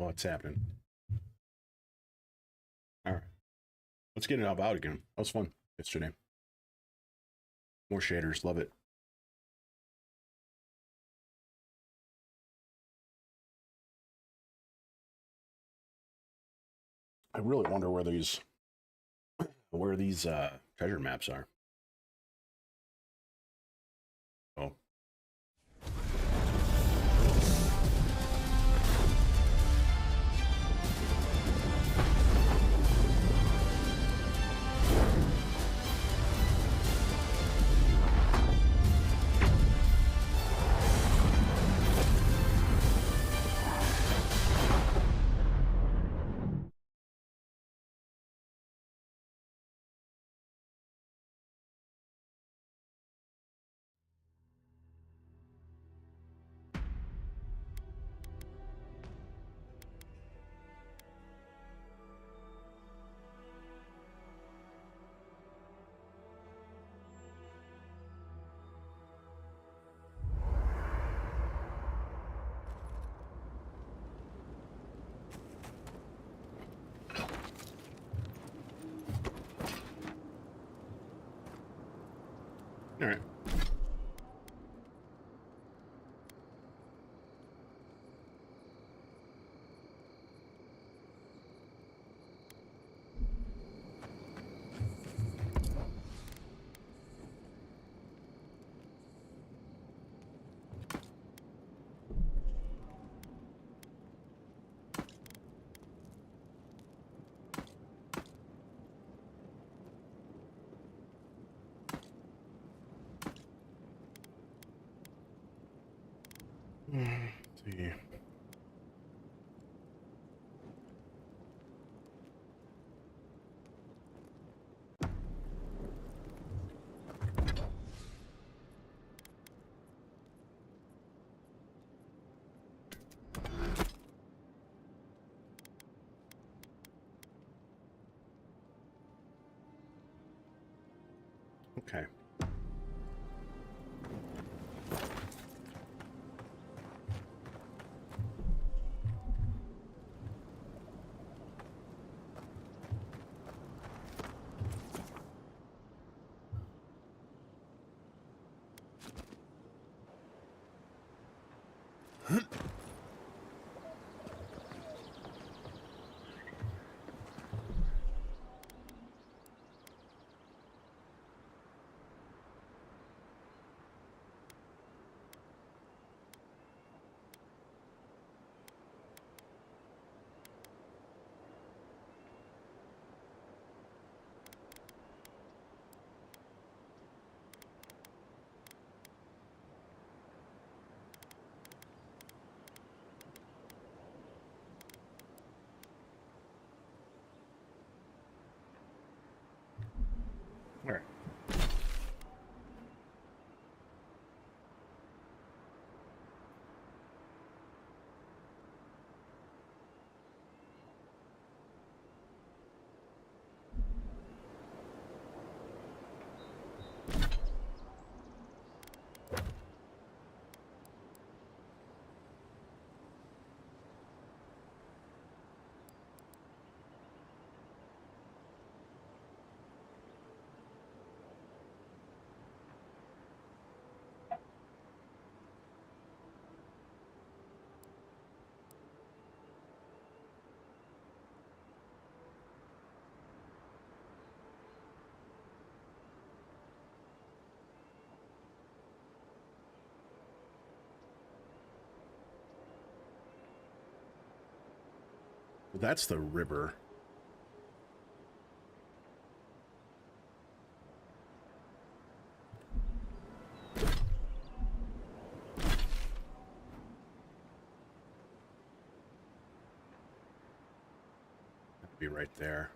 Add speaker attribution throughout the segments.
Speaker 1: What's happening? All right, let's get it Avowed again. That was fun yesterday. More shaders, love it. I really wonder where these treasure maps are. Oh. All right. Let's see. Okay. All right. Well, that's the river. That'd be right there.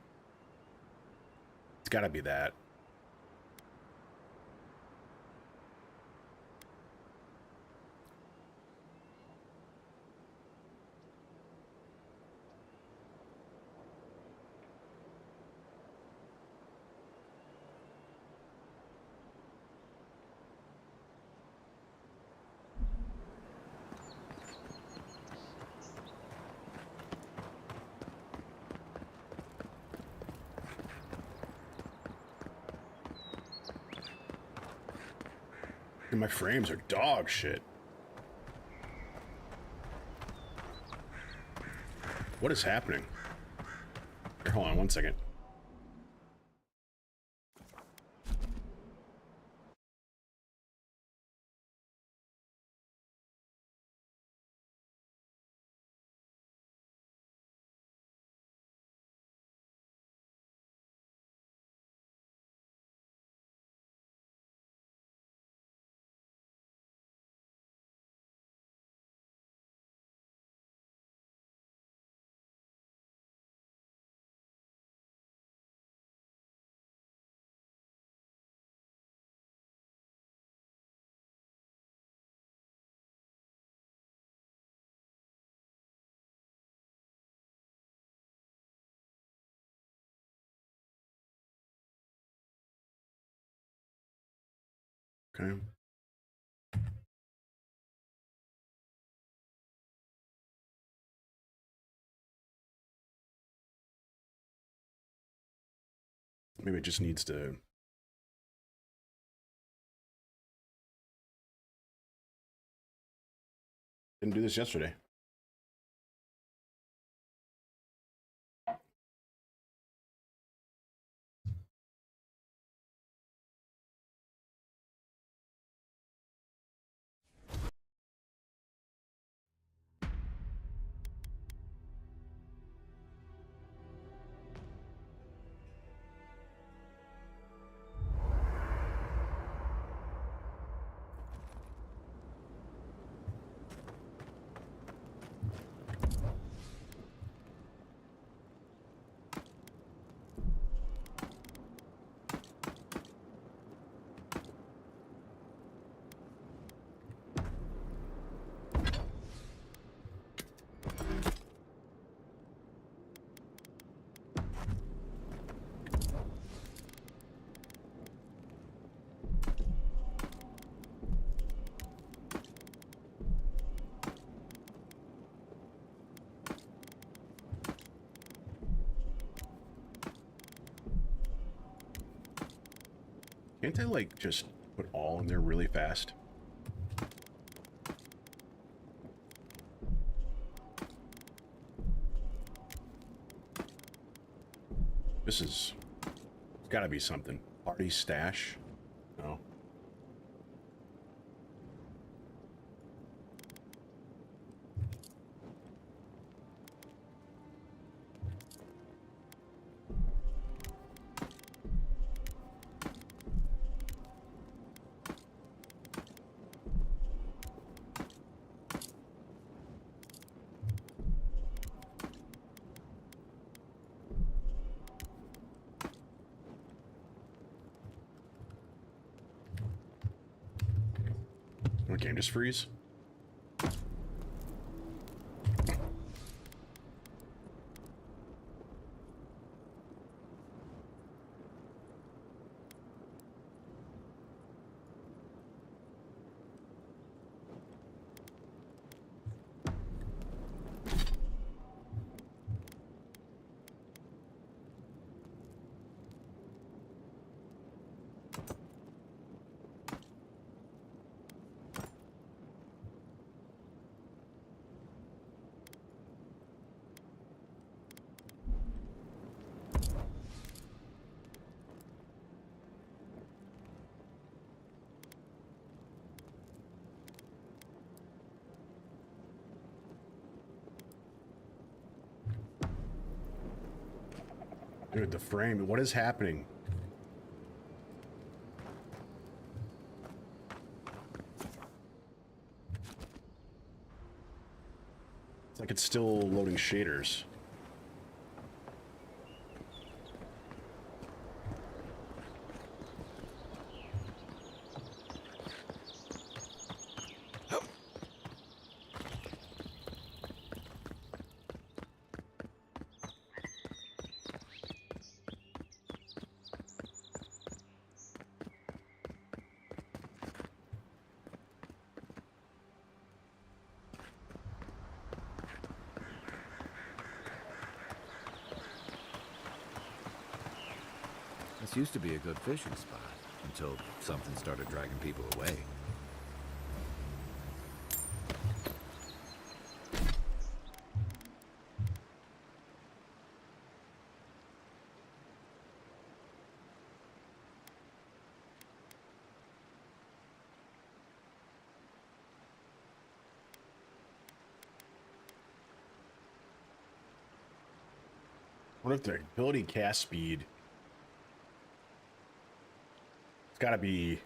Speaker 1: It's got to be that. Fucking my frames are dog shit. What is happening? Here, hold on one second. Okay. Maybe it just needs to... Didn't do this yesterday. Can't I, like, just put all in there really fast? This is... It's gotta be something. Party stash? No. Okay, just freeze. Dude, the frame, what is happening? It's like it's still loading shaders.
Speaker 2: This used to be a good fishing spot until something started dragging people away.
Speaker 1: What if the ability cast speed? It's gotta be.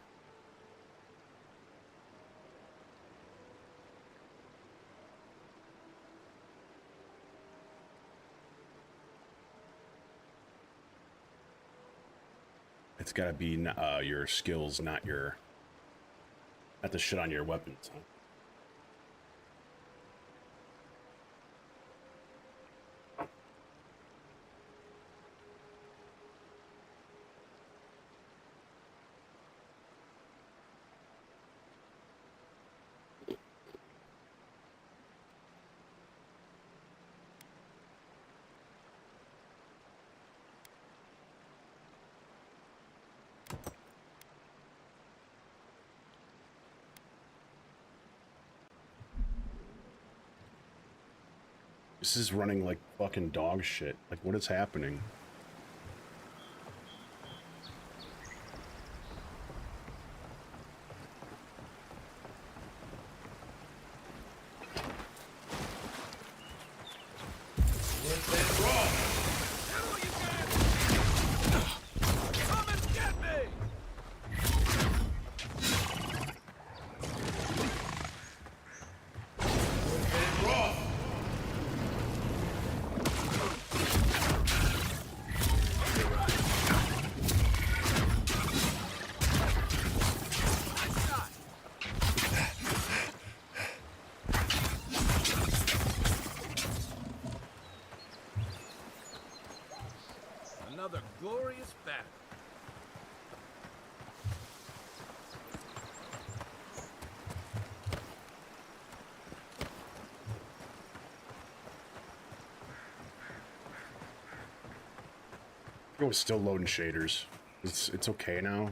Speaker 1: It's gotta be your skills, not the shit on your weapons. Huh? This is running like fucking dog shit. Like, what is happening?
Speaker 2: Another glorious battle.
Speaker 1: Oh, it's still loading shaders. It's okay now.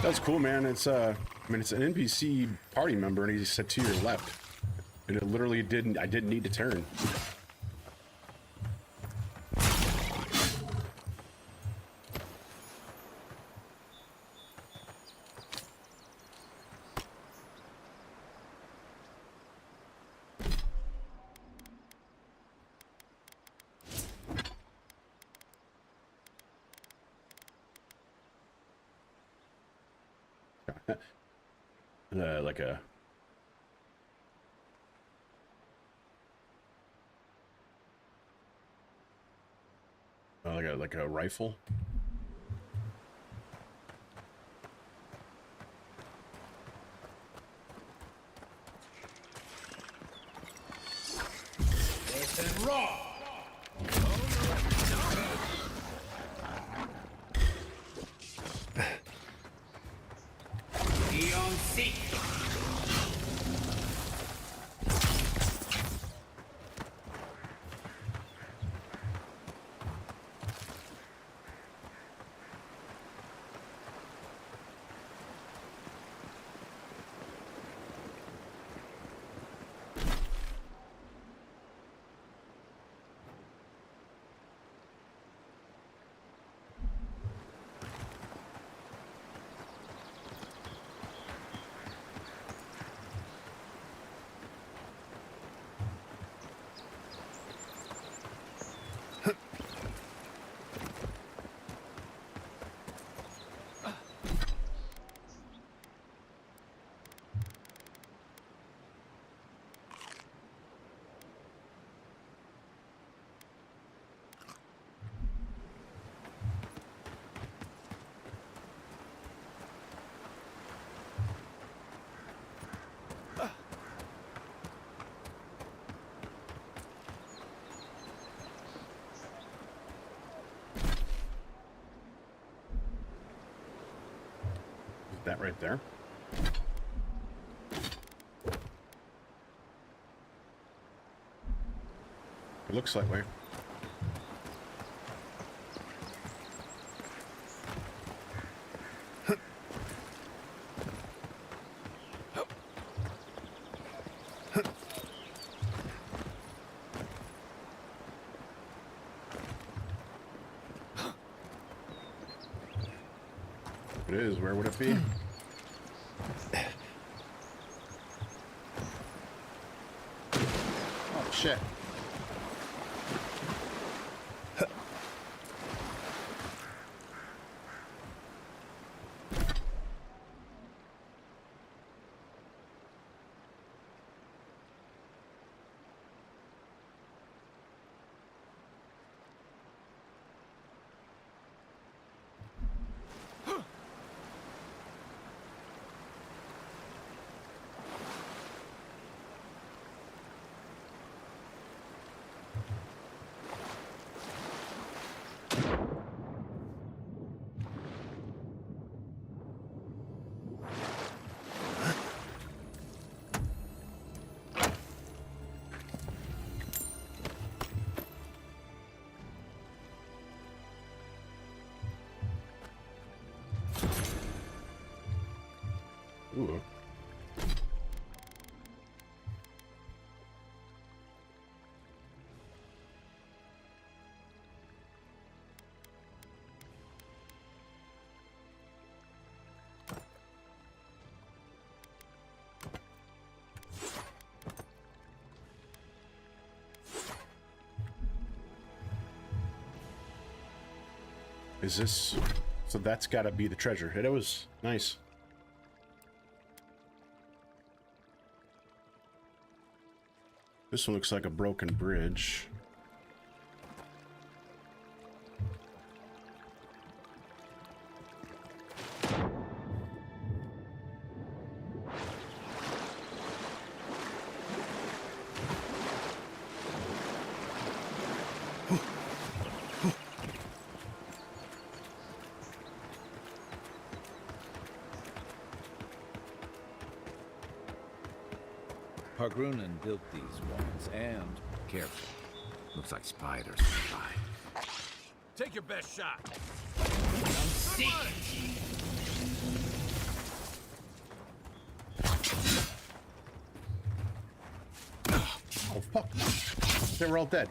Speaker 1: That's cool, man. It's I mean, it's an NPC party member, and he said to your left, and it literally didn't. I didn't need to turn. Like a like a rifle.
Speaker 2: And raw. Eon Seek.
Speaker 1: That right there. looks that way. It is. Where would it be? Oh, shit. Ooh. Is this... So that's gotta be the treasure. It was nice. This one looks like a broken bridge.
Speaker 2: Pargrunan built these walls, and careful. Looks like spiders nearby. Take your best shot. See.
Speaker 1: Oh, fuck. They were all dead.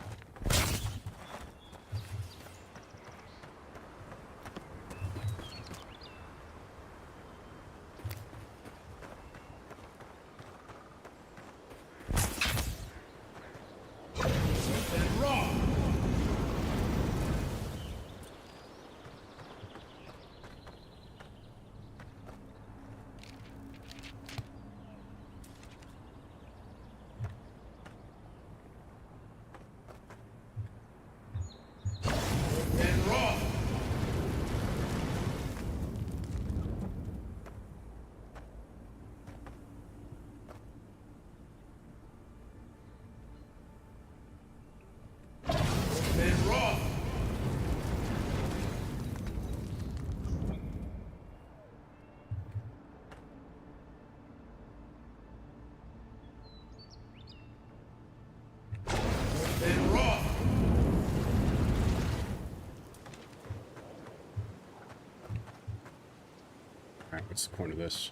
Speaker 1: Alright, what's the point of this?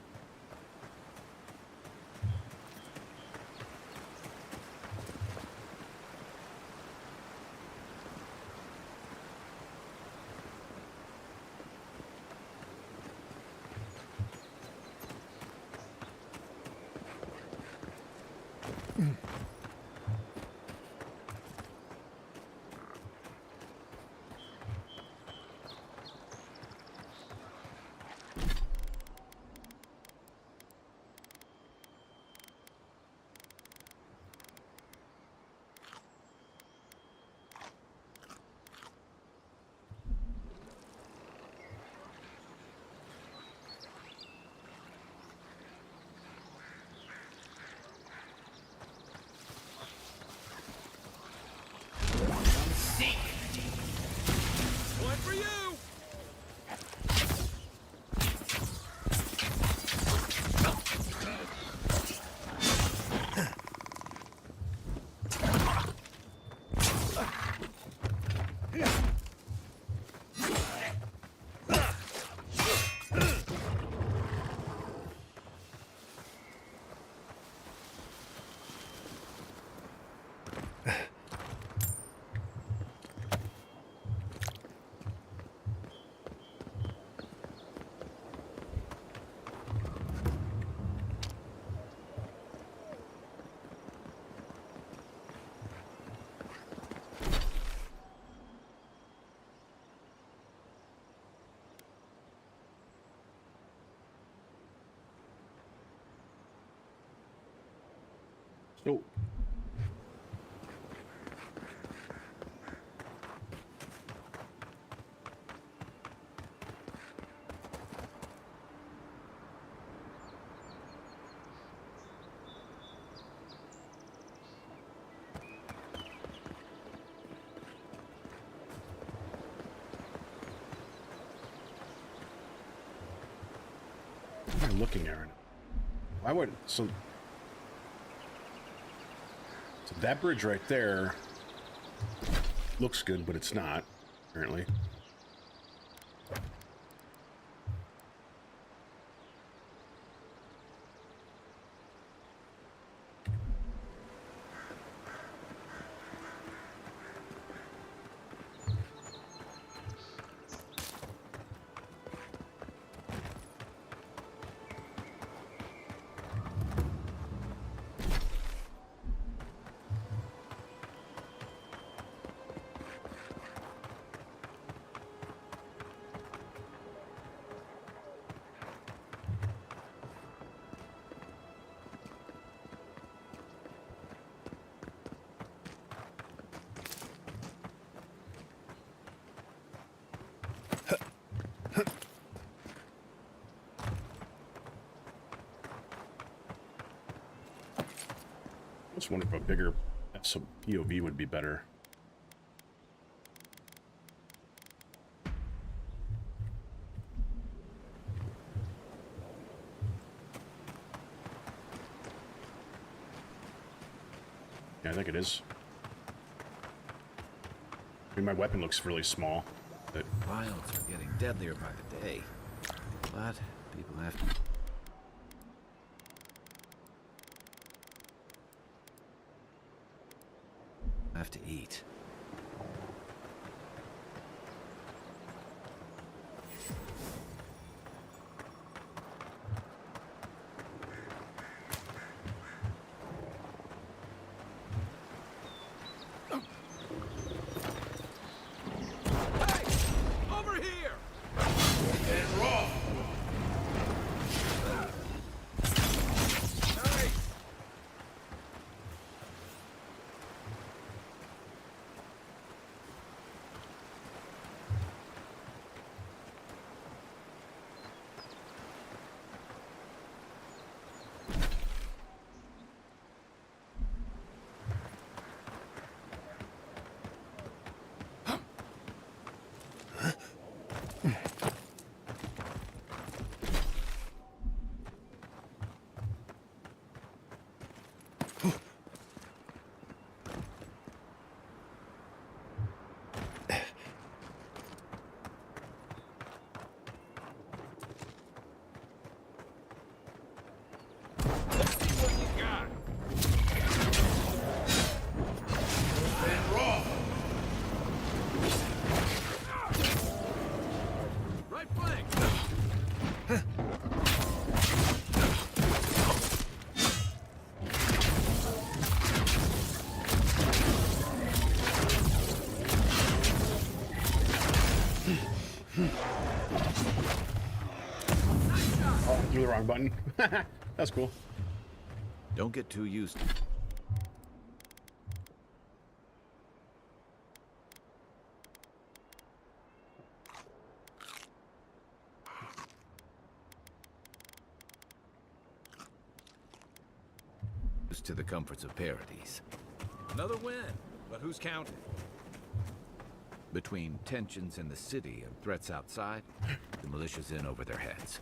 Speaker 1: Oh. What am I looking at? Why would so that bridge right there looks good, but it's not, apparently. I just wonder if a bigger POV would be better. Yeah, I think it is. I mean, my weapon looks really small. But
Speaker 2: Wilds are getting deadlier by the day, but people have to eat.
Speaker 1: threw the wrong button. That's cool.
Speaker 2: Don't get too used to the comforts of Paradise.
Speaker 3: Another win, but who's counting?
Speaker 2: Between tensions in the city and threats outside, the militia's in over their heads.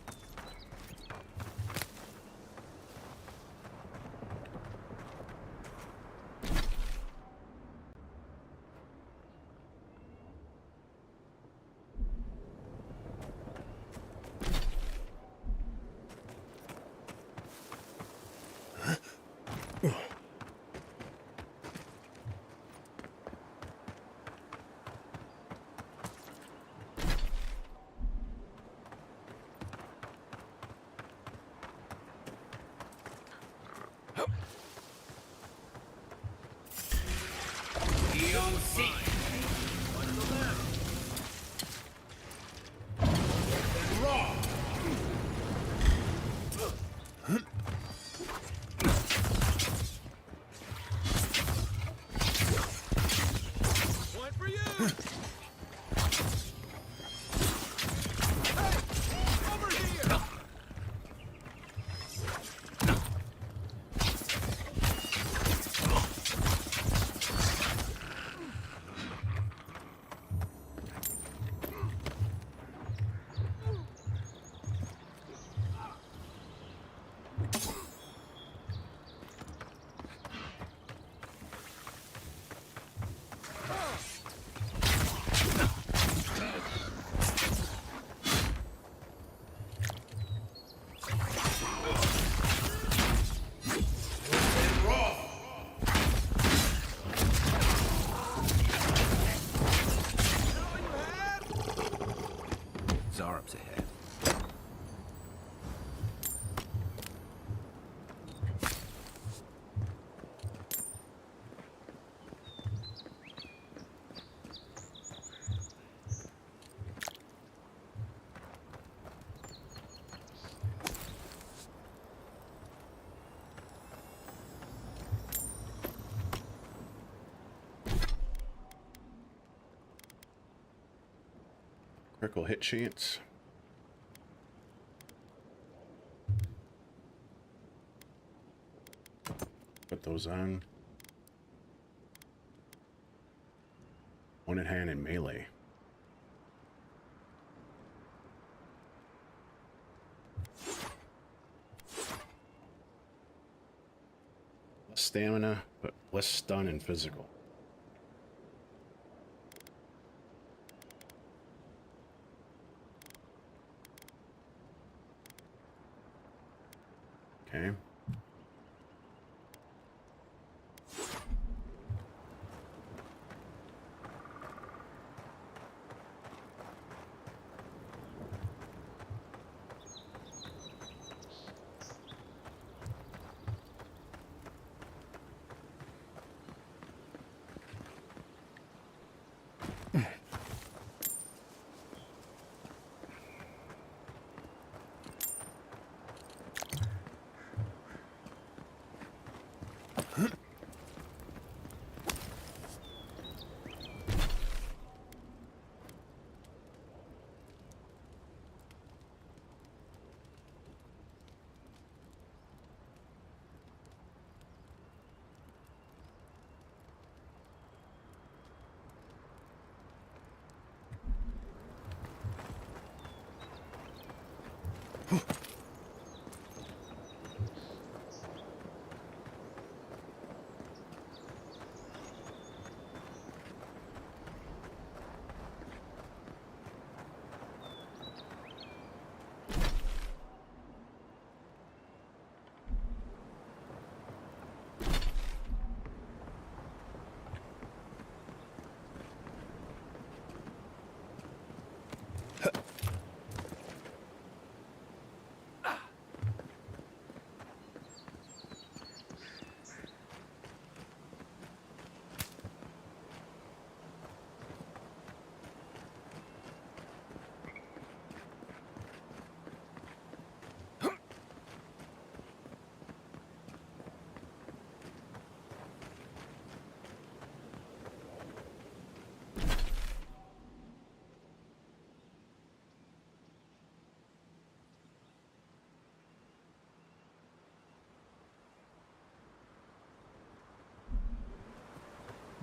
Speaker 1: Critical hit chance. Put those on. One in hand and melee. Less stamina, but less stun and physical. Okay.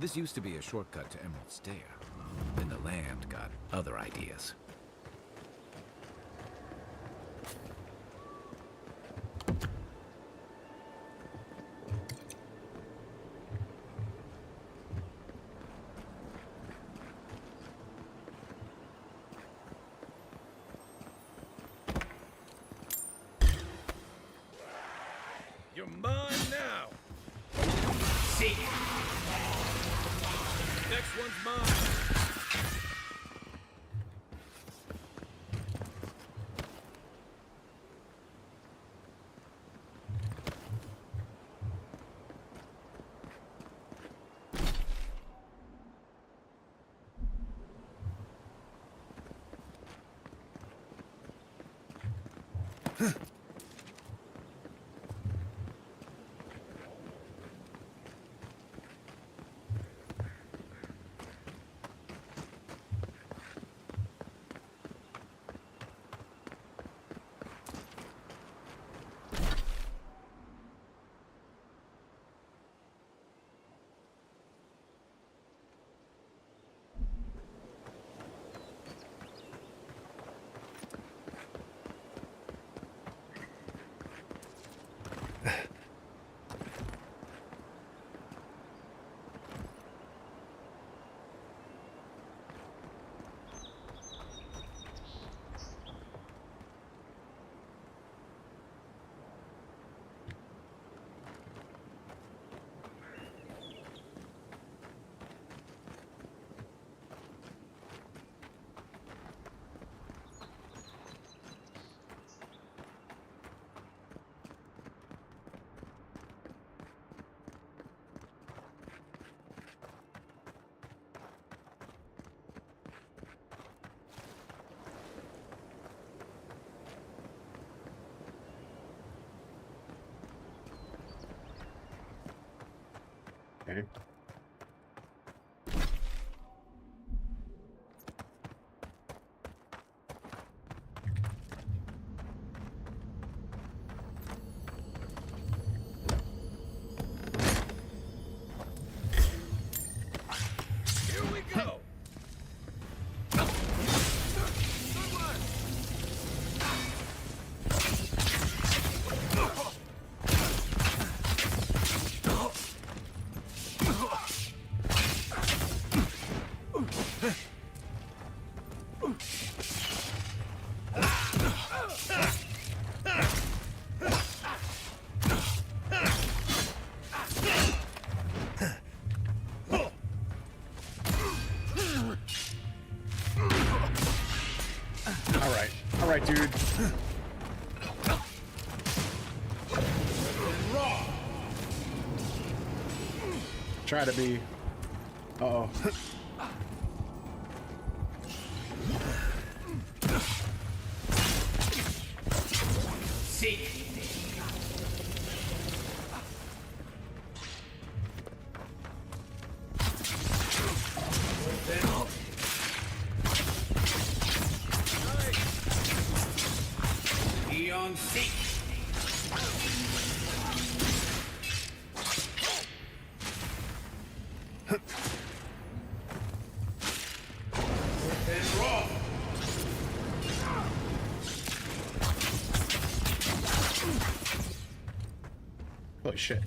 Speaker 2: This used to be a shortcut to Emerald Stair. Then the land got other ideas.
Speaker 3: You're mine now.
Speaker 4: See.
Speaker 3: Next one's mine.
Speaker 1: Okay. right, dude. Try to be. Uh-oh.
Speaker 4: Seek. Beyond seek. And raw.
Speaker 1: Holy shit.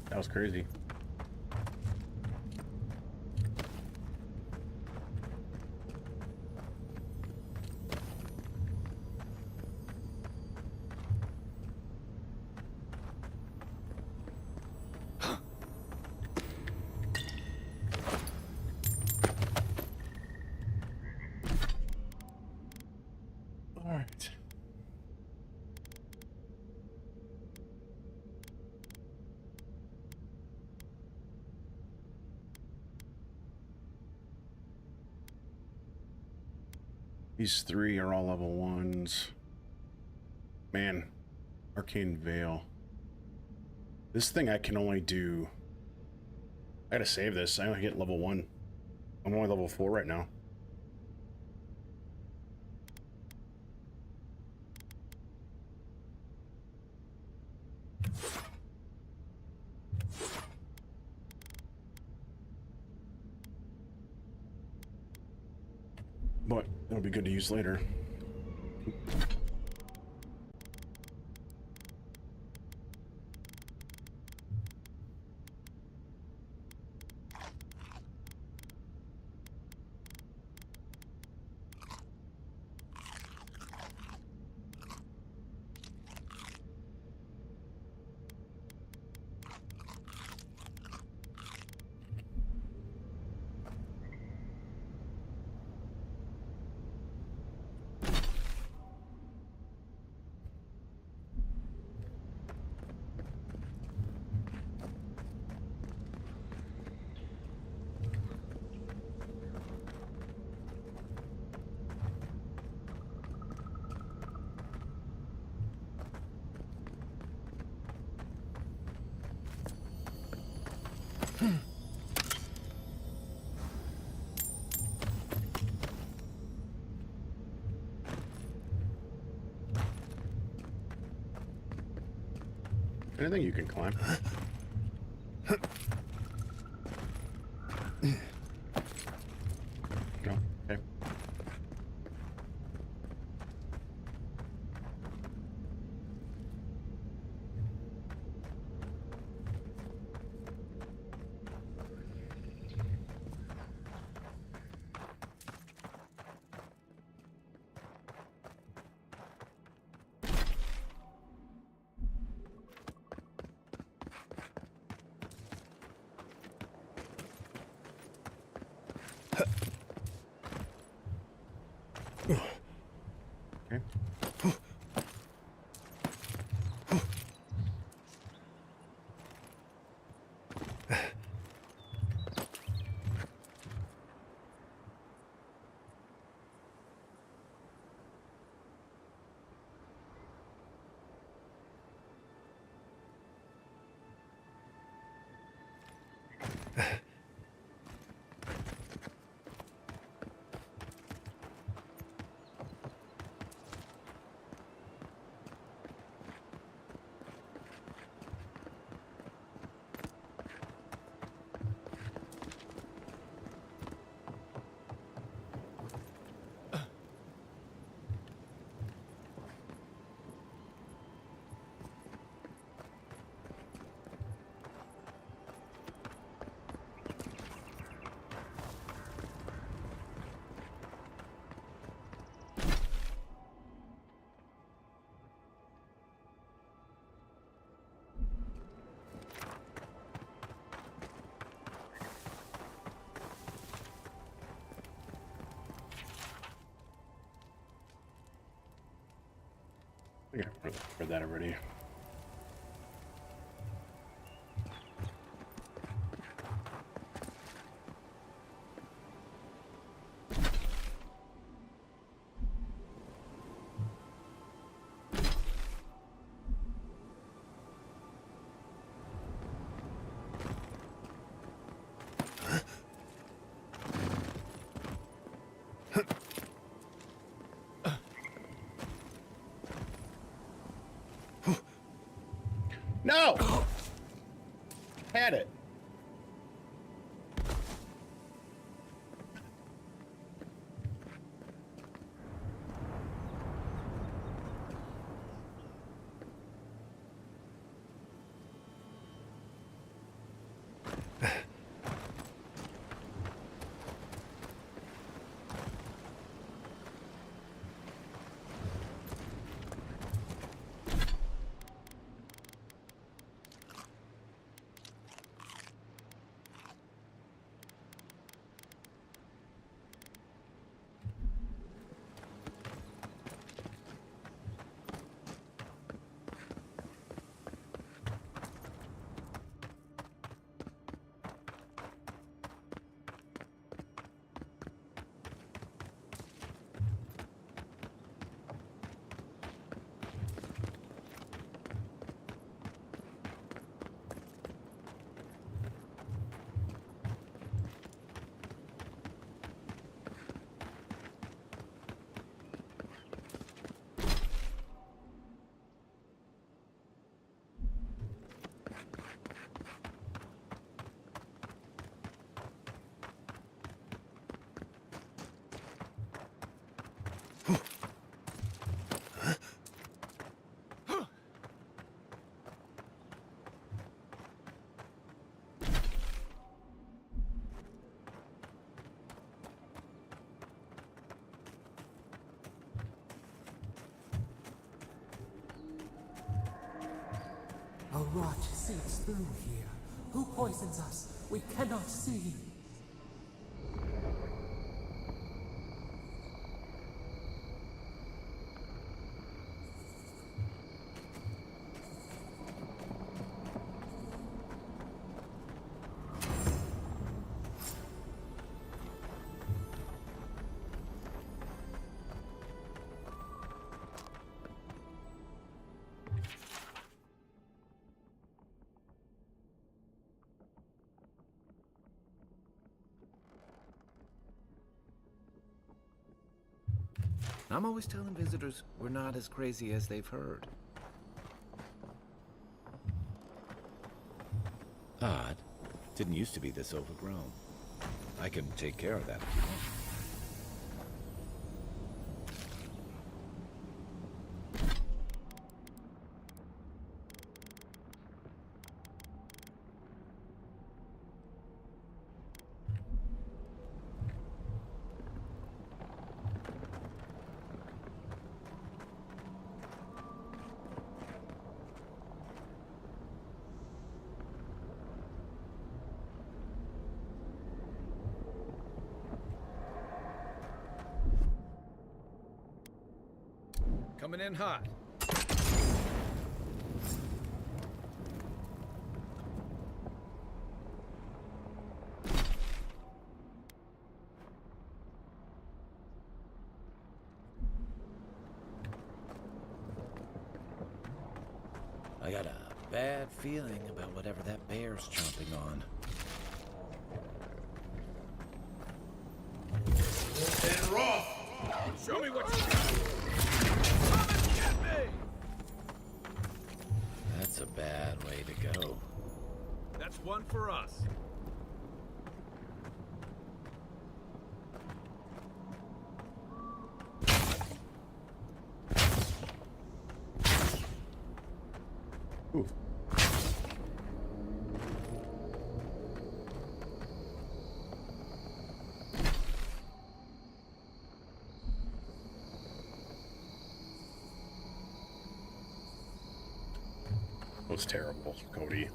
Speaker 1: That was crazy. All right. These three are all level 1s. Man, Arcane Veil. This thing I can only do... I gotta save this. I only hit level 1. I'm only level 4 right now. But it'll be good to use later. Anything you can climb. No, okay. Okay. I think I read that already. No! Had it.
Speaker 5: A rot seeps through here. Who poisons us? We cannot see.
Speaker 2: I'm always telling visitors we're not as crazy as they've heard. Odd. Didn't used to be this overgrown. I can take care of that if you want.
Speaker 3: Coming in hot.
Speaker 2: I got a bad feeling about whatever that bear's chomping on.
Speaker 4: And Roth!
Speaker 3: Show me what you got. Come and get me!
Speaker 2: That's a bad way to go.
Speaker 3: That's one for us.
Speaker 1: Ooh. That was terrible, Cody.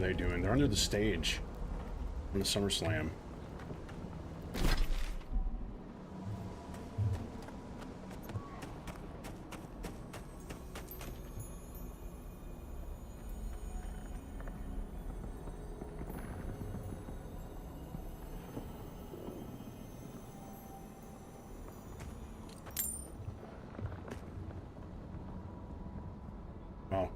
Speaker 1: they doing? They're under the stage in the SummerSlam. Oh.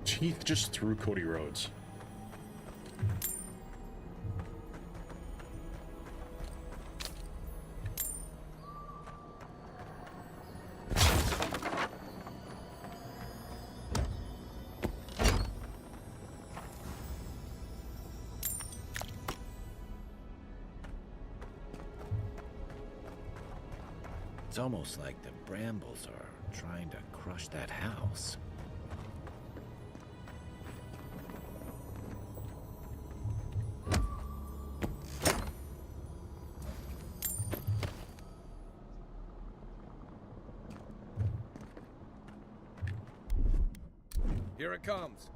Speaker 1: Heath just threw Cody Rhodes.
Speaker 2: It's almost like the brambles are trying to crush that house.
Speaker 3: Here it comes.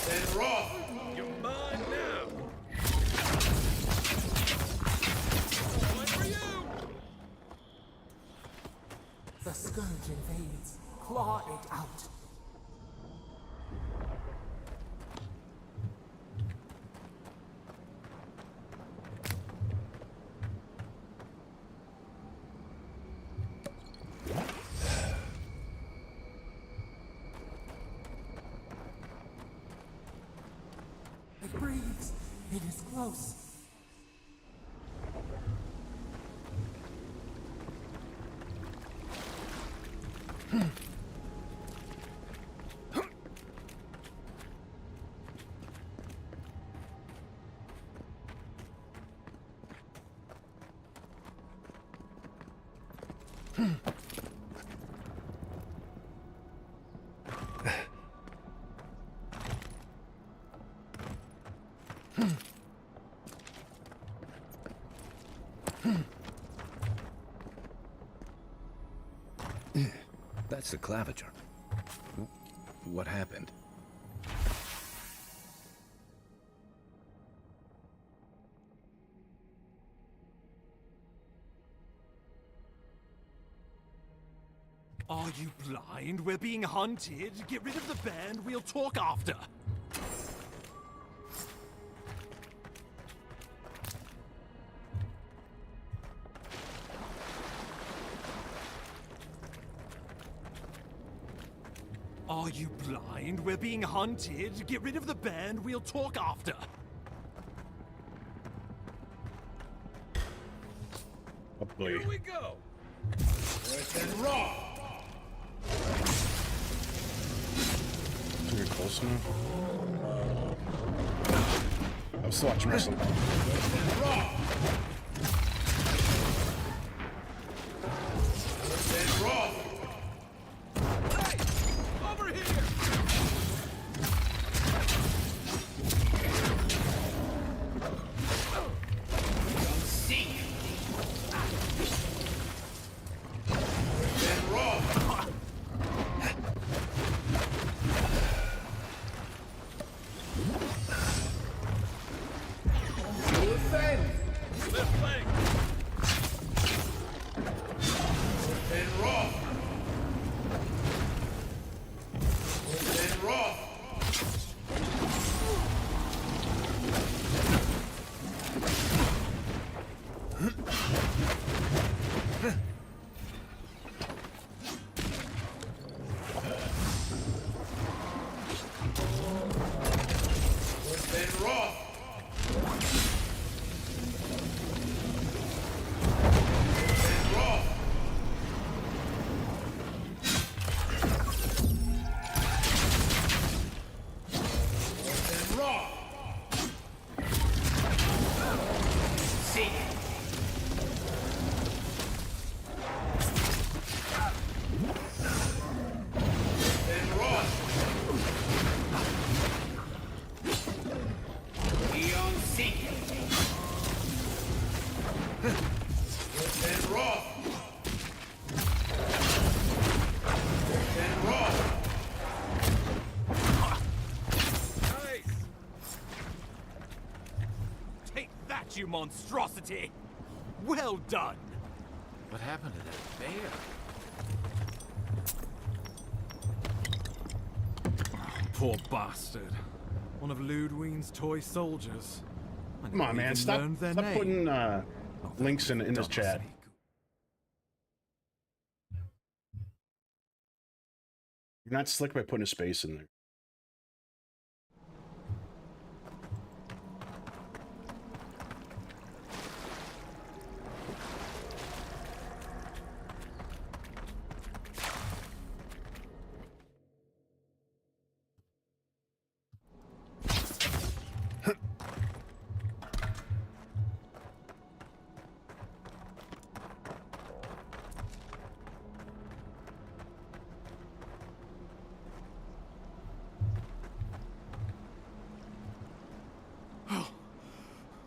Speaker 4: And Roth.
Speaker 3: You're mine now. One for you.
Speaker 5: The scourge invades. Claw it out. It breathes. It is close.
Speaker 2: That's the claviger. What happened?
Speaker 6: Are you blind? We're being hunted. Get rid of the band. We'll talk after. Are you blind? We're being hunted. Get rid of the band. We'll talk after.
Speaker 1: Hopefully.
Speaker 3: Here we go.
Speaker 4: And Roth.
Speaker 1: Are we close enough? I'm still watching wrestling.
Speaker 4: And Roth. And Roth.
Speaker 3: Hey, over here.
Speaker 4: And Roth.
Speaker 3: Lift
Speaker 6: you monstrosity! Well done!
Speaker 2: What happened to that bear?
Speaker 6: Poor bastard. One of Ludwine's toy soldiers. I
Speaker 1: Come
Speaker 6: never
Speaker 1: on, man.
Speaker 6: even
Speaker 1: Stop,
Speaker 6: learned their
Speaker 1: stop
Speaker 6: name.
Speaker 1: putting
Speaker 6: Oh,
Speaker 1: links in this chat.
Speaker 6: dusty.
Speaker 1: You're not slick by putting a space in there.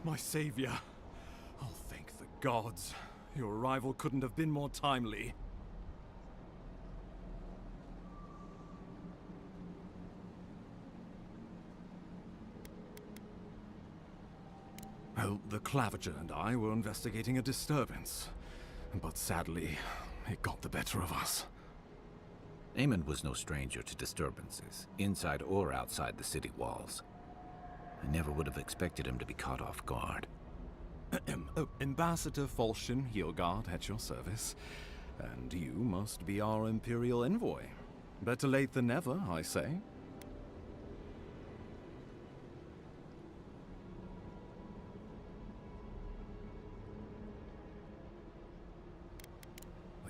Speaker 6: My savior. Oh, thank the gods. Your arrival couldn't have been more timely. Well, the Clavager and I were investigating a disturbance. But sadly, it got the better of us.
Speaker 2: Eamon was no stranger to disturbances, inside or outside the city walls. I never would have expected him to be caught off guard.
Speaker 6: Ambassador Falchion Heelguard at your service. And you must be our Imperial envoy. Better late than never, I say.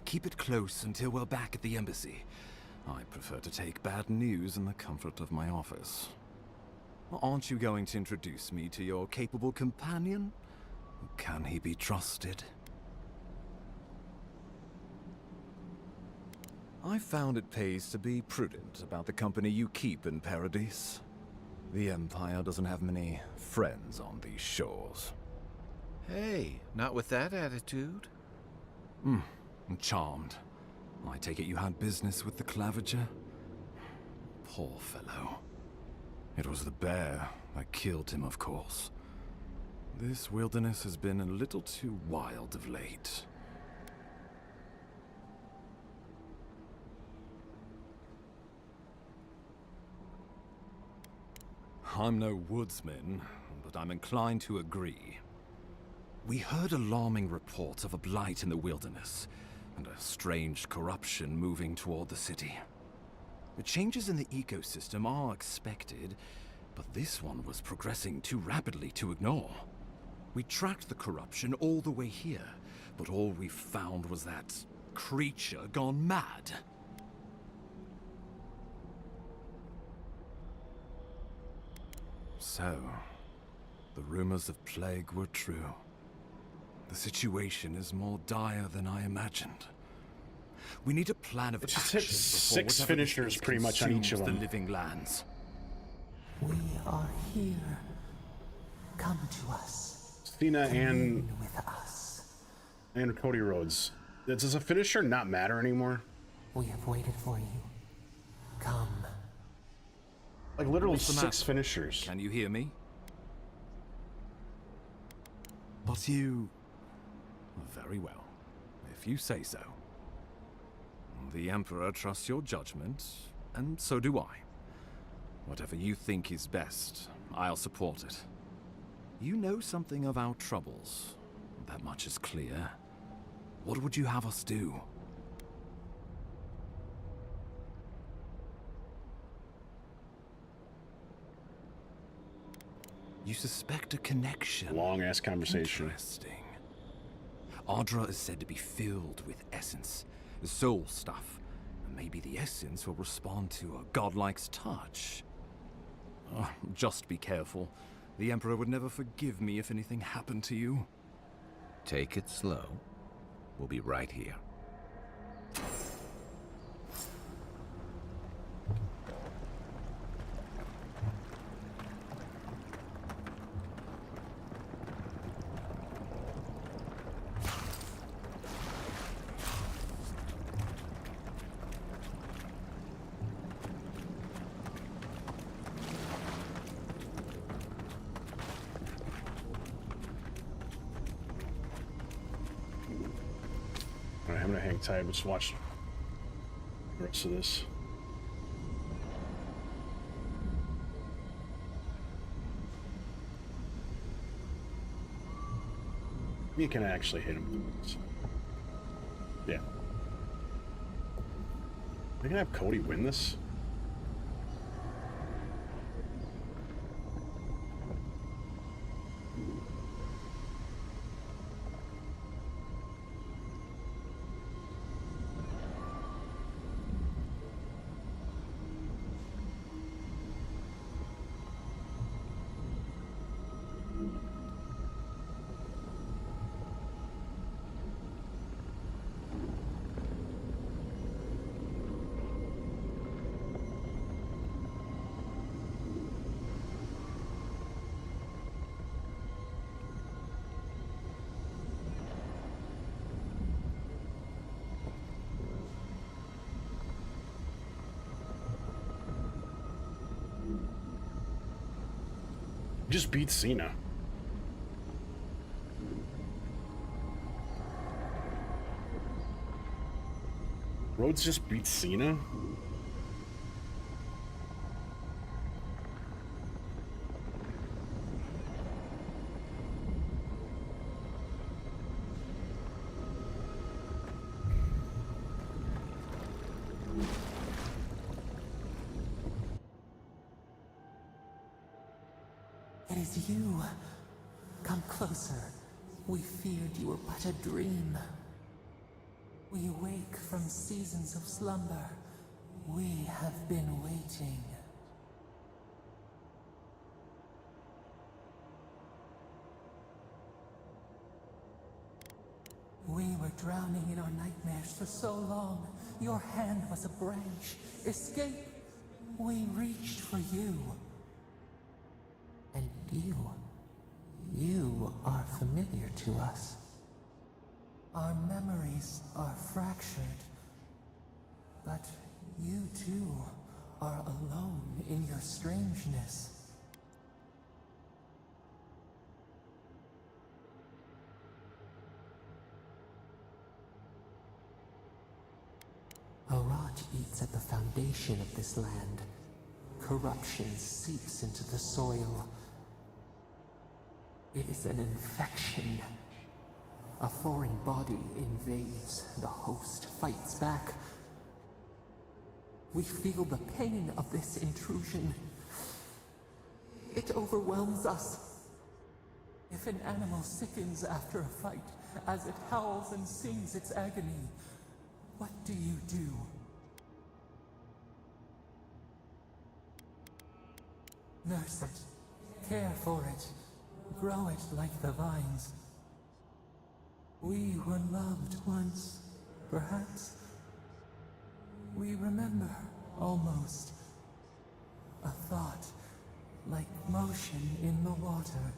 Speaker 6: Keep it close until we're back at the embassy. I prefer to take bad news in the comfort of my office. Aren't you going to introduce me to your capable companion? Can he be trusted? I found it pays to be prudent about the company you keep in Paradise. The Empire doesn't have many friends on these shores.
Speaker 2: Hey, not with that attitude.
Speaker 6: I'm charmed. I take it you had business with the Clavager? Poor fellow. It was the bear that killed him, of course. This wilderness has been a little too wild of late. I'm no woodsman, but I'm inclined to agree. We heard alarming reports of a blight in the wilderness, and a strange corruption moving toward the city. The changes in the ecosystem are expected, but this one was progressing too rapidly to ignore. We tracked the corruption all the way here, but all we found was that creature gone mad. So, the rumors of plague were true. The situation is more dire than I imagined. We need a plan of
Speaker 1: It's just
Speaker 6: action
Speaker 1: hit
Speaker 6: before
Speaker 1: 6
Speaker 6: whatever
Speaker 1: finishers
Speaker 6: disease
Speaker 1: pretty much on each of
Speaker 6: consumes
Speaker 1: them.
Speaker 6: the living lands.
Speaker 5: We are here. Come to us.
Speaker 1: Cena and
Speaker 5: Commune with us.
Speaker 1: Cody Rhodes. Does a finisher not matter anymore?
Speaker 5: We have waited for you. Come.
Speaker 1: Like literally
Speaker 6: What's the
Speaker 1: 6
Speaker 6: matter?
Speaker 1: finishers.
Speaker 6: Can you hear me? But you... Very well, if you say so. The Emperor trusts your judgment, and so do I. Whatever you think is best, I'll support it. You know something of our troubles. That much is clear. What would you have us do? You suspect a connection.
Speaker 1: Long ass conversation.
Speaker 6: Interesting. Ardra is said to be filled with essence, soul stuff. Maybe the essence will respond to a godlike's touch. Oh, just be careful. The Emperor would never forgive me if anything happened to you.
Speaker 2: Take it slow. We'll be right here.
Speaker 1: hang tight. Let's watch the rest of this. You can actually hit him. Yeah. Are they gonna have Cody win this? Just beat Cena. Rhodes just beat Cena?
Speaker 5: It is you. Come closer. We feared you were but a dream. We wake from seasons of slumber. We have been waiting. We were drowning in our nightmares for so long. Your hand was a branch. Escape! We reached for you. And you are familiar to us. Our memories are fractured, but you too are alone in your strangeness. A rot eats at the foundation of this land. Corruption seeps into the soil. It is an infection. A foreign body invades. The host fights back. We feel the pain of this intrusion. It overwhelms us. If an animal sickens after a fight, as it howls and sings its agony, what do you do? Nurse it, care for it, grow it like the vines. We were loved once, perhaps. We remember, almost. A thought, like motion in the water.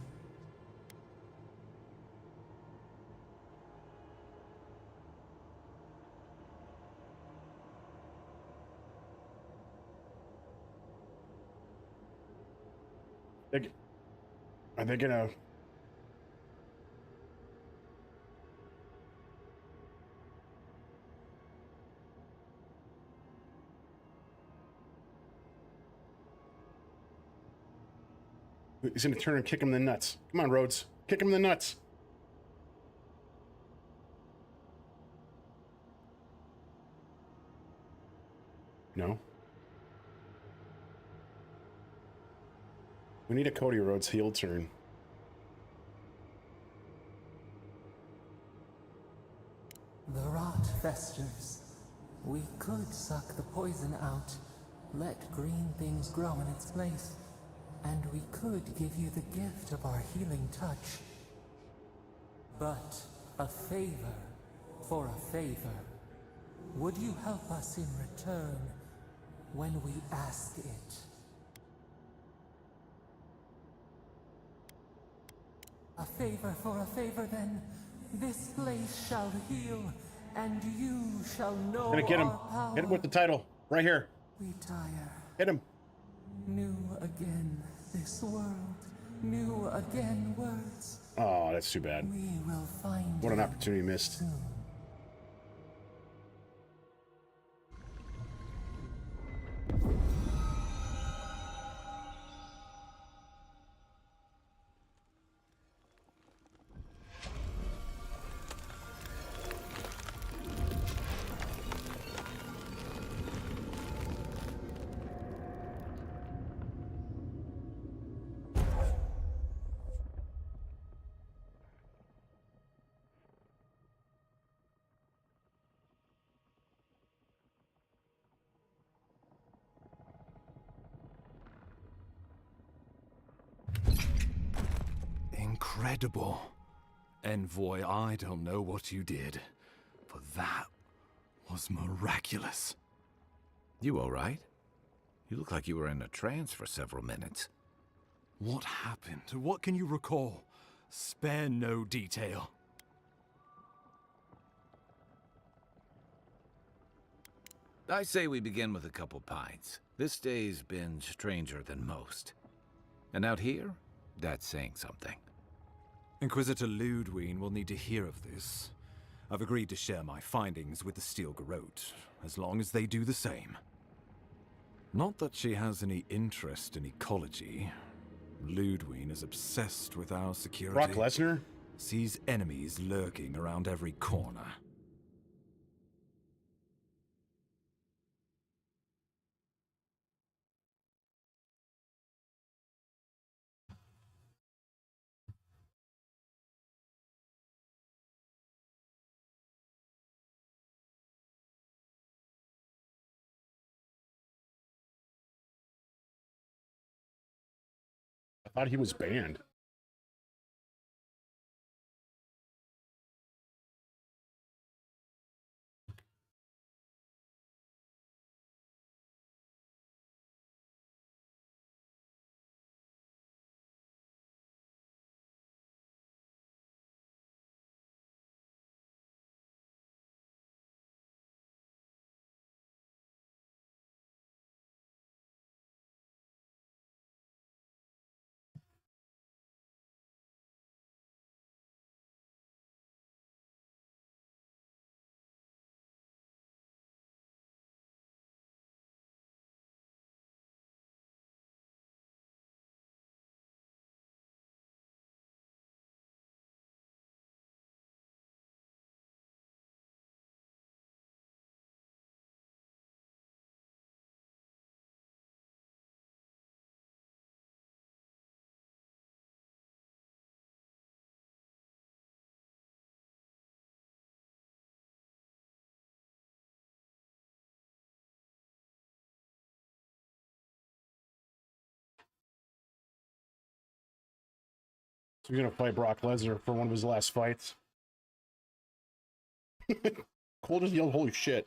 Speaker 1: Are they gonna... He's gonna turn and kick him in the nuts. Come on, Rhodes. Kick him in the nuts. No. We need a Cody Rhodes heel turn.
Speaker 5: The rot festers. We could suck the poison out, let green things grow in its place, and we could give you the gift of our healing touch. But a favor for a favor. Would you help us in return when we ask it? A favor for a favor, then. This place shall heal, and you shall know
Speaker 1: Gonna get him.
Speaker 5: our power.
Speaker 1: Hit him with the title. Right here.
Speaker 5: We tire.
Speaker 1: Hit him.
Speaker 5: New again this world. New again words.
Speaker 1: Oh, that's too bad.
Speaker 5: We will find
Speaker 1: What an
Speaker 5: you
Speaker 1: opportunity missed.
Speaker 5: soon.
Speaker 6: incredible. Envoy, I don't know what you did, but that was miraculous.
Speaker 2: You all right? You look like you were in a trance for several minutes.
Speaker 6: What happened? What can you recall? Spare no detail.
Speaker 2: I say we begin with a couple pints. This day's been stranger than most. And out here, that's saying something.
Speaker 6: Inquisitor Ludwig will need to hear of this. I've agreed to share my findings with the Steel Garrote, as long as they do the same. Not that she has any interest in ecology. Ludwig is obsessed with our security.
Speaker 1: Brock Lesnar?
Speaker 6: Sees enemies lurking around every corner.
Speaker 1: I thought he was banned. So you're gonna fight Brock Lesnar for one of his last fights. Cole just yelled, "Holy shit!"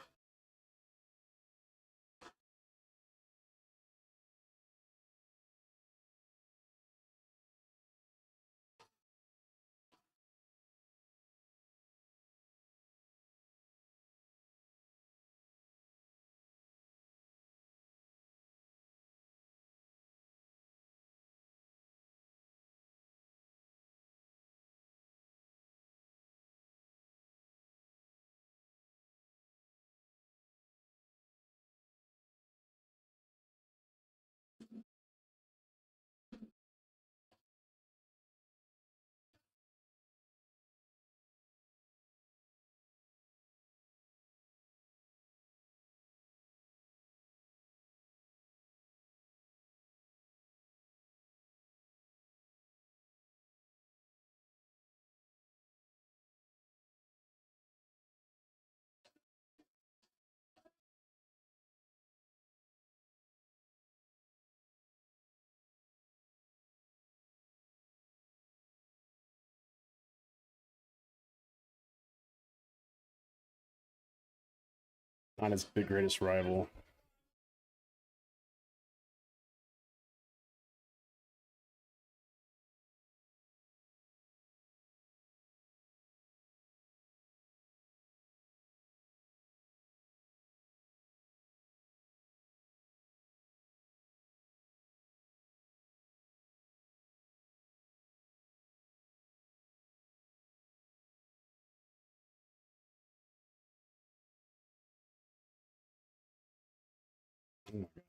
Speaker 1: Not his big greatest rival. Oh my god.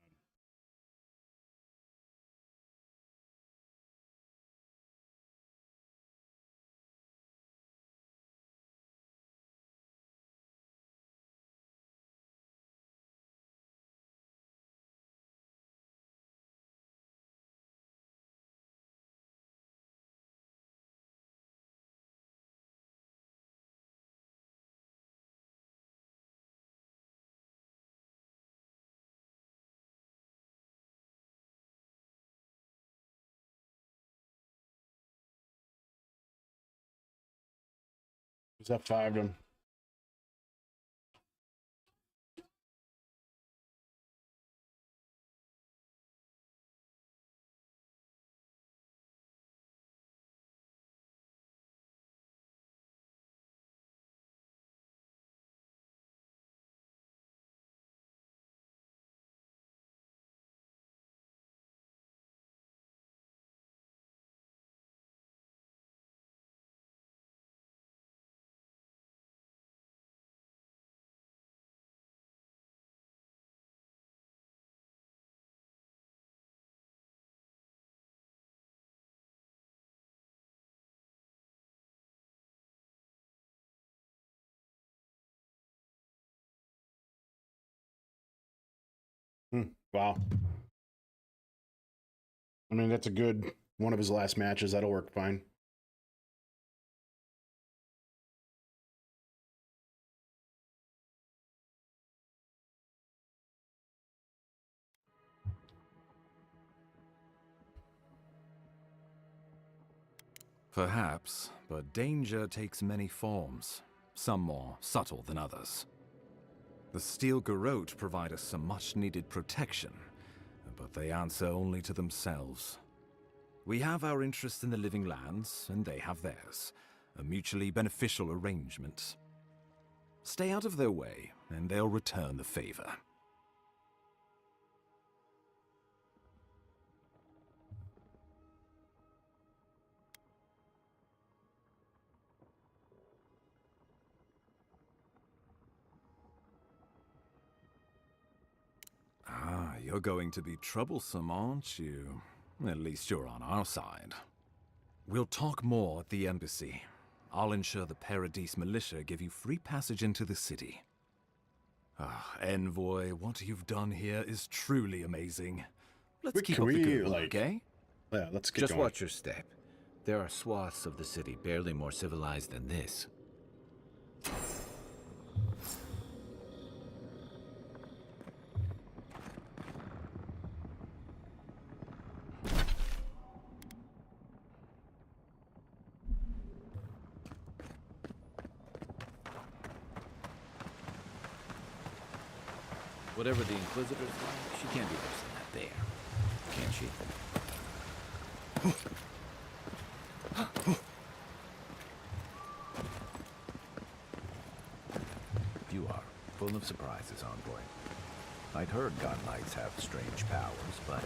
Speaker 1: Just F5'd him. Wow. I mean, that's a good one of his last matches. That'll work fine.
Speaker 6: Perhaps, but danger takes many forms, some more subtle than others. The steel garrote provide us some much-needed protection, but they answer only to themselves. We have our interest in the living lands, and they have theirs, a mutually beneficial arrangement. Stay out of their way, and they'll return the favor. Ah, you're going to be troublesome, aren't you? At least you're on our side. We'll talk more at the embassy. I'll ensure the Paradise militia give you free passage into the city. Ah, Envoy, what you've done here is truly amazing. Let's keep up the good work, eh?
Speaker 1: Yeah, let's get
Speaker 2: Just
Speaker 1: going.
Speaker 2: watch your step. There are swaths of the city barely more civilized than this. Whatever the Inquisitor's like, she can't be worse than that there. Can she? You are full of surprises, Envoy. I'd heard God Knights have strange powers, but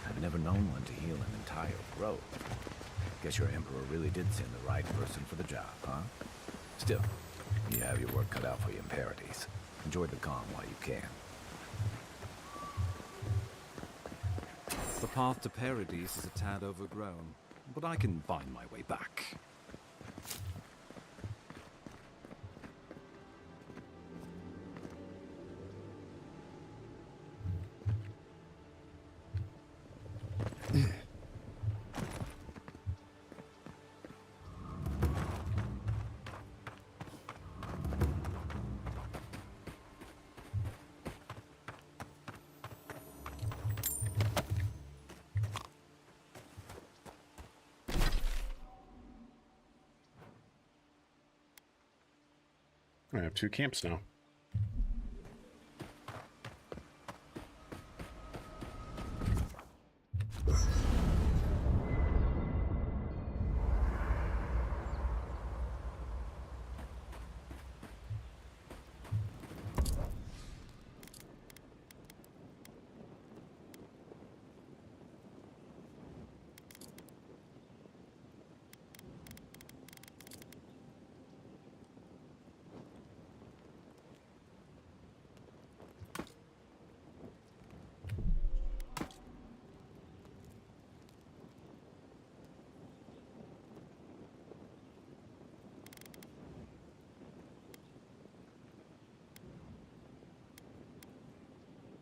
Speaker 2: I've never known one to heal an entire grove. Guess your Emperor really did send the right person for the job, huh? Still, you have your work cut out for you in Paradise. Enjoy the calm while you can.
Speaker 6: The path to Paradise is a tad overgrown, but I can find my way back.
Speaker 1: I have 2 camps now.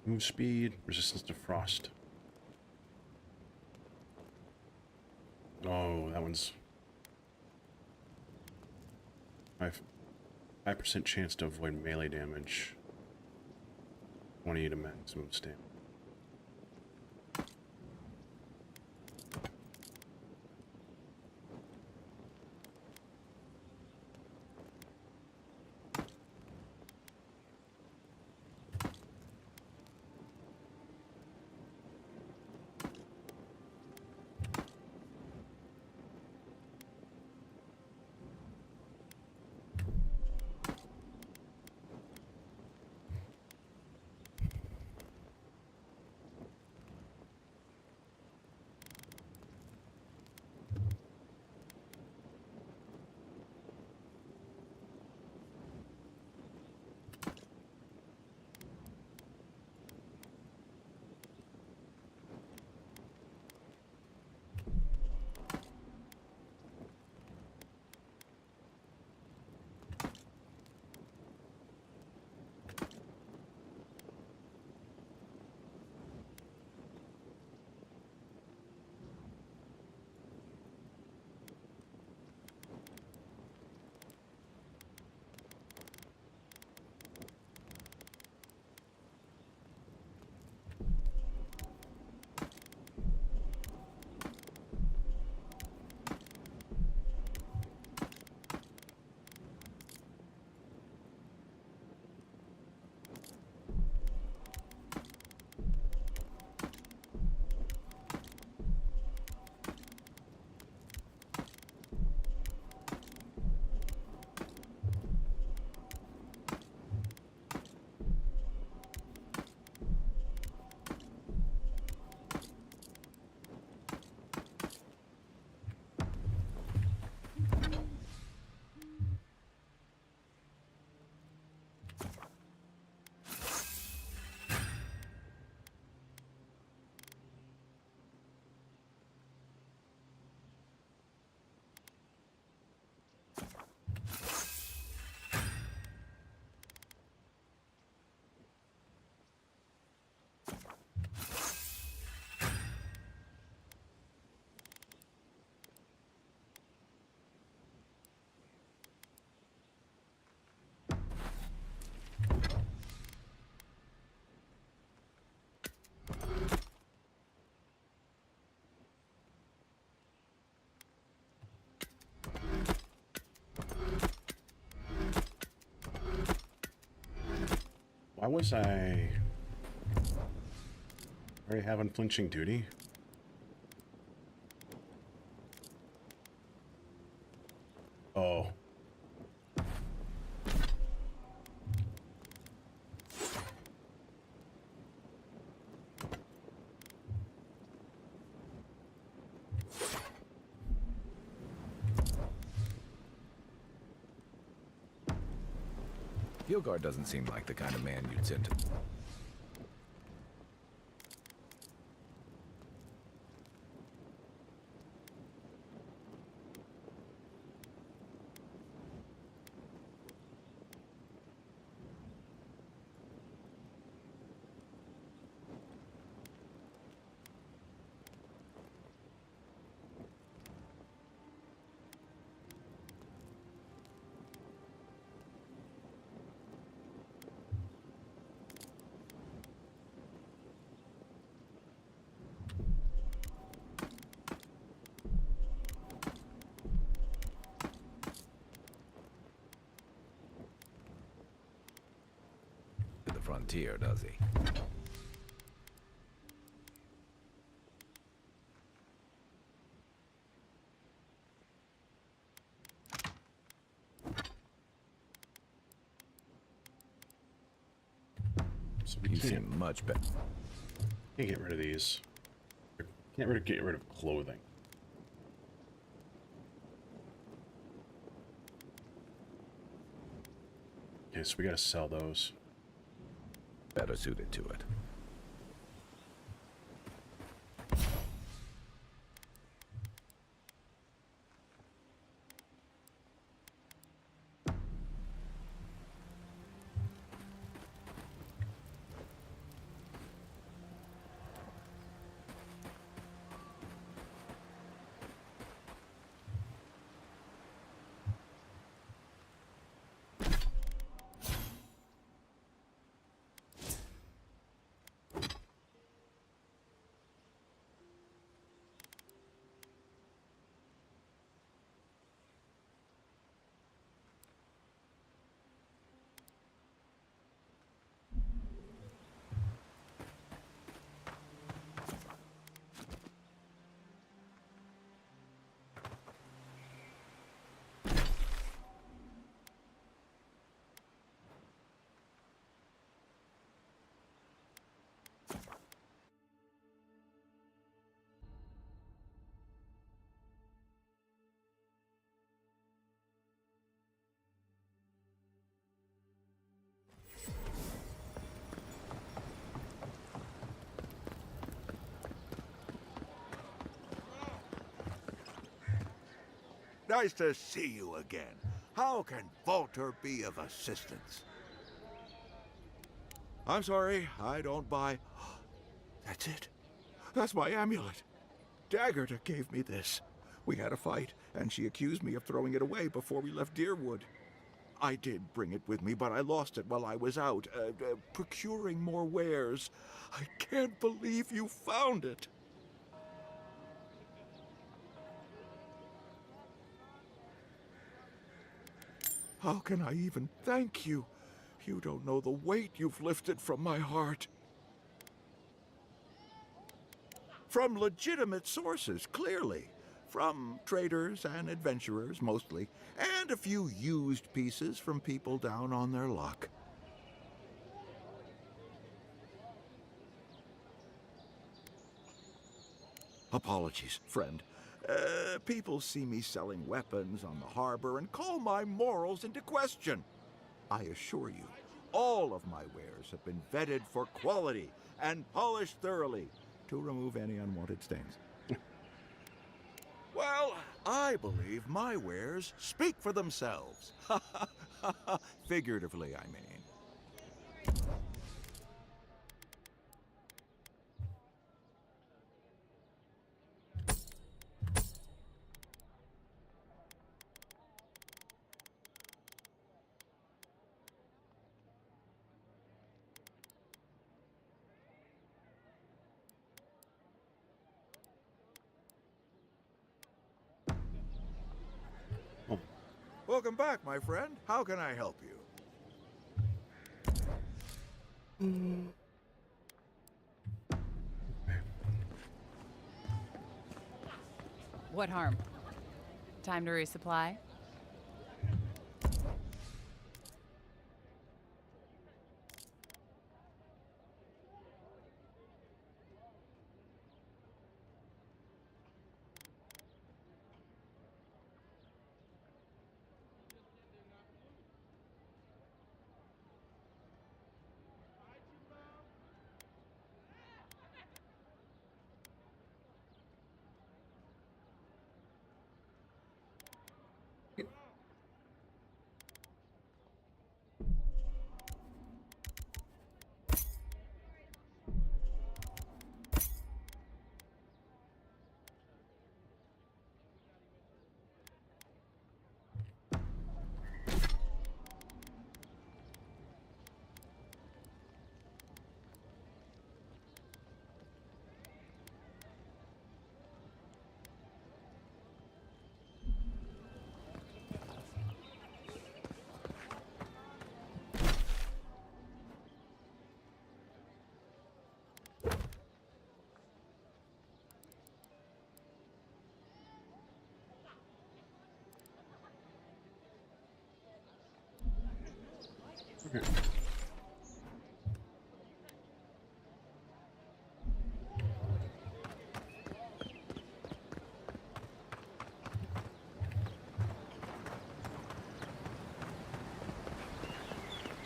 Speaker 1: Move speed, resistance to frost. Oh, that one's 5% chance to avoid melee damage. 20 to maximum stamina. Why was I already have unflinching duty? Oh.
Speaker 2: Gilgard doesn't seem like the kind of man you'd send to... the frontier, does he?
Speaker 1: So we
Speaker 2: You
Speaker 1: can't,
Speaker 2: seem much better.
Speaker 1: can't get rid of these. Can't get rid of clothing. Okay, so we gotta sell those.
Speaker 2: Better suited to it.
Speaker 7: Nice to see you again. How can Volter be of assistance? I'm sorry, I don't buy... That's it. That's my amulet. Daggerta gave me this. We had a fight, and she accused me of throwing it away before we left Deerwood. I did bring it with me, but I lost it while I was out, procuring more wares. I can't believe you found it. How can I even thank you? You don't know the weight you've lifted from my heart. From legitimate sources, clearly. From traders and adventurers, mostly. And a few used pieces from people down on their luck. Apologies, friend. People see me selling weapons on the harbor and call my morals into question. I assure you, all of my wares have been vetted for quality and polished thoroughly to remove any unwanted stains. Well, I believe my wares speak for themselves. Figuratively, I mean. Welcome back, my friend. How can I help you?
Speaker 8: What harm? Time to resupply?
Speaker 1: Okay.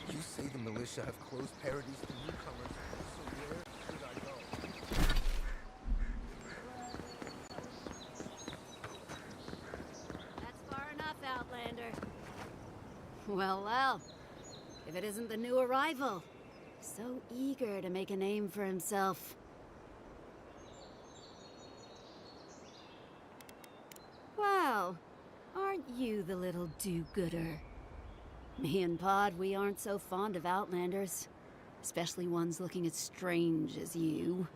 Speaker 9: You say the militia have closed parodies to newcomers, so where should I go?
Speaker 10: That's far enough, Outlander. Well, well. If it isn't the new arrival. So eager to make a name for himself. Well, aren't you the little do-gooder? Me and Pod, we aren't so fond of Outlanders. Especially ones looking as strange as you.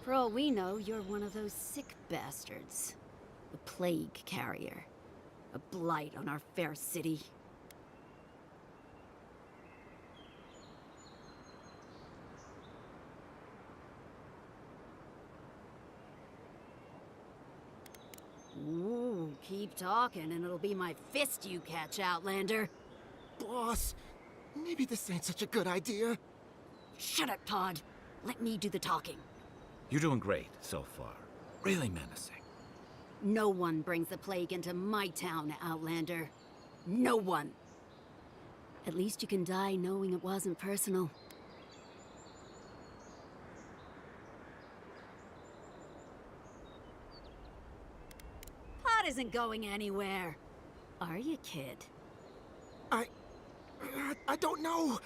Speaker 10: For all we know, you're one of those sick bastards. A plague carrier. A blight on our fair city. Ooh, keep talking and it'll be my fist you catch, Outlander.
Speaker 9: Boss, maybe this ain't such a good idea.
Speaker 10: Shut up, Todd. Let me do the talking.
Speaker 2: You're doing great so far. Really menacing.
Speaker 10: No one brings the plague into my town, Outlander. No one. At least you can die knowing it wasn't personal. Pod isn't going anywhere. Are you, kid?
Speaker 9: I don't know.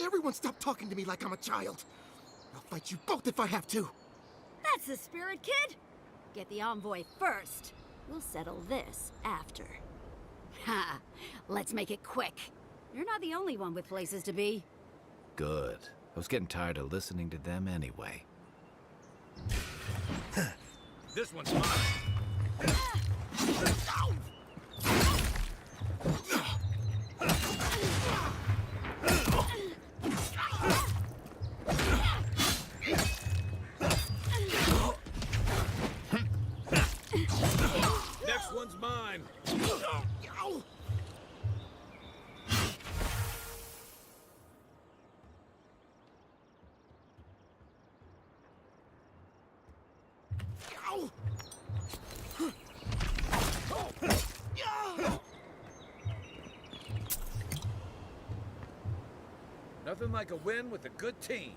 Speaker 9: Everyone stop talking to me like I'm a child. I'll fight you both if I have to.
Speaker 10: That's the spirit, kid. Get the envoy first. We'll settle this after. Ha! Let's make it quick. You're not the only one with places to be.
Speaker 2: Good. I was getting tired of listening to them anyway.
Speaker 3: This one's mine. Next one's mine. Nothing like a win with a good team.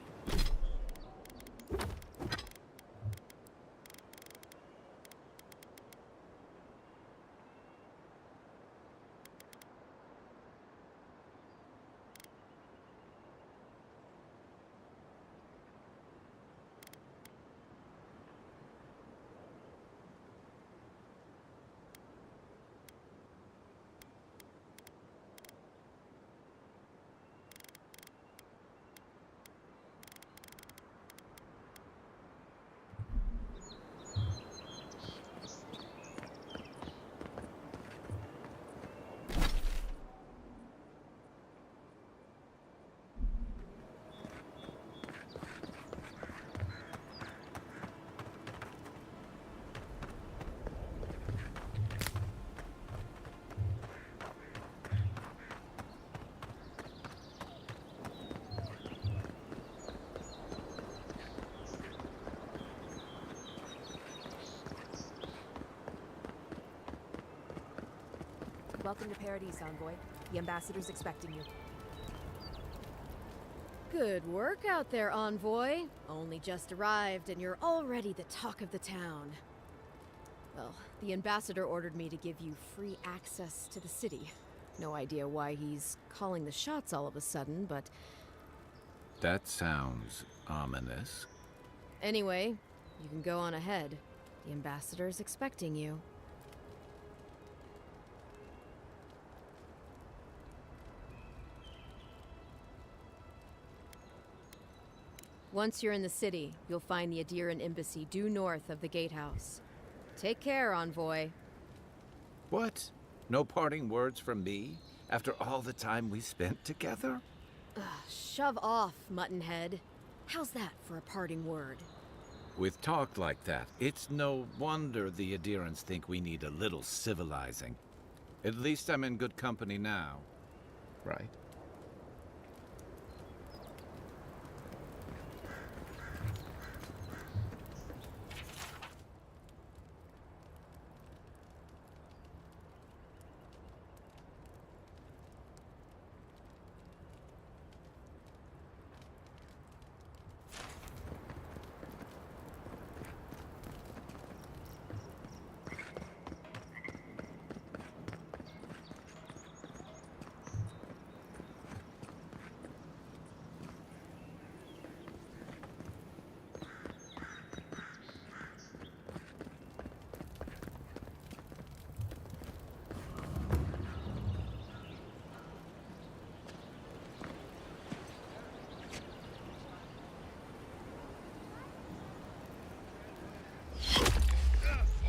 Speaker 11: Welcome to Paradise, Envoy. The ambassador's expecting you.
Speaker 12: Good work out there, Envoy. Only just arrived and you're already the talk of the town. Well, the ambassador ordered me to give you free access to the city. No idea why he's calling the shots all of a sudden, but...
Speaker 2: That sounds ominous.
Speaker 12: Anyway, you can go on ahead. The ambassador's expecting you. Once you're in the city, you'll find the Adiran embassy due north of the gatehouse. Take care, Envoy.
Speaker 2: What? No parting words from me? After all the time we spent together?
Speaker 12: Shove off, Muttonhead. How's that for a parting word?
Speaker 2: With talk like that, it's no wonder the Adirans think we need a little civilizing. At least I'm in good company now, right?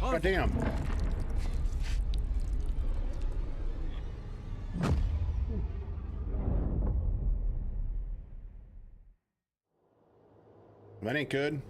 Speaker 1: God damn. That ain't good.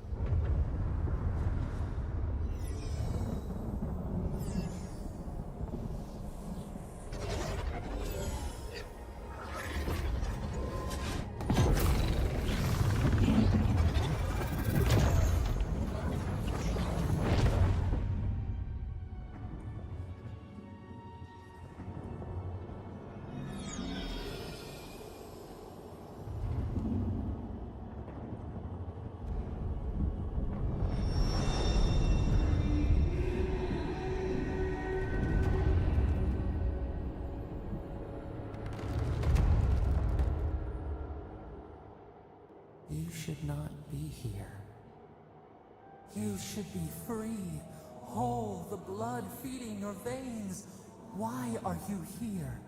Speaker 5: You should not be here. You should be free, whole, the blood feeding your veins. Why are you here?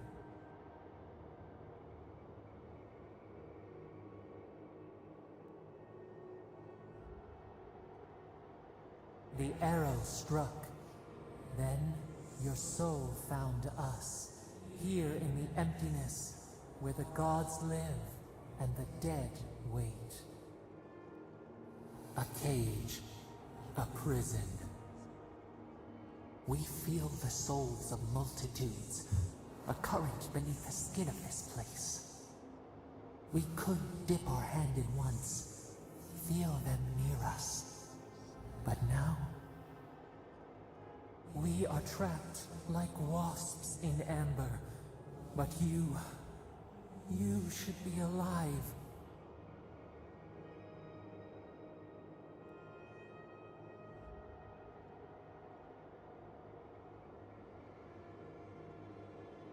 Speaker 5: The arrow struck. Then your soul found us, here in the emptiness, where the gods live and the dead wait. A cage, a prison. We feel the souls of multitudes, a current beneath the skin of this place. We could dip our hand in once, feel them near us. But now, we are trapped like wasps in amber. But you should be alive.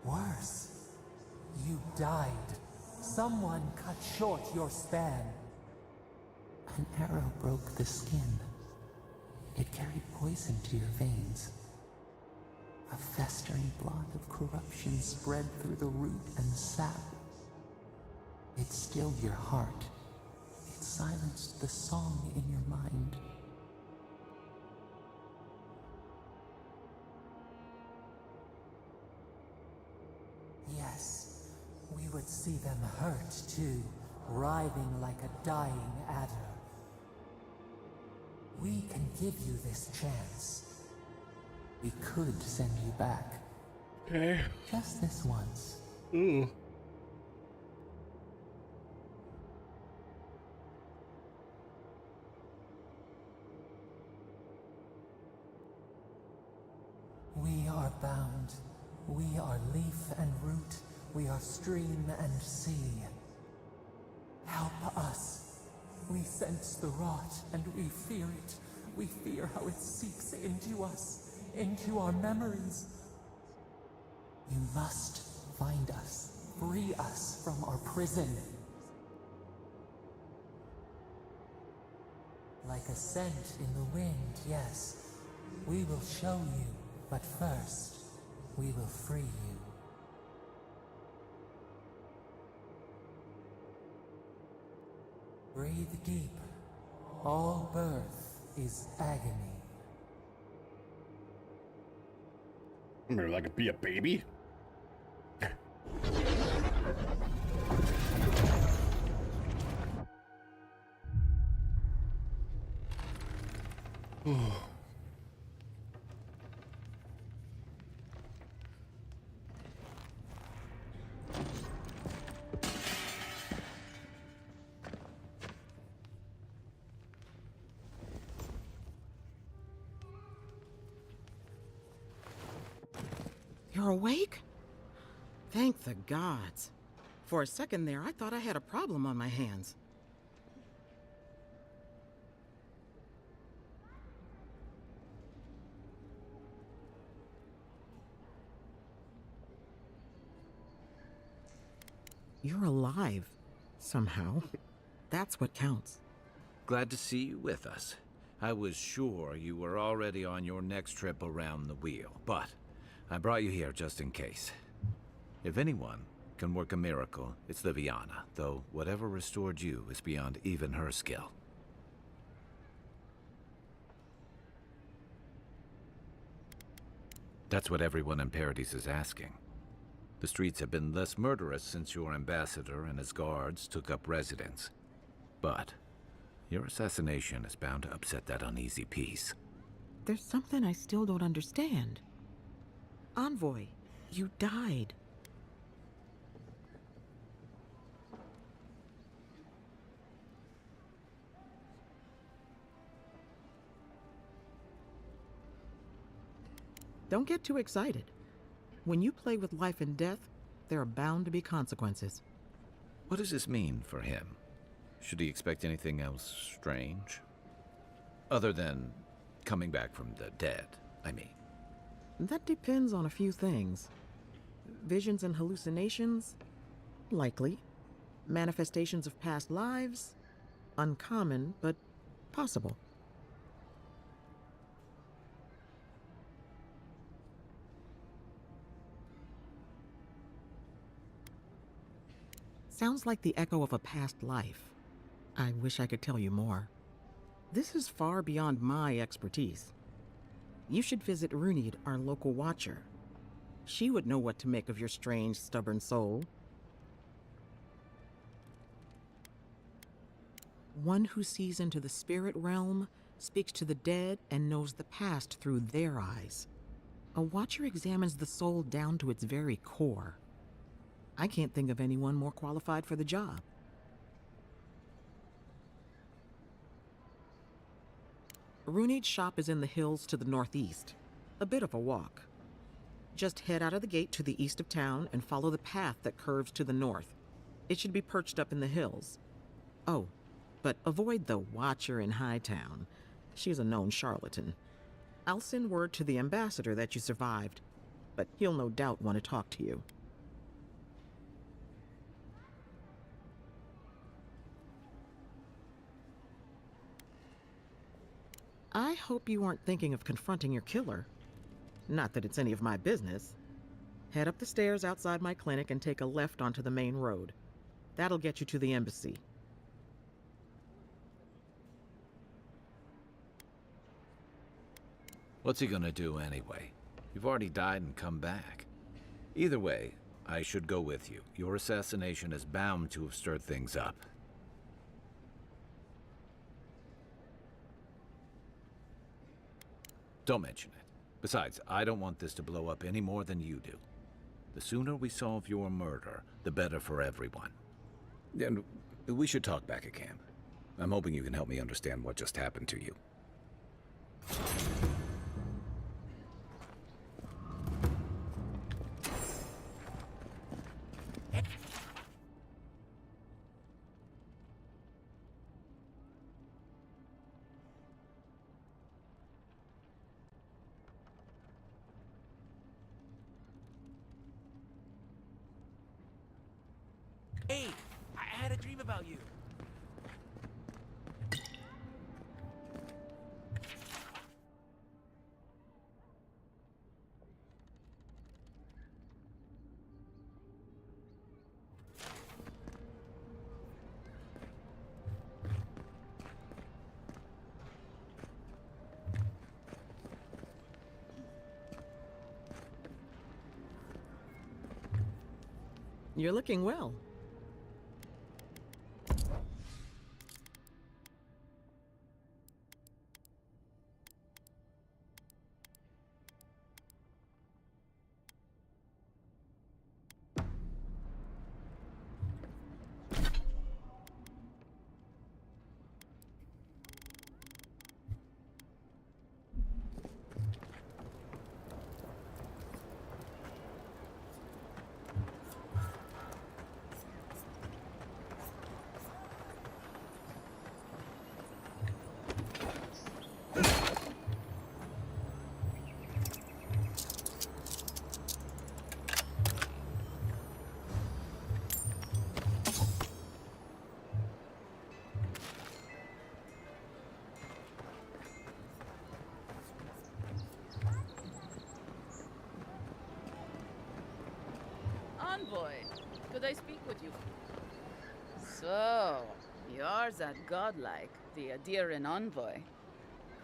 Speaker 5: Worse, you died. Someone cut short your span. An arrow broke the skin. It carried poison to your veins. A festering blot of corruption spread through the root and sap. It stilled your heart. It silenced the song in your mind. Yes, we would see them hurt too, writhing like a dying adder. We can give you this chance. We could send you back.
Speaker 1: Okay.
Speaker 5: Just this once.
Speaker 1: Ooh. We are bound.
Speaker 5: We are leaf and root, we are stream and sea. Help us. We sense the rot, and we fear it. We fear how it seeps into us, into our memories. You must find us, free us from our prison. Like a scent in the wind, yes. We will show you, but first, we will free you. Breathe deep. All birth is agony.
Speaker 1: Maybe I could be a baby?
Speaker 13: You're awake? Thank the gods. For a second there, I thought I had a problem on my hands. You're alive, somehow. That's what counts.
Speaker 2: Glad to see you with us. I was sure you were already on your next trip around the wheel, but I brought you here just in case. If anyone can work a miracle, it's Liviana, though whatever restored you is beyond even her skill. That's what everyone in Paradise is asking. The streets have been less murderous since your ambassador and his guards took up residence. But your assassination is bound to upset that uneasy peace.
Speaker 13: There's something I still don't understand. Envoy, you died. Don't get too excited. When you play with life and death, there are bound to be consequences.
Speaker 2: What does this mean for him? Should he expect anything else strange? Other than coming back from the dead, I mean.
Speaker 13: That depends on a few things. Visions and hallucinations? Likely. Manifestations of past lives? Uncommon, but possible. Sounds like the echo of a past life. I wish I could tell you more. This is far beyond my expertise. You should visit Runid, our local watcher. She would know what to make of your strange, stubborn soul. One who sees into the spirit realm, speaks to the dead, and knows the past through their eyes. A watcher examines the soul down to its very core. I can't think of anyone more qualified for the job. Runid's shop is in the hills to the northeast. A bit of a walk. Just head out of the gate to the east of town and follow the path that curves to the north. It should be perched up in the hills. Oh, but avoid the Watcher in Hightown. She's a known charlatan. I'll send word to the ambassador that you survived, but he'll no doubt want to talk to you. I hope you aren't thinking of confronting your killer. Not that it's any of my business. Head up the stairs outside my clinic and take a left onto the main road. That'll get you to the embassy.
Speaker 2: What's he gonna do anyway? You've already died and come back. Either way, I should go with you. Your assassination is bound to have stirred things up. Don't mention it. Besides, I don't want this to blow up any more than you do. The sooner we solve your murder, the better for everyone. And we should talk back at camp. I'm hoping you can help me understand what just happened to you.
Speaker 3: Hey, I had a dream about you.
Speaker 13: You're looking well.
Speaker 8: Envoy, could I speak with you? So, you're that godlike, the Adiran envoy.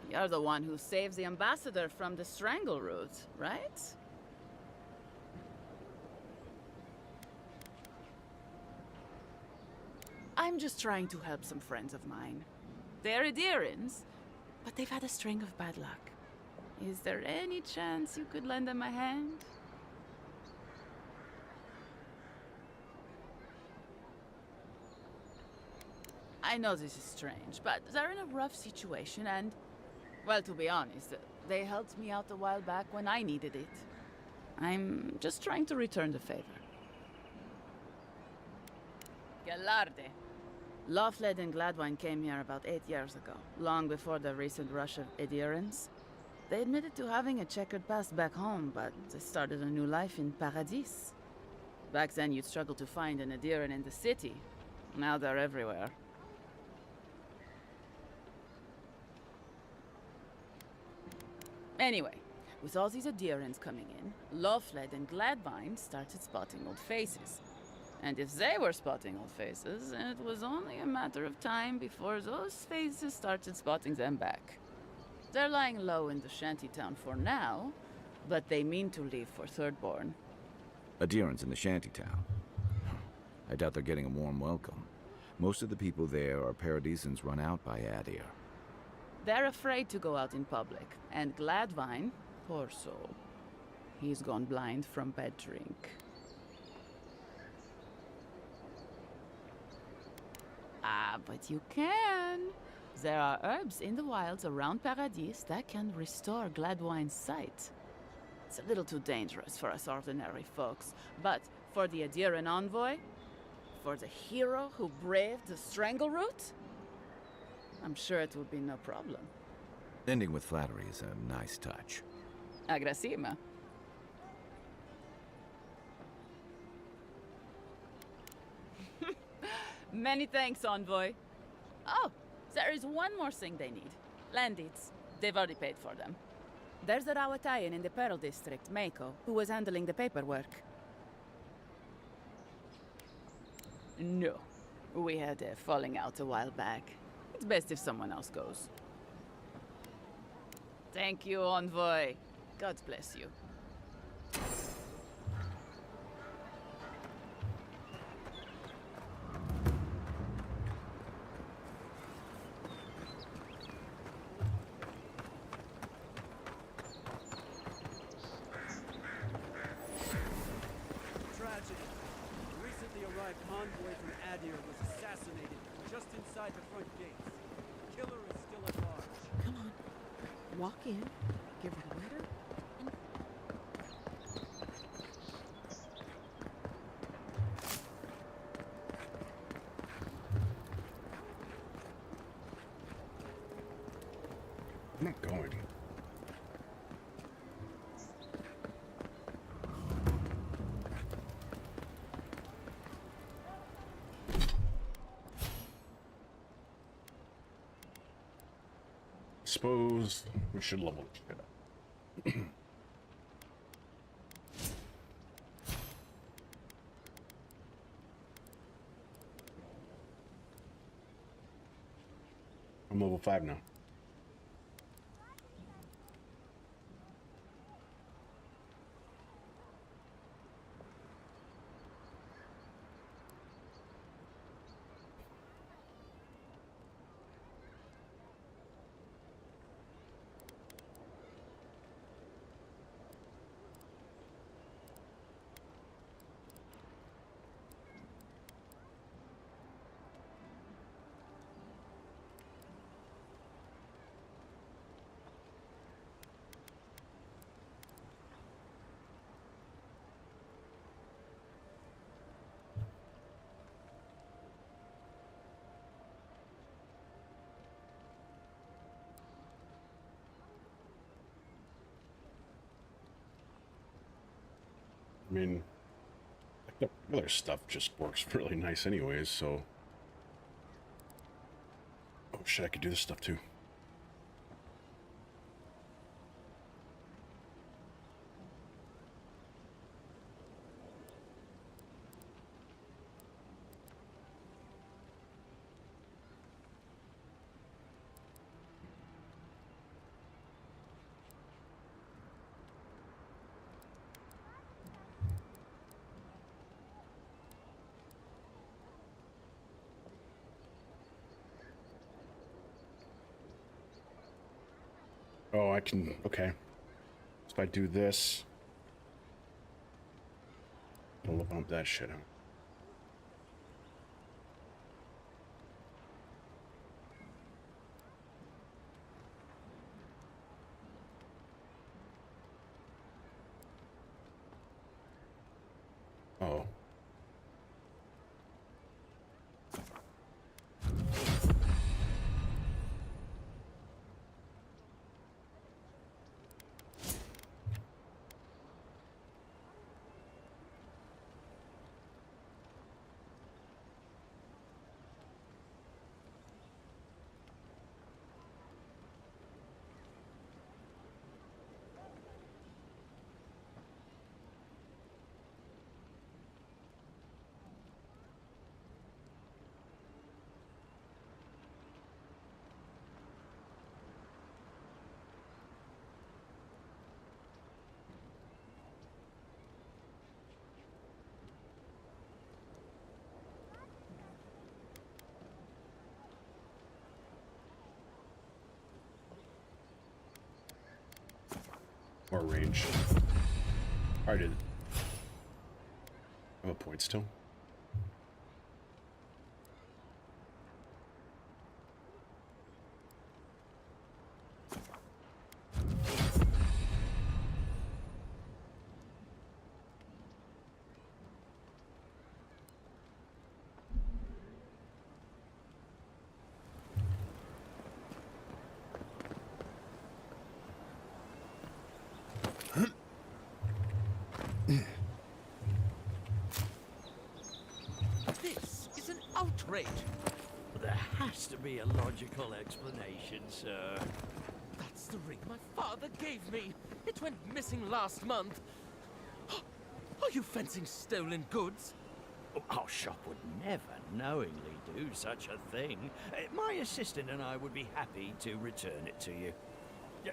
Speaker 8: You're the one who saves the ambassador from the strangle root, right? I'm just trying to help some friends of mine. They're Adirans, but they've had a string of bad luck. Is there any chance you could lend them a hand? I know this is strange, but they're in a rough situation and, well, to be honest, they helped me out a while back when I needed it. I'm just trying to return the favor. Galarde. Lawfled and Gladwine came here about 8 years ago, long before the recent rush of adherents. They admitted to having a checkered past back home, but they started a new life in Paradis. Back then, you'd struggle to find an adherent in the city. Now they're everywhere. Anyway, with all these adherents coming in, Lawfled and Gladwine started spotting old faces. And if they were spotting old faces, it was only a matter of time before those faces started spotting them back. They're lying low in the shantytown for now, but they mean to leave for Thirdborn.
Speaker 2: Adherents in the shantytown. I doubt they're getting a warm welcome. Most of the people there are Paradisans run out by Adir.
Speaker 8: They're afraid to go out in public, and Gladwine, poor soul, he's gone blind from bad drink. Ah, but you can. There are herbs in the wilds around Paradis that can restore Gladwine's sight. It's a little too dangerous for us ordinary folks, but for the Adiran envoy, for the hero who braved the strangle route, I'm sure it will be no problem.
Speaker 2: Ending with flattery is a nice touch.
Speaker 8: Agrasima. Many thanks, envoy. Oh, there is one more thing they need. Land deeds. They've already paid for them. There's a Rawatayan in the Pearl District, Mako, who was handling the paperwork. No. We had a falling out a while back. It's best if someone else goes. Thank you, envoy. God bless you.
Speaker 14: Tragedy. A recently arrived convoy from Adir was assassinated just inside the front gates. The killer is still at large.
Speaker 13: Come on. Walk in, give her the letter, and...
Speaker 1: I'm not going. suppose we should level this shit up. I'm level 5 now. I mean, like the other stuff just works really nice anyways, so... Oh shit, I could do this stuff too. Oh, I can, okay. So if I do this, I'll look up that shit, huh? Oh. More range. I did. I have a point still.
Speaker 15: This is an outrage. There has to be a logical explanation, sir.
Speaker 3: That's the ring my father gave me. It went missing last month. Are you fencing stolen goods?
Speaker 15: Our shop would never knowingly do such a thing. My assistant and I would be happy to return it to you.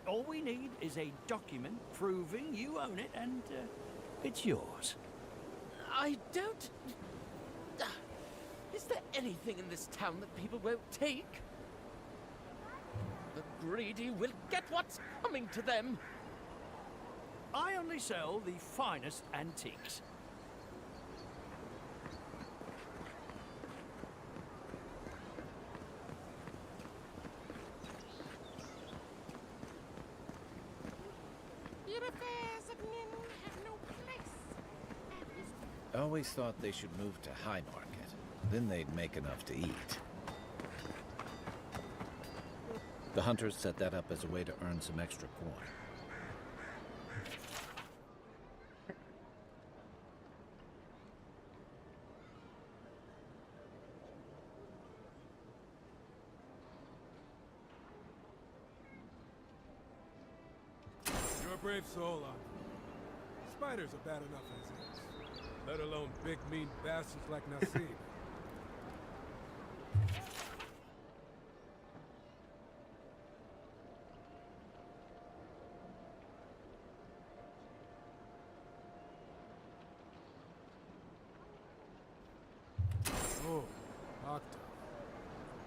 Speaker 15: All we need is a document proving you own it and it's yours.
Speaker 3: I don't... Is there anything in this town that people won't take? The greedy will get what's coming to them.
Speaker 15: I only sell the finest antiques.
Speaker 3: Your affairs of men have no place.
Speaker 2: I always thought they should move to High Market. Then they'd make enough to eat. The hunters set that up as a way to earn some extra coin.
Speaker 16: brave soul, Spiders are bad enough as is, let alone big, mean bastards like Nasib. Oh, Octo.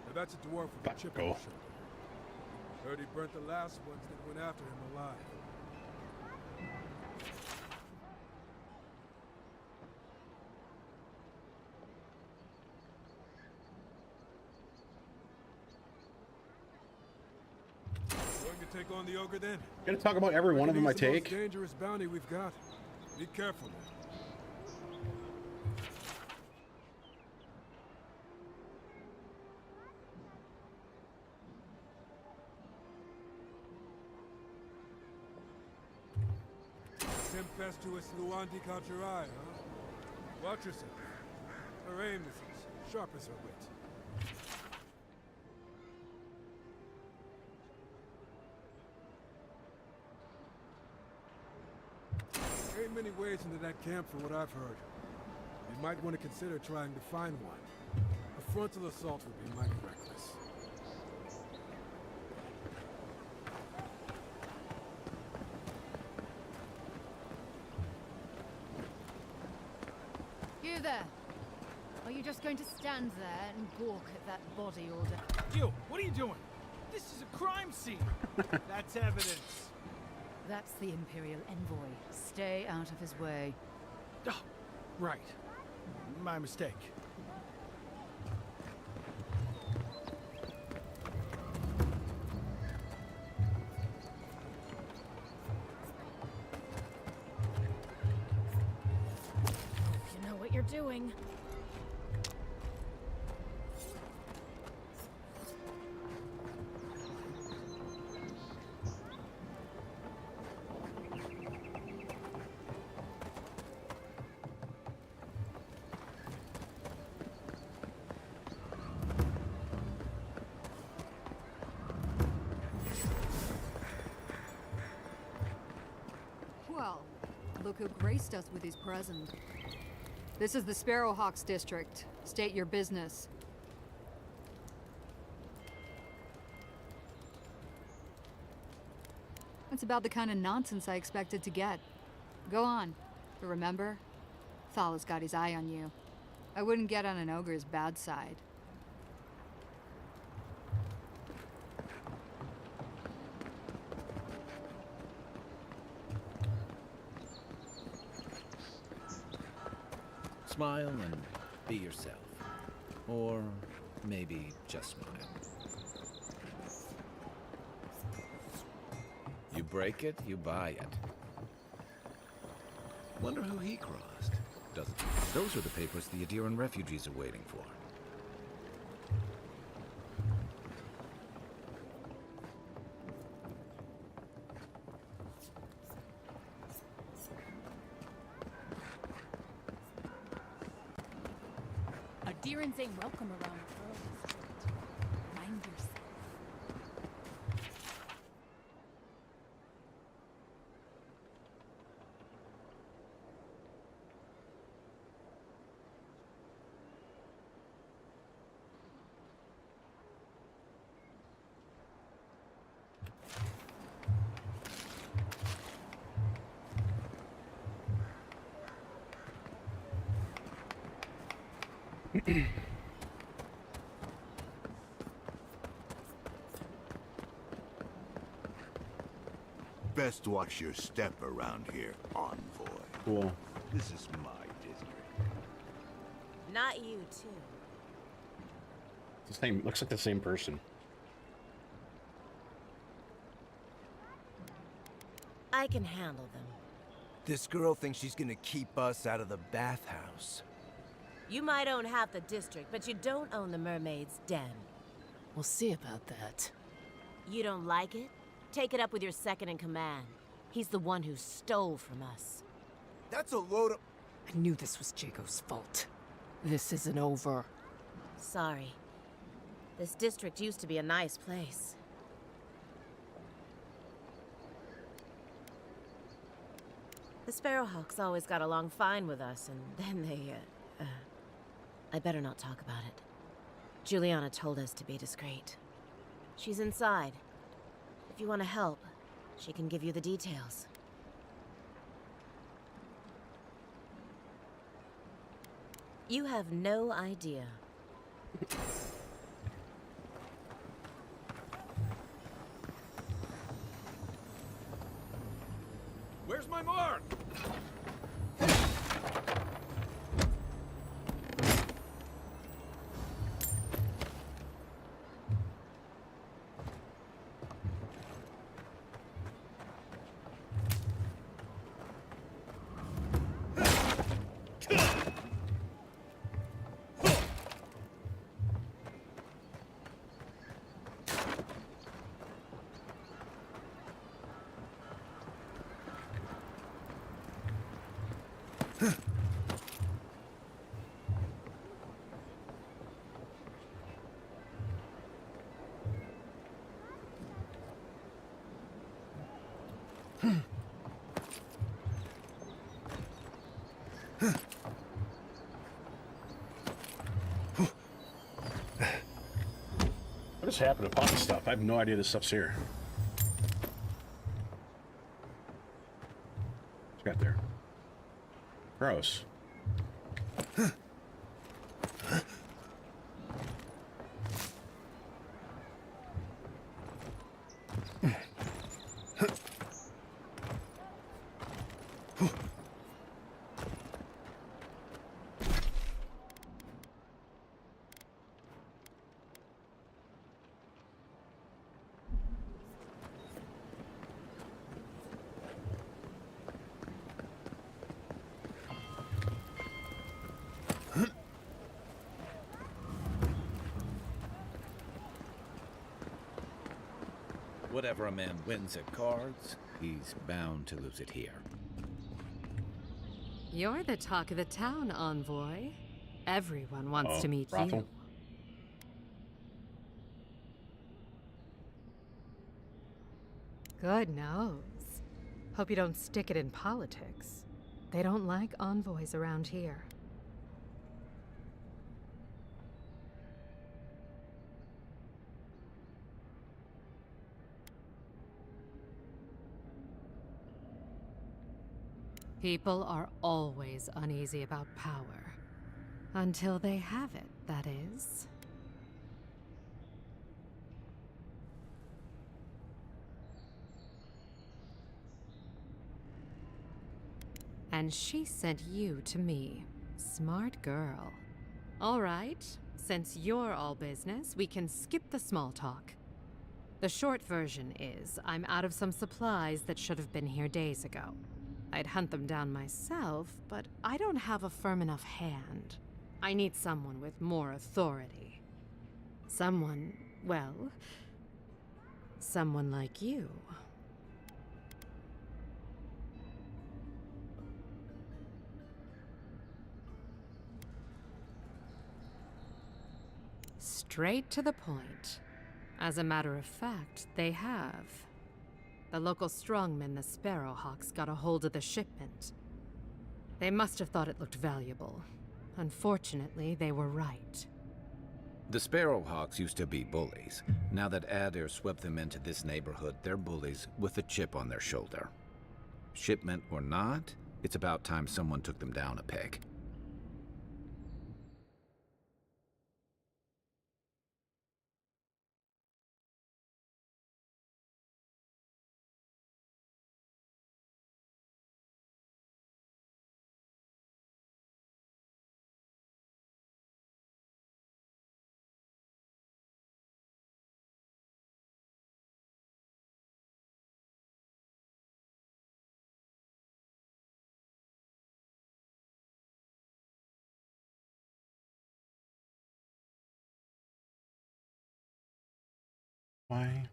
Speaker 16: Now that's a dwarf with a chip on his shoulder. Heard he burnt the last ones that went after him alive. Going to take on the ogre then?
Speaker 1: Gonna talk about every one of them I
Speaker 16: He's the most
Speaker 1: take.
Speaker 16: dangerous bounty we've got. Be careful. Tempestuous Luandi Kachirai, huh? Watch yourself. Her aim is as sharp as her wit. There ain't many ways into that camp from what I've heard. You might want to consider trying to find one. A frontal assault would be mighty reckless.
Speaker 17: You there! Are you just going to stand there and gawk at that body all day?
Speaker 18: You, what are you doing? This is a crime scene. That's evidence.
Speaker 17: That's the Imperial envoy. Stay out of his way.
Speaker 18: Oh, right. My mistake.
Speaker 17: You know what you're doing.
Speaker 19: Well, look who graced us with his presence. This is the Sparrowhawks district. State your business. That's about the kind of nonsense I expected to get. Go on. But remember, Thal's got his eye on you. I wouldn't get on an ogre's bad side.
Speaker 2: Smile and be yourself. Or maybe just smile. You break it, you buy it. Wonder who he crossed. Doesn't he? Those are the papers the Adiran refugees are waiting for.
Speaker 17: Adirans ain't welcome around Earl Street. Mind yourself.
Speaker 20: Best watch your step around here, envoy.
Speaker 1: Cool.
Speaker 20: This is my district.
Speaker 21: Not you, too.
Speaker 1: It's the same. Looks like the same person.
Speaker 21: I can handle them.
Speaker 9: This girl thinks she's gonna keep us out of the bathhouse.
Speaker 21: You might own half the district, but you don't own the mermaid's den.
Speaker 8: We'll see about that.
Speaker 21: You don't like it? Take it up with your second in command. He's the one who stole from us.
Speaker 9: That's a load of...
Speaker 3: I knew this was Jago's fault. This isn't over.
Speaker 21: Sorry. This district used to be a nice place. The Sparrowhawks always got along fine with us, and then they, I better not talk about it. Juliana told us to be discreet. She's inside. If you want to help, she can give you the details. You have no idea.
Speaker 7: Where's my mark?
Speaker 1: What just happened to pocket stuff? I have no idea this stuff's here. What's got there? Gross.
Speaker 2: Whatever a man wins at cards, he's bound to lose it here.
Speaker 4: You're the talk of the town, Envoy. Everyone wants to meet
Speaker 1: brothel?
Speaker 4: you. Good nose. Hope you don't stick it in politics. They don't like envoys around here. People are always uneasy about power. Until they have it, that is. And she sent you to me. Smart girl. All right, since you're all business, we can skip the small talk. The short version is, I'm out of some supplies that should have been here days ago. I'd hunt them down myself, but I don't have a firm enough hand. I need someone with more authority. Someone, well, someone like you. Straight to the point. As a matter of fact, they have. The local strongmen, the Sparrowhawks, got a hold of the shipment. They must have thought it looked valuable. Unfortunately, they were right.
Speaker 2: The Sparrowhawks used to be bullies. Now that Adair swept them into this neighborhood, they're bullies with a chip on their shoulder. Shipment or not, it's about time someone took them down a peg.
Speaker 1: Why?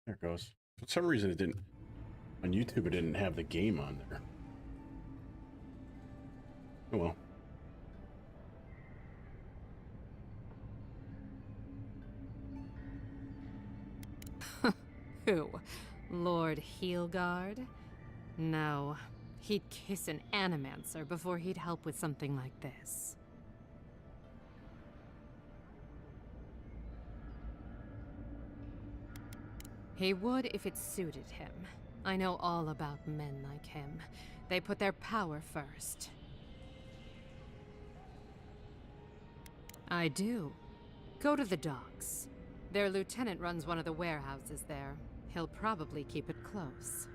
Speaker 1: There it goes. For some reason it didn't, on YouTube it didn't have the game on there. Oh well.
Speaker 4: Who? Lord Heelguard? No. He'd kiss an animancer before he'd help with something like this. He would if it suited him. I know all about men like him. They put their power first. I do. Go to the docks. Their lieutenant runs one of the warehouses there. He'll probably keep it close.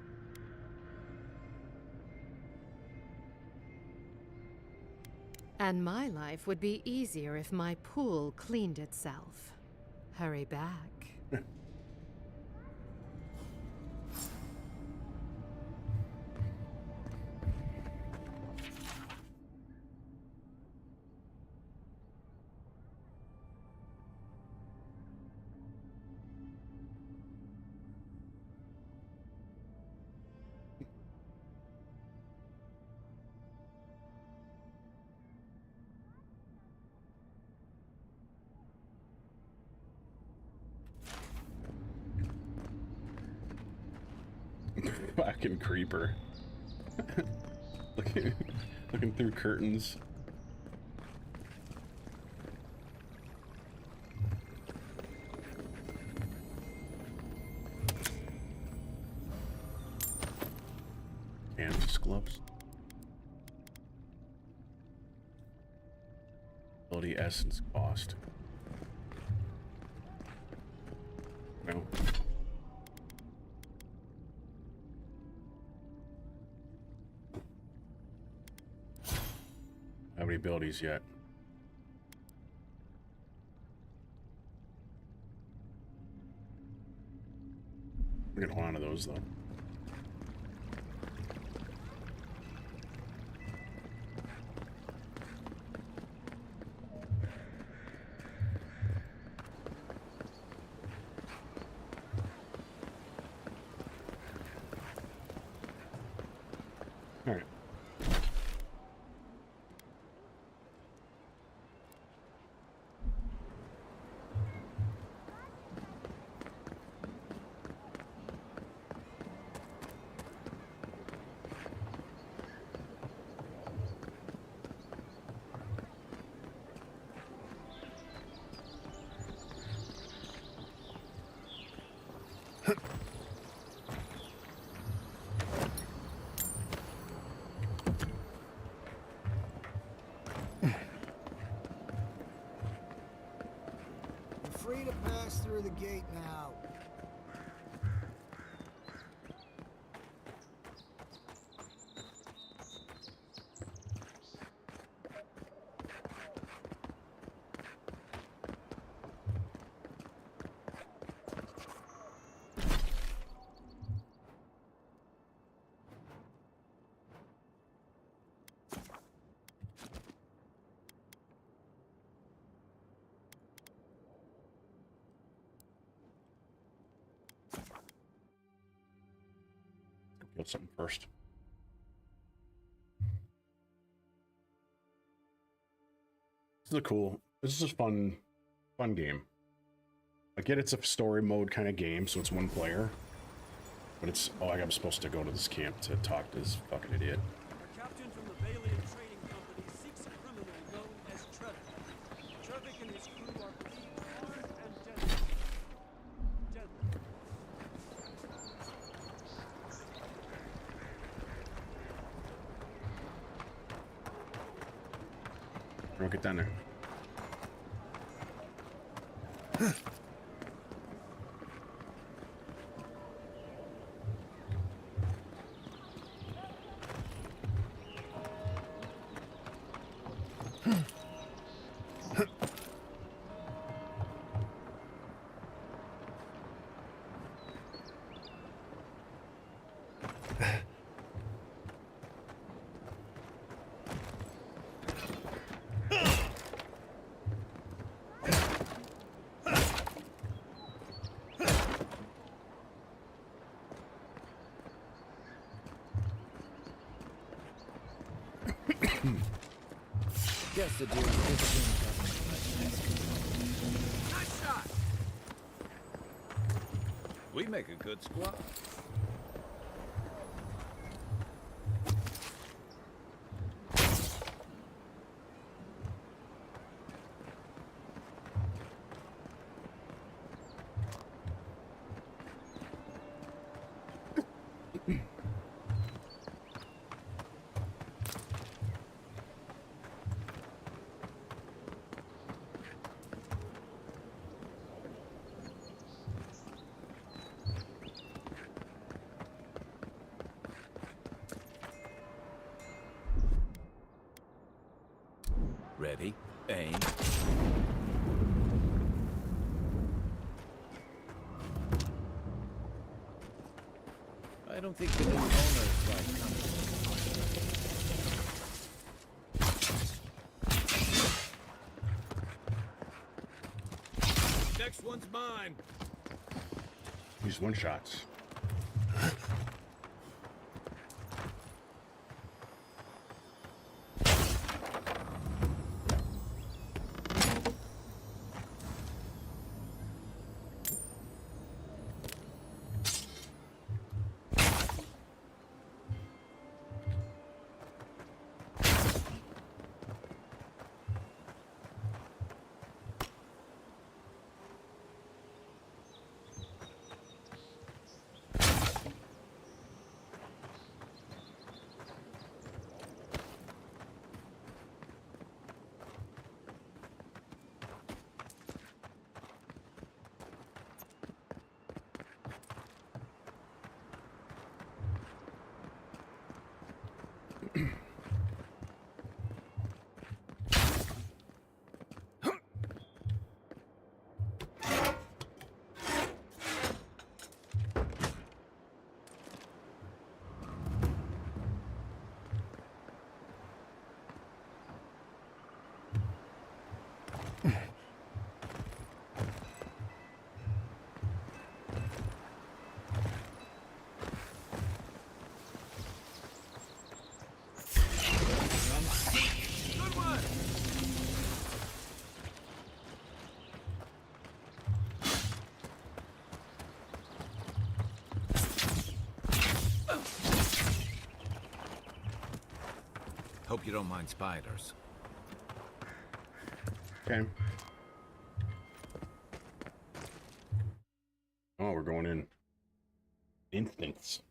Speaker 4: And my life would be easier if my pool cleaned itself. Hurry back.
Speaker 1: Fucking creeper. looking through curtains. Canvas gloves. Ability essence cost. No. Have any abilities yet? We're gonna hold on to those though. All right.
Speaker 9: You're free to pass through the gate now.
Speaker 1: Get something first. This is a cool. This is a fun game. I get it's a story mode kind of game, so it's one player. But it's I'm supposed to go to this camp to talk to this fucking idiot.
Speaker 14: A captain from the Valiant Trading Company seeks a criminal known as Trevor. Trevor and his crew are believed armed and deadly.
Speaker 1: Bro, get down there.
Speaker 2: Guess the dude
Speaker 18: Nice shot!
Speaker 2: We make a good squad. Ready, aim. I don't think the new owner is right coming.
Speaker 18: Next one's mine.
Speaker 1: These one shots.
Speaker 18: Good one!
Speaker 2: Hope you don't mind spiders.
Speaker 1: Okay. Oh, we're going in. Instincts.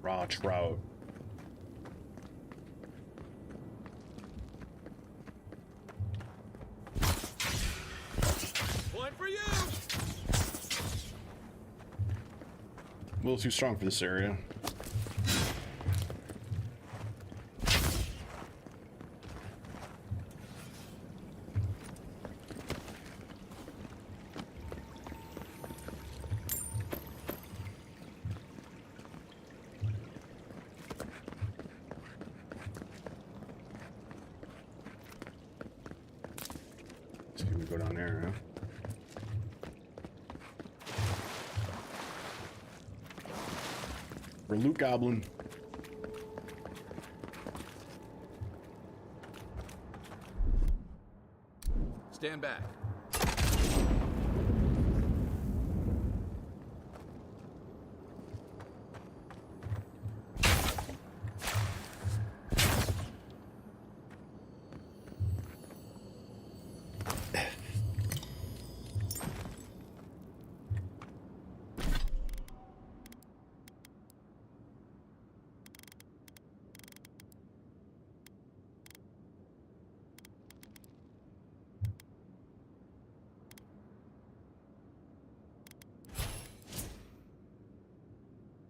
Speaker 1: Raw trout.
Speaker 18: Point for you!
Speaker 1: A little too strong for this area. See, we go down there, huh? For Loot Goblin.
Speaker 18: Stand back.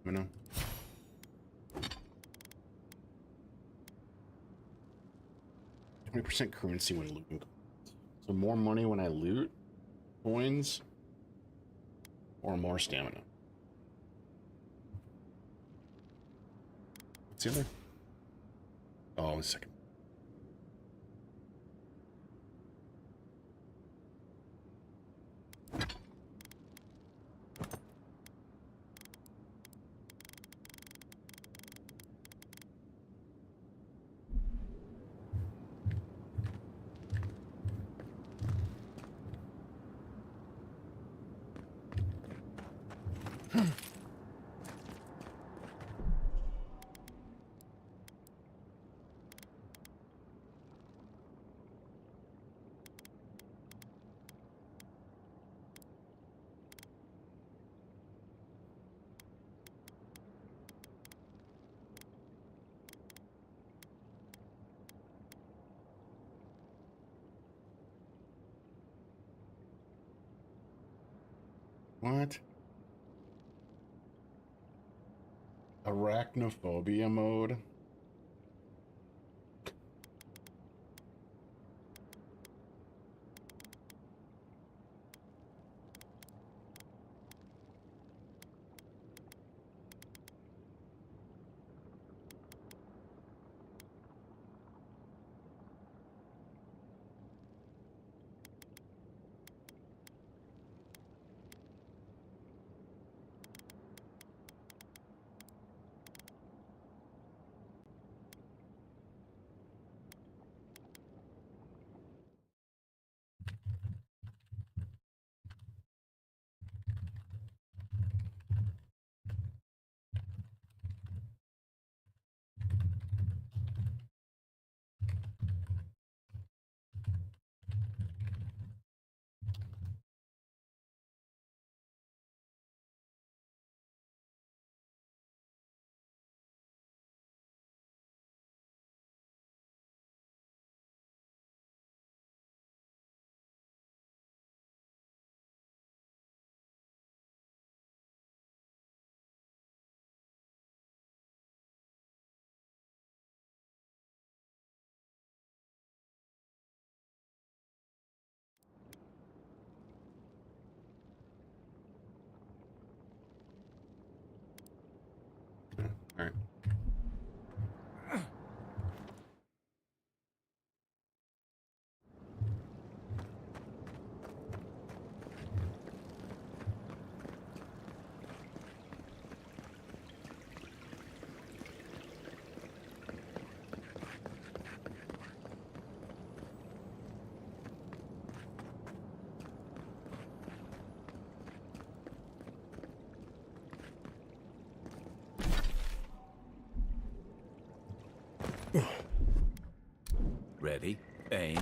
Speaker 1: You know? 20% currency when looting. So more money when I loot coins or more stamina. What's the other? Oh, a second. What? Arachnophobia mode? All right.
Speaker 2: Ready, aim.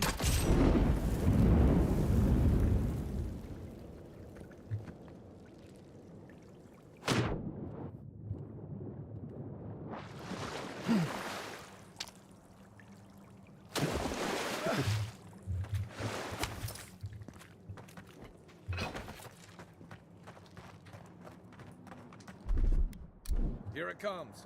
Speaker 18: Here it comes.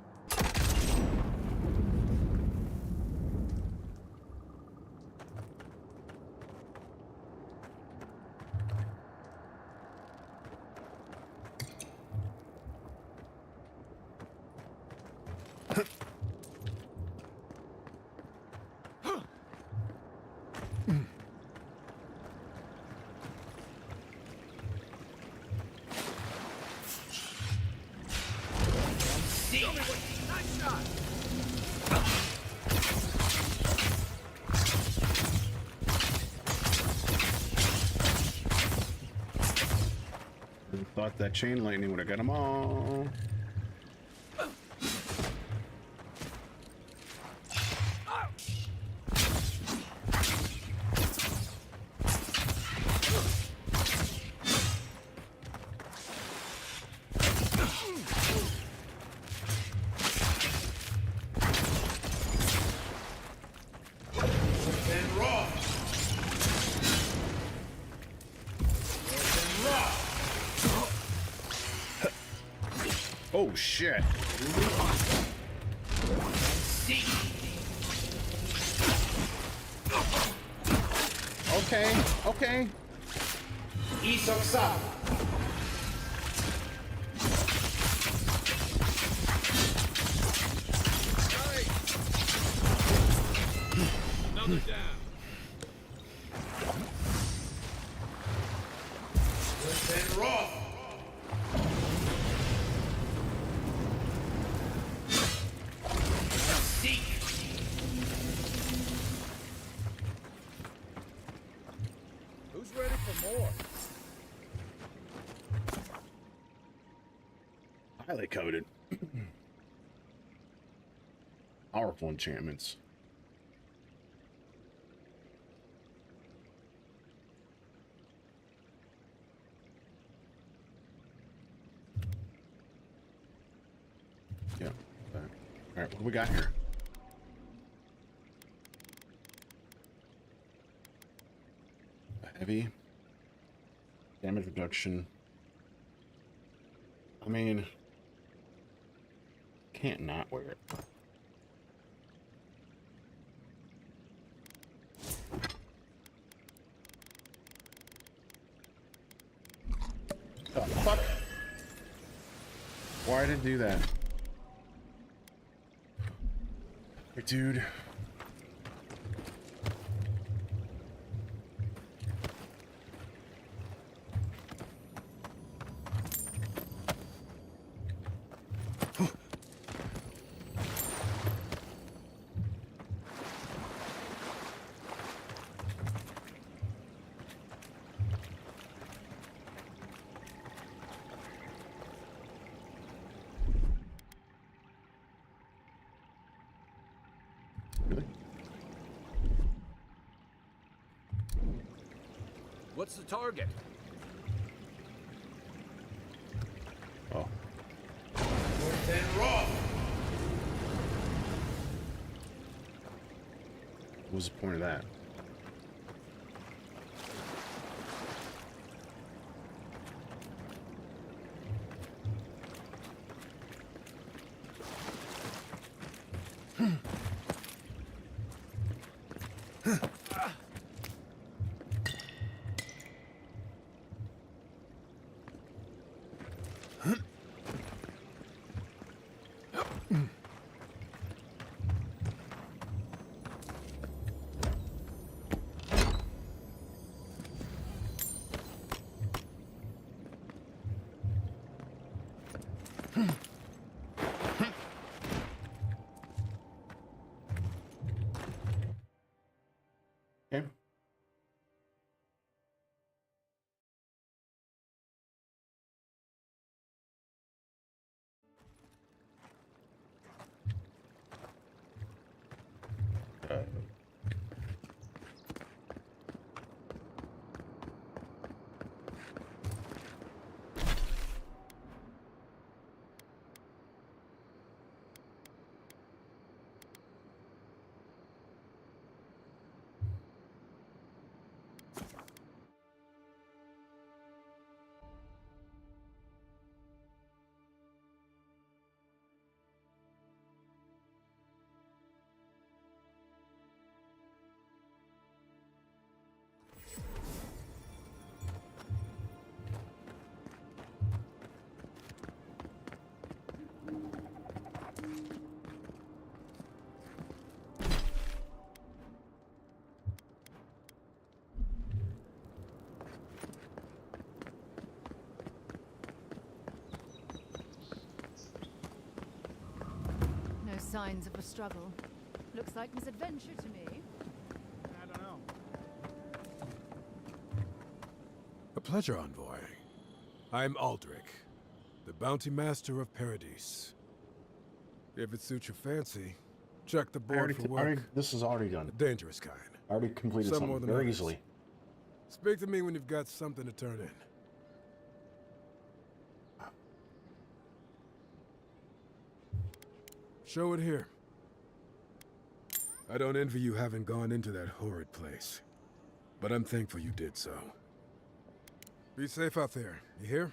Speaker 18: Nice shot.
Speaker 1: Thought that chain lightning would have got them all. Oh shit. Okay, okay.
Speaker 6: Isoksa.
Speaker 16: Another down.
Speaker 6: Listen, Roth. Seek.
Speaker 16: Who's ready for more?
Speaker 1: Highly coded. Powerful enchantments. Yeah. Alright, what do we got here? A heavy damage reduction. I mean, can't not wear it. The fuck? Why did it do that? Hey, dude.
Speaker 2: What's the target?
Speaker 1: Oh. What was the point of that? Okay.
Speaker 17: No signs of a struggle. Looks like misadventure to me.
Speaker 16: I don't know. A pleasure, Envoy. I'm Aldrich, the bounty master of Paradise. If it suits your fancy, check the board for work.
Speaker 1: This is already done.
Speaker 16: The dangerous kind.
Speaker 1: I already completed
Speaker 16: Some more
Speaker 1: something
Speaker 16: than
Speaker 1: very
Speaker 16: others.
Speaker 1: easily.
Speaker 16: Speak to me when you've got something to turn in. Show it here. I don't envy you having gone into that horrid place, but I'm thankful you did so. Be safe out there, you hear?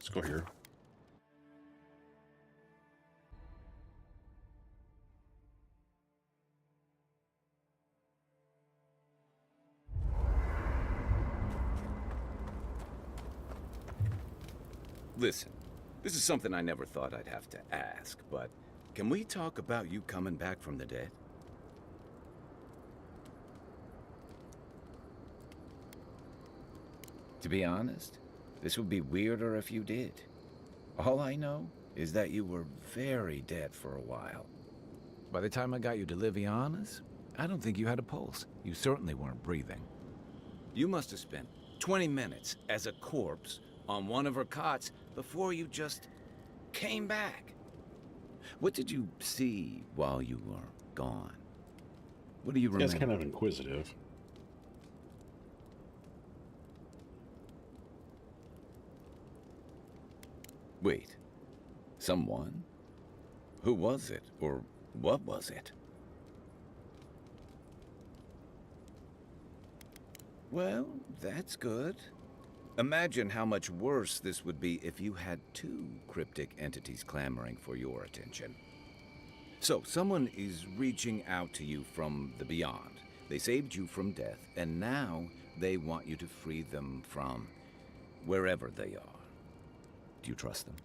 Speaker 1: Let's go here.
Speaker 2: Listen, this is something I never thought I'd have to ask, but can we talk about you coming back from the dead? To be honest, this would be weirder if you did. All I know is that you were very dead for a while. By the time I got you to Liviana's, I don't think you had a pulse. You certainly weren't breathing. You must have spent 20 minutes as a corpse on one of her cots before you just came back. What did you see while you were gone? What do you remember?
Speaker 1: That's kind of inquisitive.
Speaker 2: Wait. Someone? Who was it? Or what was it? Well, that's good. Imagine how much worse this would be if you had two cryptic entities clamoring for your attention. So, someone is reaching out to you from the beyond. They saved you from death, and now they want you to free them from wherever they are. Do you trust them?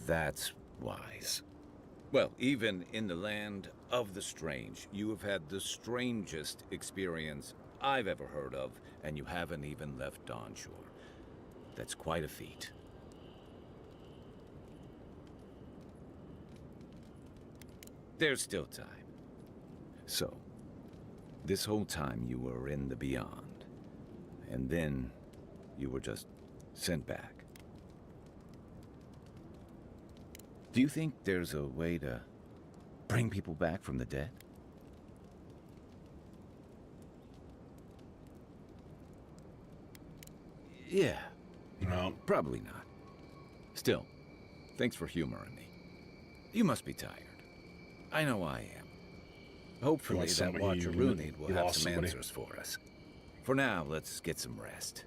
Speaker 2: That's wise. Well, even in the land of the strange, you have had the strangest experience I've ever heard of, and you haven't even left Dawnshore. That's quite a feat. There's still time. So, this whole time you were in the beyond, and then you were just sent back. Do you think there's a way to bring people back from the dead? Yeah.
Speaker 1: No.
Speaker 2: Probably not. Still, thanks for humoring me. You must be tired. I know I am. Hopefully that Watcher Rooney will have some answers for us. For now, let's get some rest.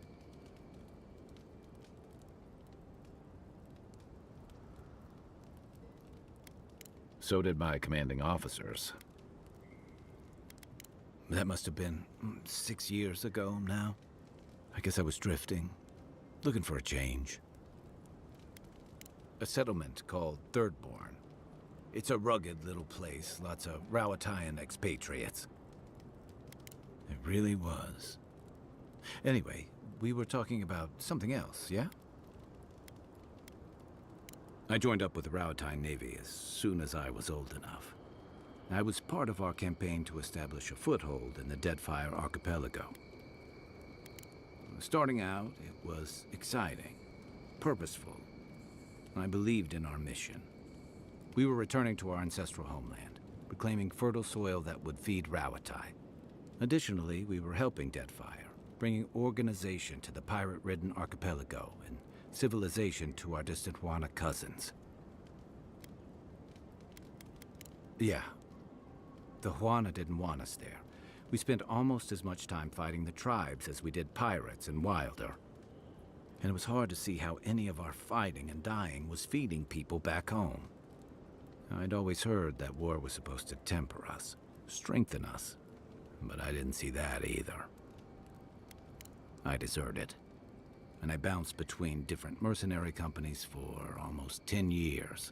Speaker 2: So did my commanding officers. That must have been 6 years ago now. I guess I was drifting, looking for a change. A settlement called Thirdborn. It's a rugged little place, lots of Rowatayan expatriates. It really was. Anyway, we were talking about something else, yeah? I joined up with the Rowatayan Navy as soon as I was old enough. I was part of our campaign to establish a foothold in the Deadfire Archipelago. Starting out, it was exciting, purposeful. I believed in our mission. We were returning to our ancestral homeland, reclaiming fertile soil that would feed Rawatai. Additionally, we were helping Deadfire, bringing organization to the pirate-ridden archipelago and civilization to our distant Wana cousins. Yeah, the Huana didn't want us there. We spent almost as much time fighting the tribes as we did pirates and Wilder. And it was hard to see how any of our fighting and dying was feeding people back home. I'd always heard that war was supposed to temper us, strengthen us, but I didn't see that either. I deserted, and I bounced between different mercenary companies for almost 10 years.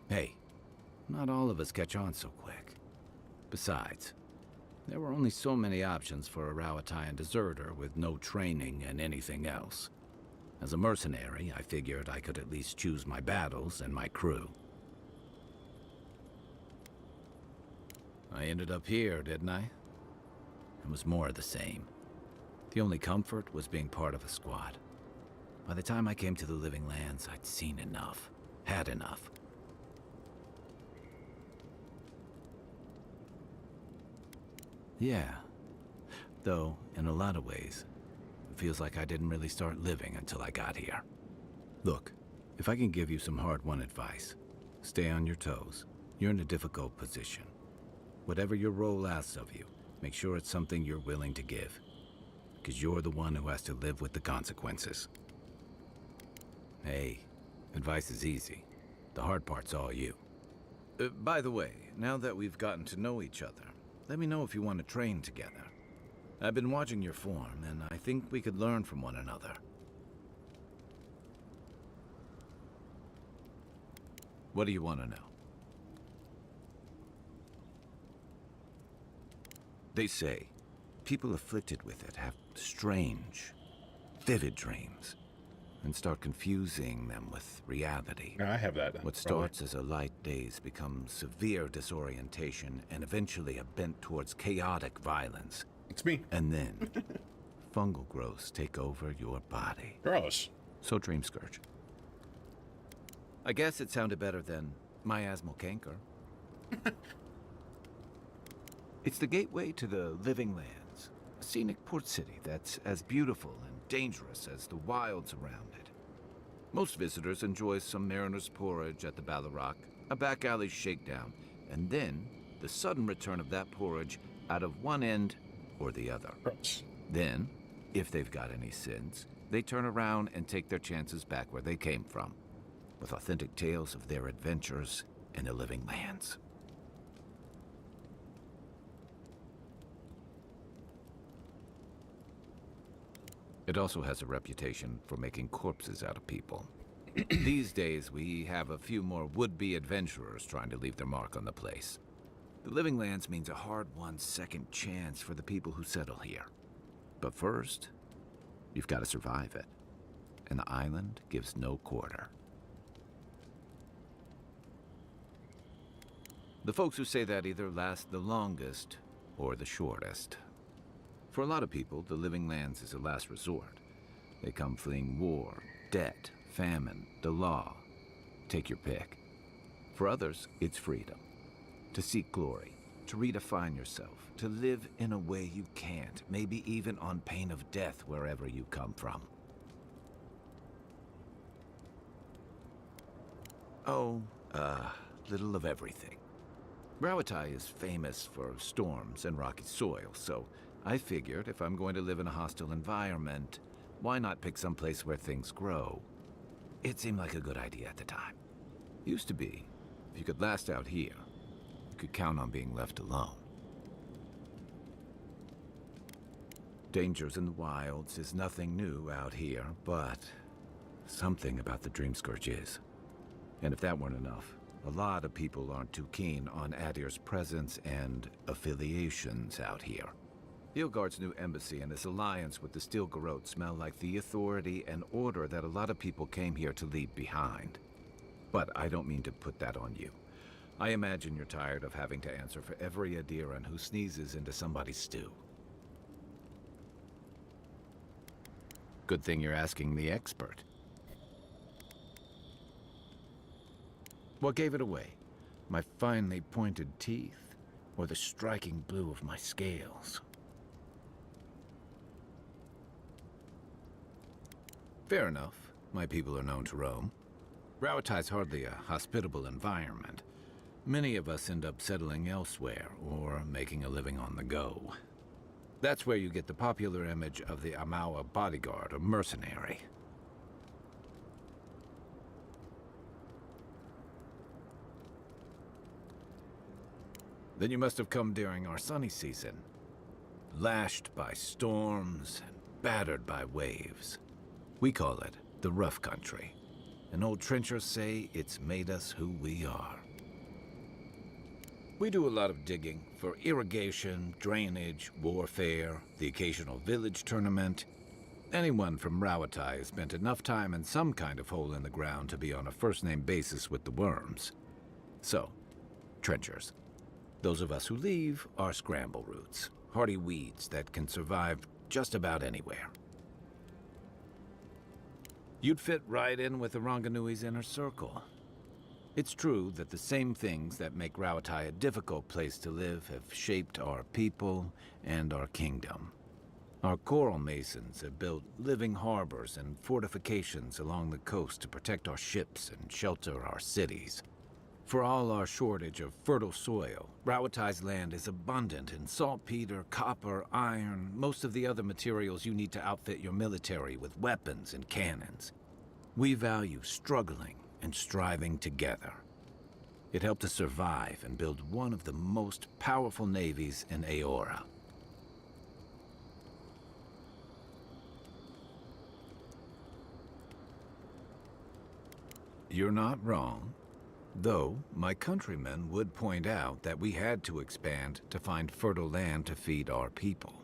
Speaker 2: Hey, not all of us catch on so quick. Besides, there were only so many options for a Rowatayan deserter with no training and anything else. As a mercenary, I figured I could at least choose my battles and my crew. I ended up here, didn't I? It was more of the same. The only comfort was being part of a squad. By the time I came to the Living Lands, I'd seen enough, had enough. Yeah, though in a lot of ways, It feels like I didn't really start living until I got here. Look, if I can give you some hard-won advice, stay on your toes. You're in a difficult position. Whatever your role asks of you, make sure it's something you're willing to give. Because you're the one who has to live with the consequences. Hey, advice is easy. The hard part's all you. By the way, now that we've gotten to know each other, let me know if you want to train together. I've been watching your form, and I think we could learn from one another. What do you want to know? They say people afflicted with it have strange, vivid dreams and start confusing them with reality.
Speaker 1: Yeah, I have that.
Speaker 2: What starts as a light daze becomes severe disorientation and eventually a bent towards chaotic violence.
Speaker 1: It's me.
Speaker 2: And then fungal growths take over your body.
Speaker 1: Gross.
Speaker 2: So Dream Scourge. I guess it sounded better than miasmal canker. It's the gateway to the Living Lands, a scenic port city that's as beautiful and dangerous as the wilds around it. Most visitors enjoy some mariner's porridge at the Ballarrock, a back alley shakedown, and then the sudden return of that porridge out of one end or the other.
Speaker 1: Gross.
Speaker 2: Then, if they've got any sense, they turn around and take their chances back where they came from, with authentic tales of their adventures in the Living Lands. It also has a reputation for making corpses out of people. These days, we have a few more would-be adventurers trying to leave their mark on the place. The Living Lands means a hard-won second chance for the people who settle here. But first, you've got to survive it. And the island gives no quarter. The folks who say that either last the longest or the shortest. For a lot of people, the Living Lands is a last resort. They come fleeing war, debt, famine, the law. Take your pick. For others, it's freedom. To seek glory, to redefine yourself, to live in a way you can't, maybe even on pain of death wherever you come from. Oh, little of everything. Rawatai is famous for storms and rocky soil, so I figured if I'm going to live in a hostile environment, why not pick some place where things grow? It seemed like a good idea at the time. Used to be, if you could last out here, you could count on being left alone. Dangers in the wilds is nothing new out here, but something about the Dream Scourge is. And if that weren't enough, a lot of people aren't too keen on Adir's presence and affiliations out here. Ilgard's new embassy and his alliance with the Steel Garrote smell like the authority and order that a lot of people came here to leave behind. But I don't mean to put that on you. I imagine you're tired of having to answer for every Adiran who sneezes into somebody's stew. Good thing you're asking the expert. What gave it away? My finely pointed teeth, or the striking blue of my scales? Fair enough. My people are known to roam. Rawatai's hardly a hospitable environment. Many of us end up settling elsewhere, or making a living on the go. That's where you get the popular image of the Amawa bodyguard or mercenary. Then you must have come during our sunny season, lashed by storms and battered by waves. We call it the rough country, and old trenchers say it's made us who we are. We do a lot of digging for irrigation, drainage, warfare, the occasional village tournament. Anyone from Rawatai has spent enough time in some kind of hole in the ground to be on a first-name basis with the worms. So, trenchers. Those of us who leave are scramble roots, hardy weeds that can survive just about anywhere. You'd fit right in with the Ranganui's inner circle. It's true that the same things that make Rawatai a difficult place to live have shaped our people and our kingdom. Our coral masons have built living harbors and fortifications along the coast to protect our ships and shelter our cities. For all our shortage of fertile soil, Rowatai's land is abundant in saltpeter, copper, iron, most of the other materials you need to outfit your military with weapons and cannons. We value struggling and striving together. It helped us survive and build one of the most powerful navies in Aora. You're not wrong. Though, my countrymen would point out that we had to expand to find fertile land to feed our people.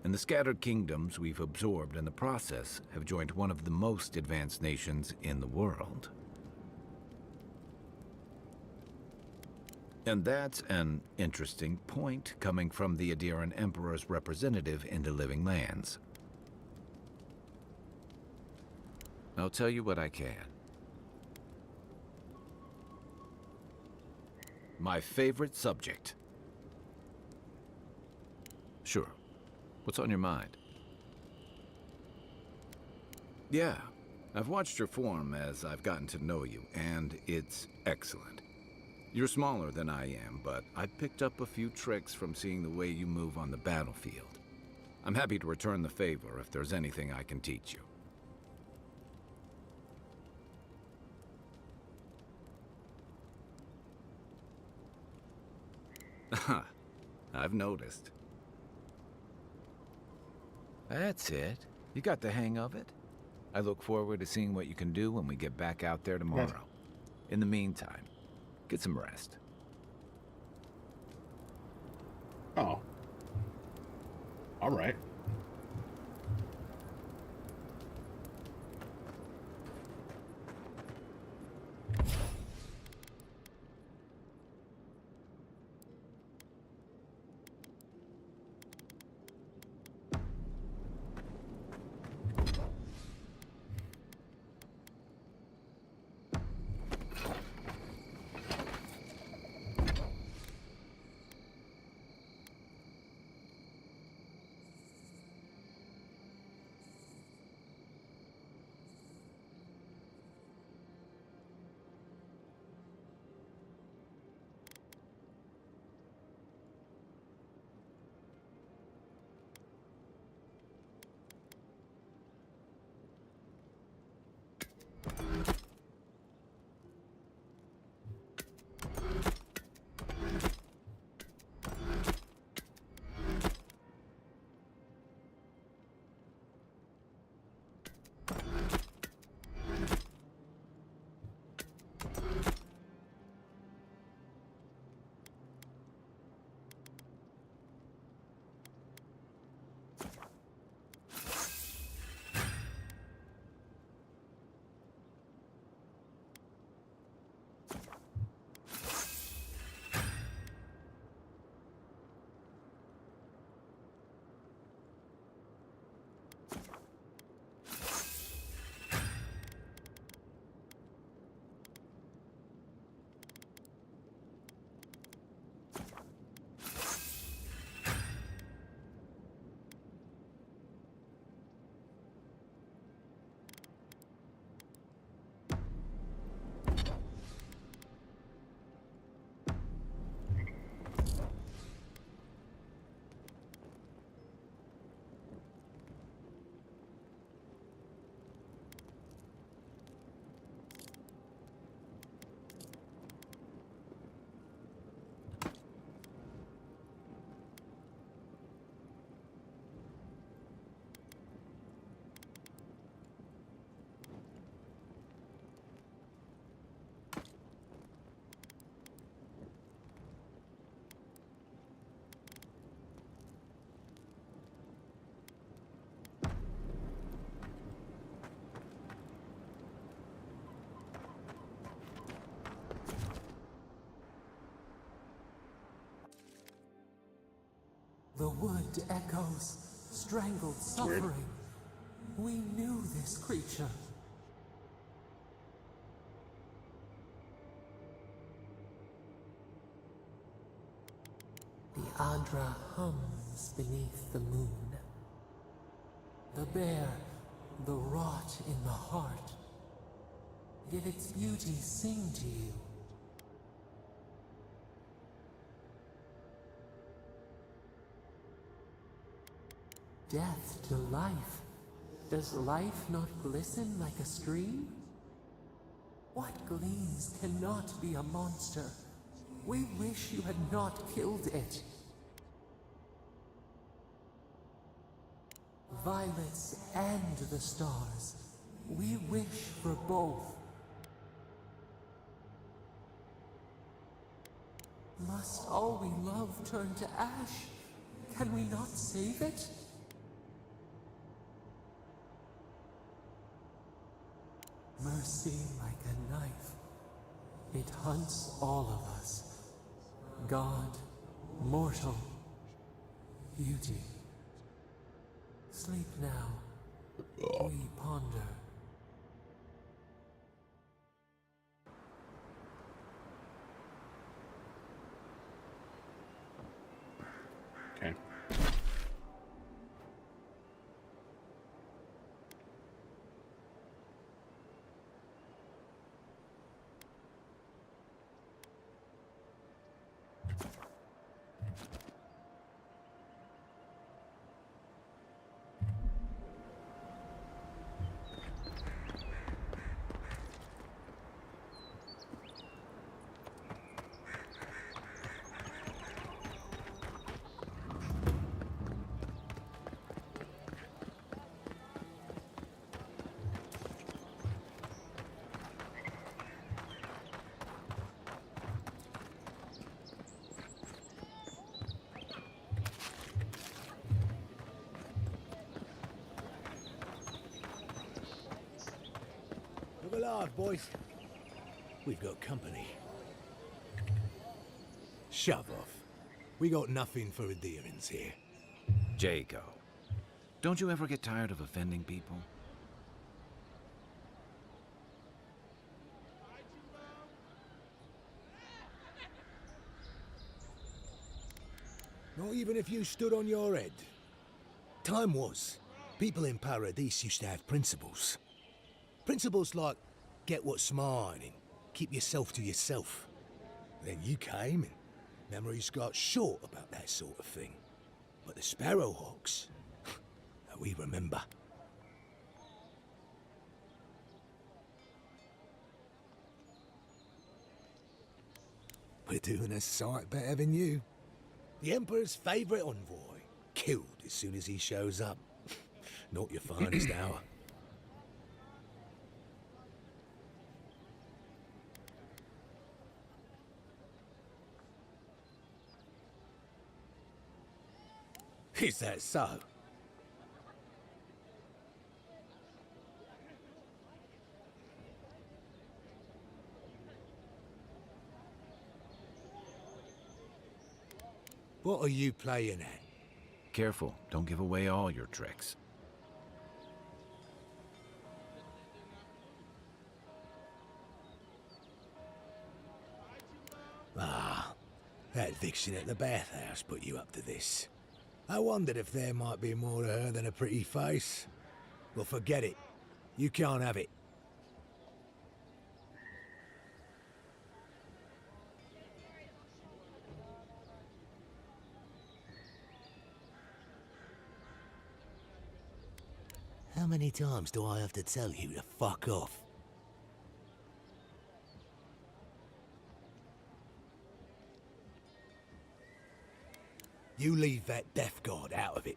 Speaker 2: And the scattered kingdoms we've absorbed in the process have joined one of the most advanced nations in the world. And that's an interesting point coming from the Adiran Emperor's representative in the Living Lands. I'll tell you what I can. My favorite subject. Sure. What's on your mind? Yeah, I've watched your form as I've gotten to know you, and it's excellent. You're smaller than I am, but I picked up a few tricks from seeing the way you move on the battlefield. I'm happy to return the favor if there's anything I can teach you. I've noticed. That's it. You got the hang of it. I look forward to seeing what you can do when we get back out there tomorrow.
Speaker 1: Good.
Speaker 2: In the meantime, get some rest.
Speaker 1: Oh. All right.
Speaker 5: The wood echoes, strangled suffering. We knew this creature. The Adra hums beneath the moon. The bare, the rot in the heart. Did its beauty sing to you? Death to life. Does life not glisten like a stream? What gleams cannot be a monster? We wish you had not killed it. Violets and the stars. We wish for both. Must all we love turn to ash? Can we not save it? Mercy like a knife. It hunts all of us. God, mortal, beauty. Sleep now. We ponder.
Speaker 1: Okay.
Speaker 15: Look alive, boys. We've got company.
Speaker 10: Shove off. We got nothing for adherence here.
Speaker 2: Jago, don't you ever get tired of offending people?
Speaker 10: Not even if you stood on your head. Time was, people in Paradis used to have principles. Principles like, get what's mine and keep yourself to yourself. Then you came and memories got short about that sort of thing. But the Sparrowhawks, we remember. We're doing a sight better than you. The Emperor's favourite envoy, killed as soon as he shows up. Not your finest hour. Is that so? What are you playing at?
Speaker 2: Careful, don't give away all your tricks.
Speaker 10: Ah, that vixen at the bathhouse put you up to this. I wondered if there might be more to her than a pretty face. Well, forget it. You can't have it. How many times do I have to tell you to fuck off? You leave that death guard out of it.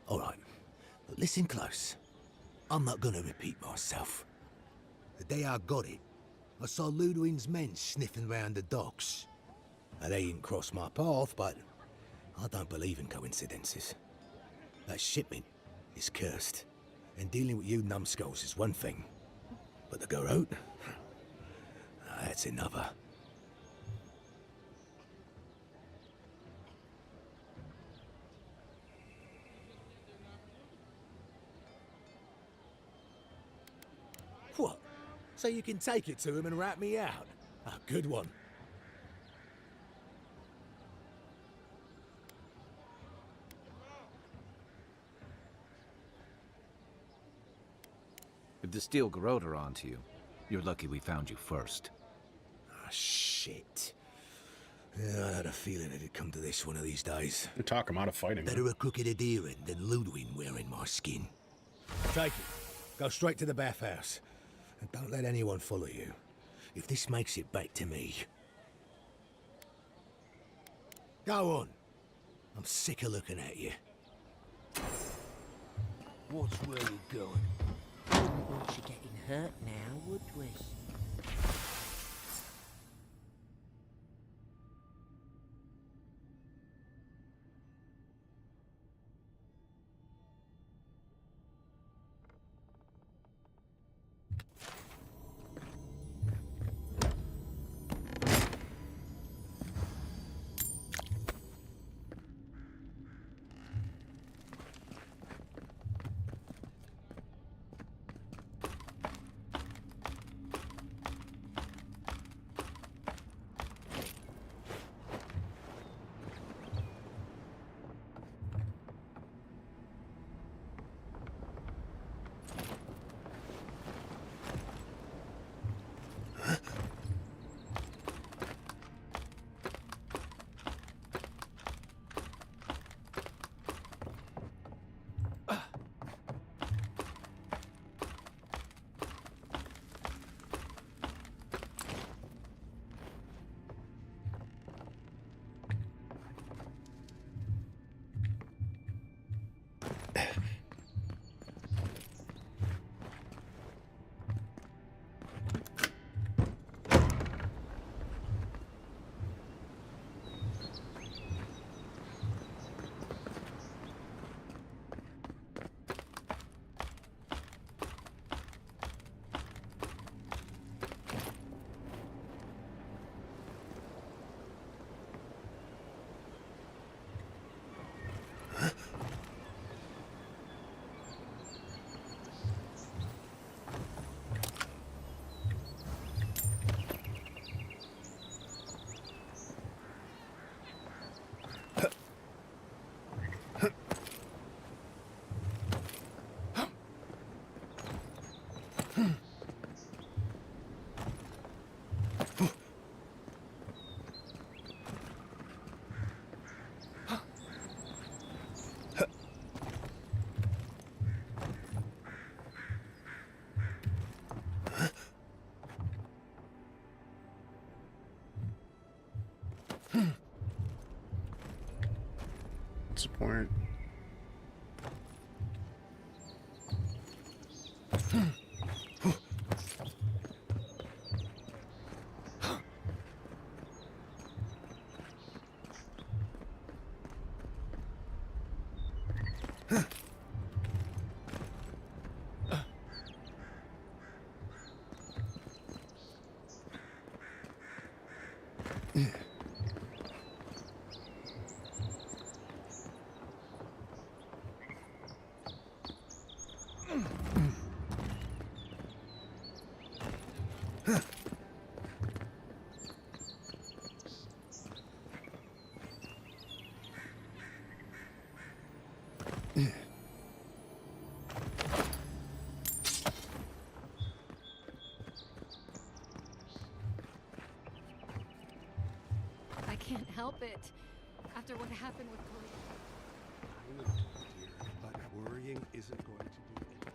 Speaker 10: All right, but listen close. I'm not gonna repeat myself. The day I got it, I saw Ludwig's men sniffing round the docks. Now, they didn't cross my path, but I don't believe in coincidences. That shipment is cursed, and dealing with you numbskulls is one thing, but the Garrote, that's another. What? So you can take it to him and rat me out? A good one.
Speaker 2: the steel garrote onto you. You're lucky we found you first.
Speaker 10: Ah, shit. Yeah, I had a feeling it'd come to this one of these days.
Speaker 1: You talk him out of fighting.
Speaker 10: Better a crooked adherent than Ludwig wearing my skin. Take it. Go straight to the bathhouse. And don't let anyone follow you. If this makes it back to me... Go on. I'm sick of looking at you.
Speaker 9: Watch where you're going. Wouldn't want you getting hurt now, would we?
Speaker 1: What's the point?
Speaker 19: I can't help it. After what happened with Korea.
Speaker 11: I know, dear, but worrying isn't going to do anything.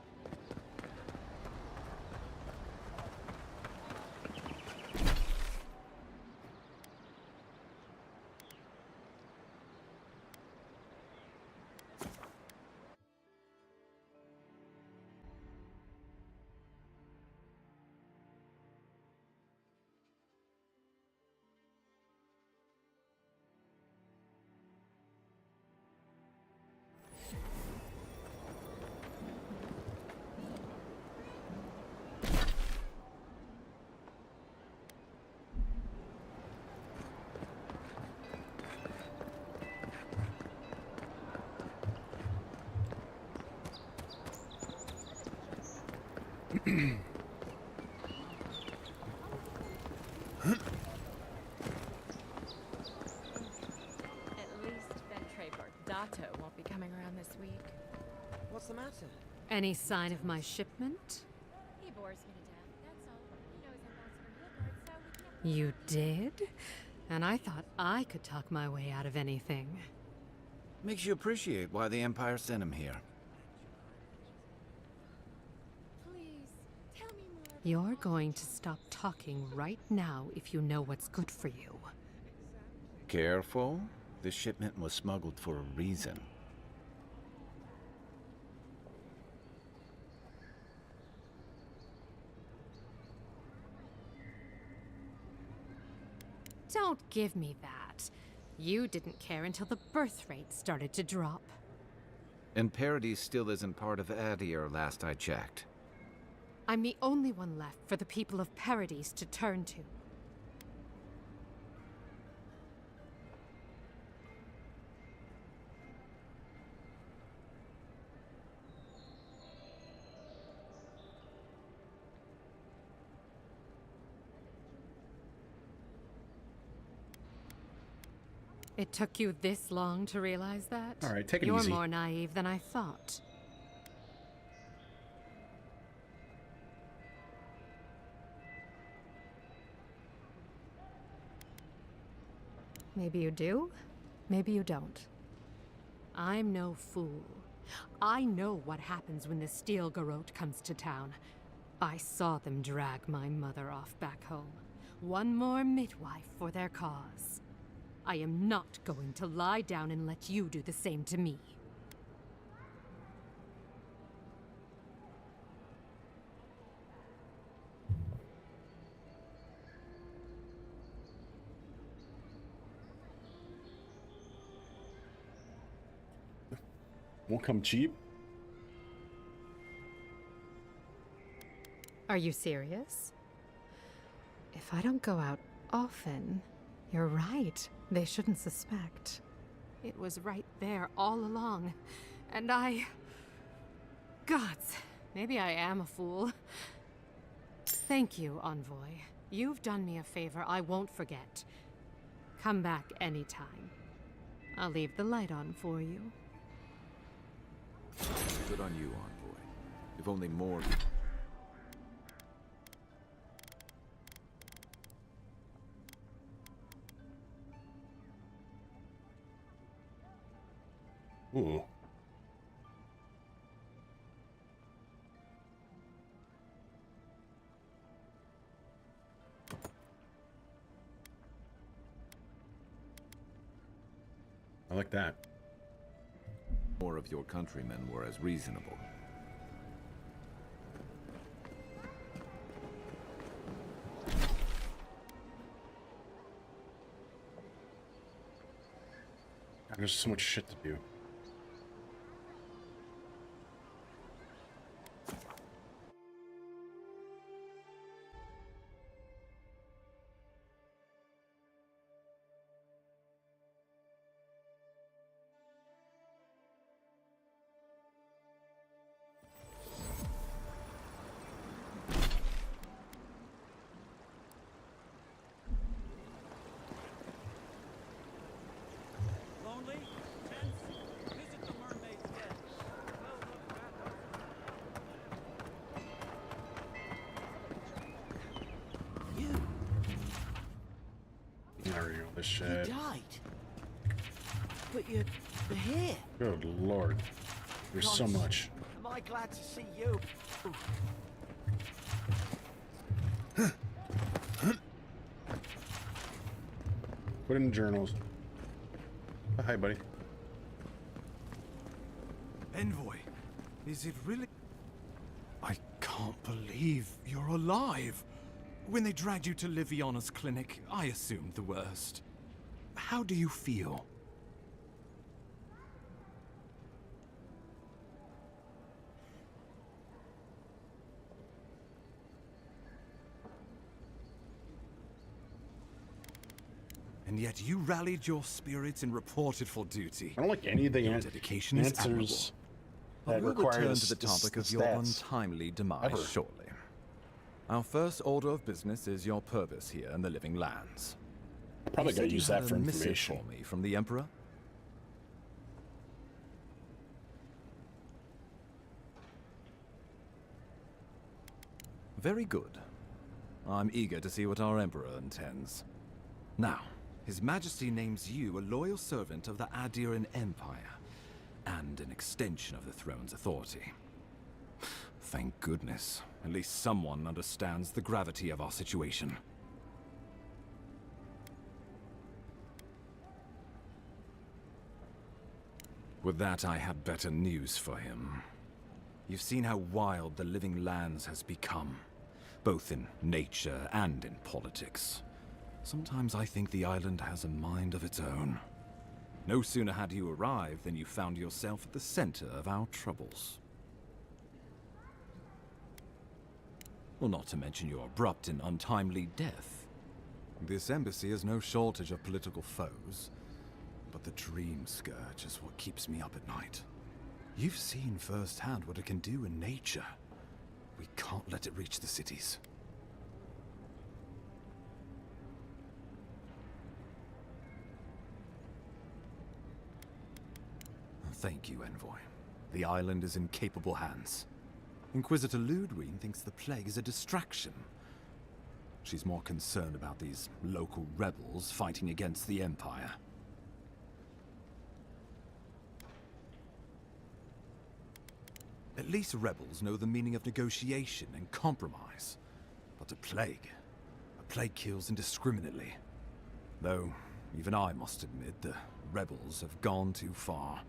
Speaker 4: At least Ventraper Dato won't be coming around this week.
Speaker 9: What's the matter?
Speaker 4: Any sign of my shipment?
Speaker 17: bores me to death. That's all. He knows Ambassador Hilgard, so we can't.
Speaker 4: You did? And I thought I could talk my way out of anything.
Speaker 2: Makes you appreciate why the Empire sent him here.
Speaker 17: Please, tell me more.
Speaker 4: You're going to stop talking right now if you know what's good for you.
Speaker 2: Careful. This shipment was smuggled for a reason.
Speaker 4: Don't give me that. You didn't care until the birth rate started to drop.
Speaker 2: And Paradise still isn't part of Adir, last I checked.
Speaker 4: I'm the only one left for the people of Paradise to turn to. It took you this long to realize that?
Speaker 1: All right, take it
Speaker 4: You're
Speaker 1: easy.
Speaker 4: more naive than I thought. Maybe you do, maybe you don't. I'm no fool. I know what happens when the Steel Garrote comes to town. I saw them drag my mother off back home. One more midwife for their cause. I am not going to lie down and let you do the same to me.
Speaker 1: Won't come cheap.
Speaker 4: Are you serious? If I don't go out often, you're right. They shouldn't suspect. It was right there all along. And Gods, maybe I am a fool. Thank you, Envoy. You've done me a favor I won't forget. Come back anytime. I'll leave the light on for you.
Speaker 2: Good on you, Envoy. If only more...
Speaker 1: Ooh. I like that.
Speaker 2: More of your countrymen were as reasonable.
Speaker 1: There's so much shit to do.
Speaker 14: Lonely? Tense? Visit the mermaid's den. Well looked at.
Speaker 1: There we go. This
Speaker 15: You
Speaker 1: shit.
Speaker 15: died. But you're here.
Speaker 1: Good lord. There's so
Speaker 15: Gods,
Speaker 1: much.
Speaker 15: Am I glad to see you?
Speaker 1: Put in the journals. Oh, hi, buddy.
Speaker 7: Envoy, is it really... I can't believe you're alive. When they dragged you to Liviana's clinic, I assumed the worst. How do you feel? And yet you rallied your spirits and reported for duty.
Speaker 1: I don't like any of the
Speaker 7: Your dedication is
Speaker 1: answers that
Speaker 7: We'll
Speaker 1: require
Speaker 7: return
Speaker 1: this-
Speaker 7: to the
Speaker 1: this-
Speaker 7: topic
Speaker 1: this
Speaker 7: of your
Speaker 1: stats.
Speaker 7: untimely demise
Speaker 1: Ever.
Speaker 7: shortly. Our first order of business is your purpose here in the Living Lands.
Speaker 1: Probably
Speaker 7: You
Speaker 1: gotta
Speaker 7: said you
Speaker 1: use
Speaker 7: had
Speaker 1: that for
Speaker 7: a missive
Speaker 1: information.
Speaker 7: for me from the Emperor.
Speaker 2: Very good. I'm eager to see what our Emperor intends. Now, His Majesty names you a loyal servant of the Adiran Empire, and an extension of the throne's authority. Thank goodness. At least someone understands the gravity of our situation. With that, I have better news for him. You've seen how wild the Living Lands has become, both in nature and in politics. Sometimes I think the island has a mind of its own. No sooner had you arrived than you found yourself at the center of our troubles. Well, not to mention your abrupt and untimely death. This embassy has no shortage of political foes, but the Dream Scourge is what keeps me up at night. You've seen firsthand what it can do in nature. We can't let it reach the cities. Thank you, Envoy. The island is in capable hands. Inquisitor Ludwig thinks the plague is a distraction. She's more concerned about these local rebels fighting against the Empire. At least rebels know the meaning of negotiation and compromise. But a plague kills indiscriminately. Though, even I must admit, the rebels have gone too far.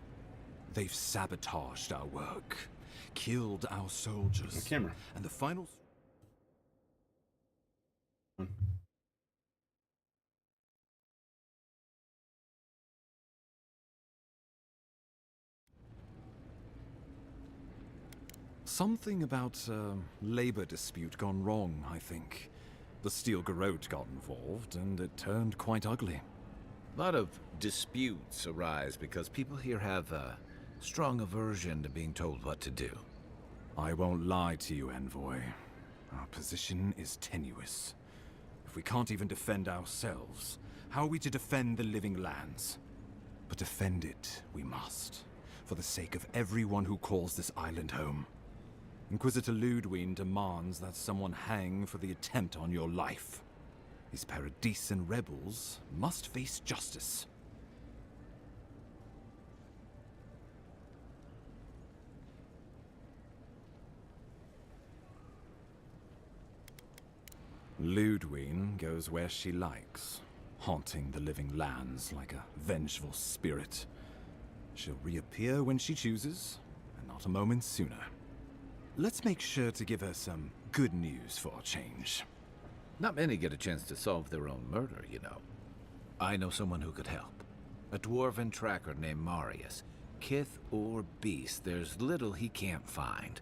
Speaker 2: They've sabotaged our work, killed our soldiers.
Speaker 1: The camera.
Speaker 2: And the final... Something about a labor dispute gone wrong, I think. The Steel Garrote got involved, and it turned quite ugly. A lot of disputes arise because people here have a strong aversion to being told what to do. I won't lie to you, Envoy. Our position is tenuous. If we can't even defend ourselves, how are we to defend the Living Lands? But defend it we must, for the sake of everyone who calls this island home. Inquisitor Ludwig demands that someone hang for the attempt on your life. These Paradisian rebels must face justice. Ludwig goes where she likes, haunting the Living Lands like a vengeful spirit. She'll reappear when she chooses, and not a moment sooner. Let's make sure to give her some good news for a change.
Speaker 12: Not many get a chance to solve their own murder, you know. I know someone who could help. A dwarven tracker named Marius. Kith or beast, there's little he can't find.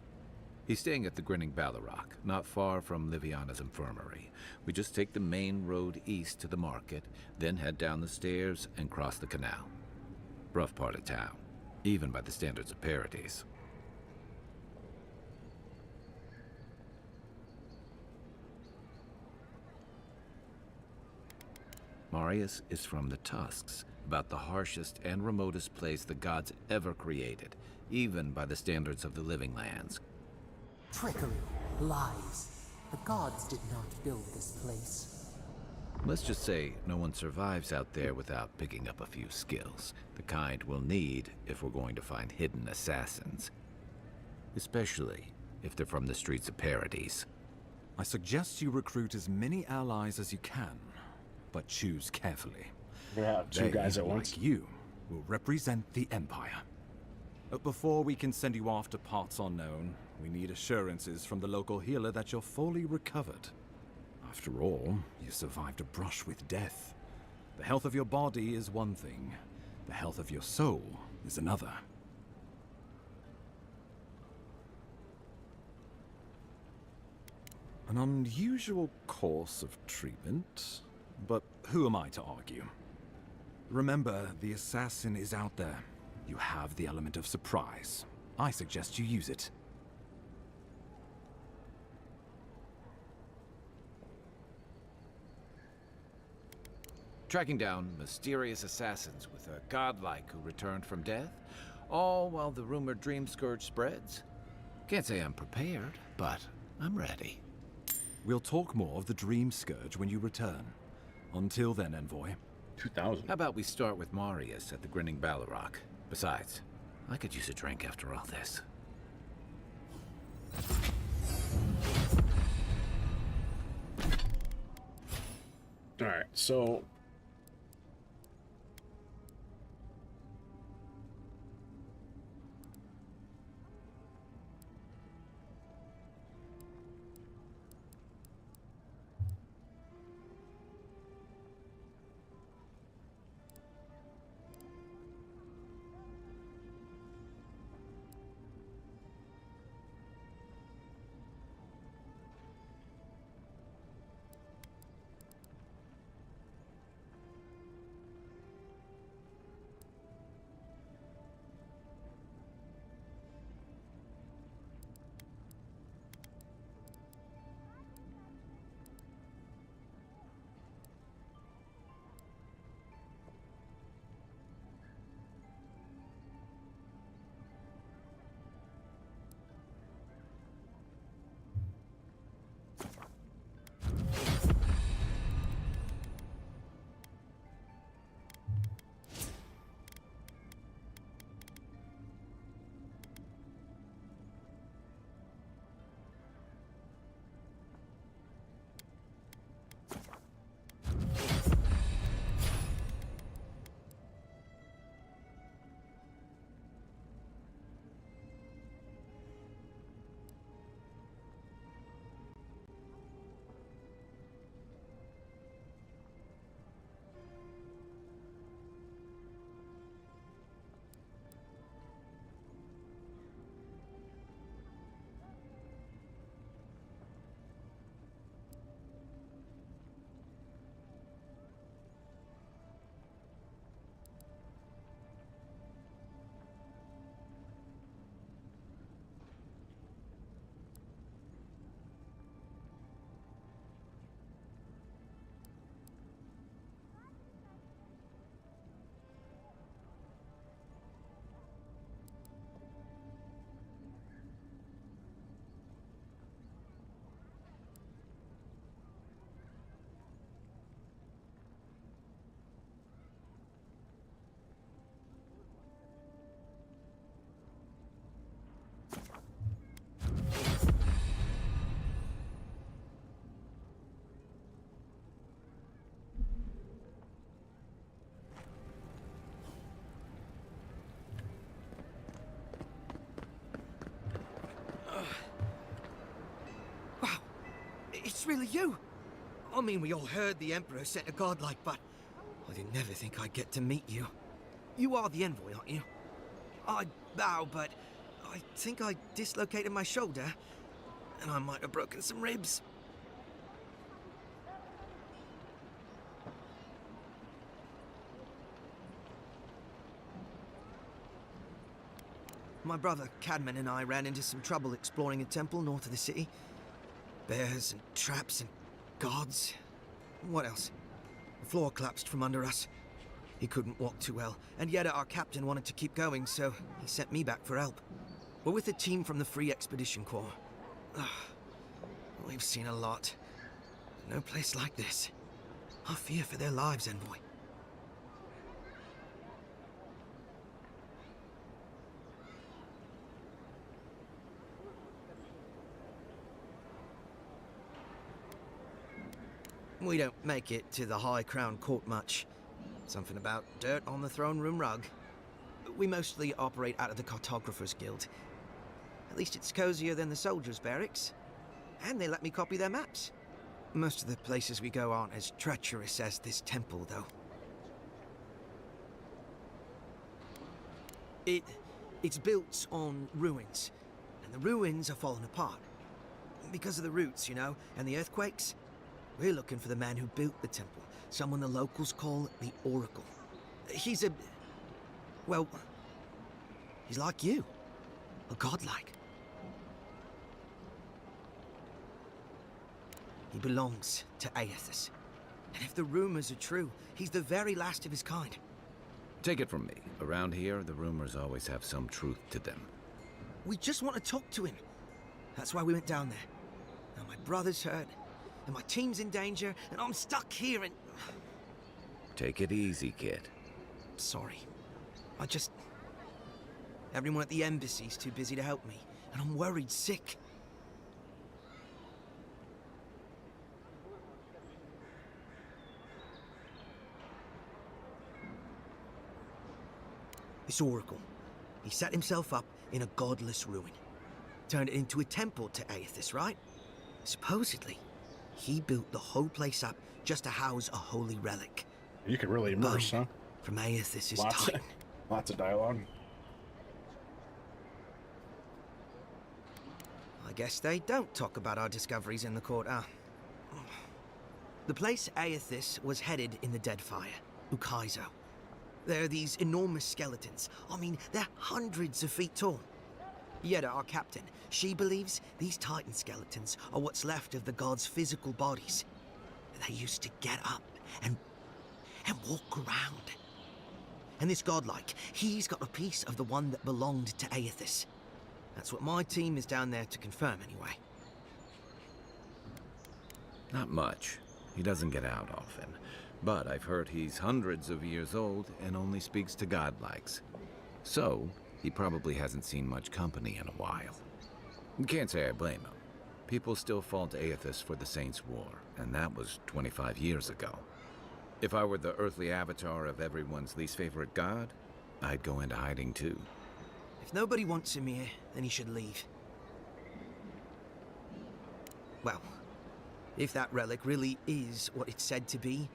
Speaker 12: He's staying at the Grinning Ballarrock, not far from Liviana's infirmary. We just take the main road east to the market, then head down the stairs and cross the canal. Rough part of town, even by the standards of Paradis. Marius is from the Tusks, about the harshest and remotest place the gods ever created, even by the standards of the Living Lands.
Speaker 5: Trickery, lies. The gods did not build this place.
Speaker 12: Let's just say no one survives out there without picking up a few skills, the kind we'll need if we're going to find hidden assassins. Especially if they're from the streets of Paradis.
Speaker 2: I suggest you recruit as many allies as you can, but choose carefully.
Speaker 1: Yeah, two guys at once.
Speaker 2: Like you will represent the Empire. But before we can send you off to parts unknown, we need assurances from the local healer that you're fully recovered. After all, you survived a brush with death. The health of your body is one thing. The health of your soul is another. An unusual course of treatment, but who am I to argue? Remember, the assassin is out there. You have the element of surprise. I suggest you use it.
Speaker 12: Tracking down mysterious assassins with a godlike who returned from death, all while the rumored Dream Scourge spreads. Can't say I'm prepared, but I'm ready.
Speaker 2: We'll talk more of the Dream Scourge when you return. Until then, Envoy.
Speaker 1: 2000.
Speaker 12: How about we start with Marius at the Grinning Balrog? Besides, I could use a drink after all this.
Speaker 1: Alright, so...
Speaker 9: It's really you! I mean, we all heard the Emperor sent a godlike, but I didn't never think I'd get to meet you. You are the envoy, aren't you? I bow, but I think I dislocated my shoulder, and I might have broken some ribs. My brother Cadman and I ran into some trouble exploring a temple north of the city. Bears and traps and guards. What else? The floor collapsed from under us. He couldn't walk too well, and yet our captain wanted to keep going, so he sent me back for help. We're with a team from the Free Expedition Corps. We've seen a lot. No place like this. I fear for their lives, Envoy. We don't make it to the High Crown Court much. Something about dirt on the throne room rug. We mostly operate out of the Cartographers Guild. At least it's cozier than the soldiers' barracks. And they let me copy their maps. Most of the places we go aren't as treacherous as this temple, though. It's built on ruins, and the ruins are falling apart. Because of the roots, you know, and the earthquakes. We're looking for the man who built the temple, someone the locals call the Oracle. He's a... well, he's like you. A godlike. He belongs to Aethys. And if the rumors are true, he's the very last of his kind.
Speaker 12: Take it from me. Around here, the rumors always have some truth to them.
Speaker 9: We just want to talk to him. That's why we went down there. Now my brother's hurt, and my team's in danger, and I'm stuck here and...
Speaker 12: Take it easy, kid.
Speaker 9: Sorry. I just... Everyone at the embassy's too busy to help me, and I'm worried sick. This Oracle, he set himself up in a godless ruin. Turned it into a temple to Aethys, right? Supposedly, he built the whole place up just to house a holy relic.
Speaker 1: You could really immerse, huh?
Speaker 9: From Aethys' Titan.
Speaker 1: Lots of dialogue.
Speaker 9: I guess they don't talk about our discoveries in the court, huh? The place Aethys was headed in the Deadfire, Ukaizo. There are these enormous skeletons. I mean, they're hundreds of feet tall. Yeda, our captain, she believes these Titan skeletons are what's left of the gods' physical bodies. They used to get up and walk around. And this godlike, he's got a piece of the one that belonged to Aethys. That's what my team is down there to confirm, anyway.
Speaker 12: Not much. He doesn't get out often. But I've heard he's hundreds of years old and only speaks to godlikes. So, he probably hasn't seen much company in a while. Can't say I blame him. People still fault Aethys for the Saints' War, and that was 25 years ago. If I were the earthly avatar of everyone's least favorite god, I'd go into hiding too.
Speaker 9: If nobody wants him here, then he should leave. Well, if that relic really is what it's said to be,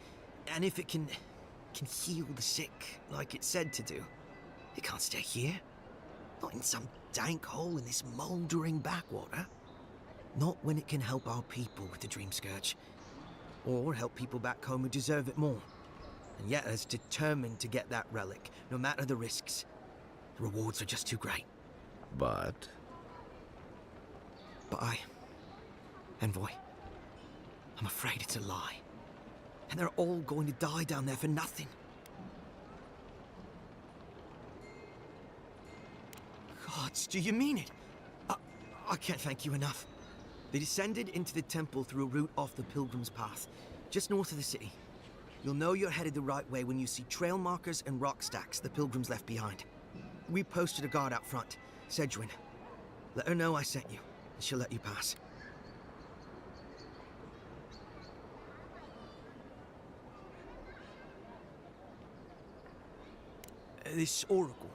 Speaker 9: and if it can heal the sick like it's said to do, it can't stay here. Not in some dank hole in this mouldering backwater. Not when it can help our people with the Dream Scourge. Or help people back home who deserve it more. And yet is determined to get that relic, no matter the risks. The rewards are just too great.
Speaker 12: But
Speaker 9: Envoy, I'm afraid it's a lie. And they're all going to die down there for nothing. Gods, do you mean it? I can't thank you enough. They descended into the temple through a route off the Pilgrim's Path, just north of the city. You'll know you're headed the right way when you see trail markers and rock stacks the Pilgrims left behind. We posted a guard out front, Sedgwin. Let her know I sent you, and she'll let you pass. This Oracle,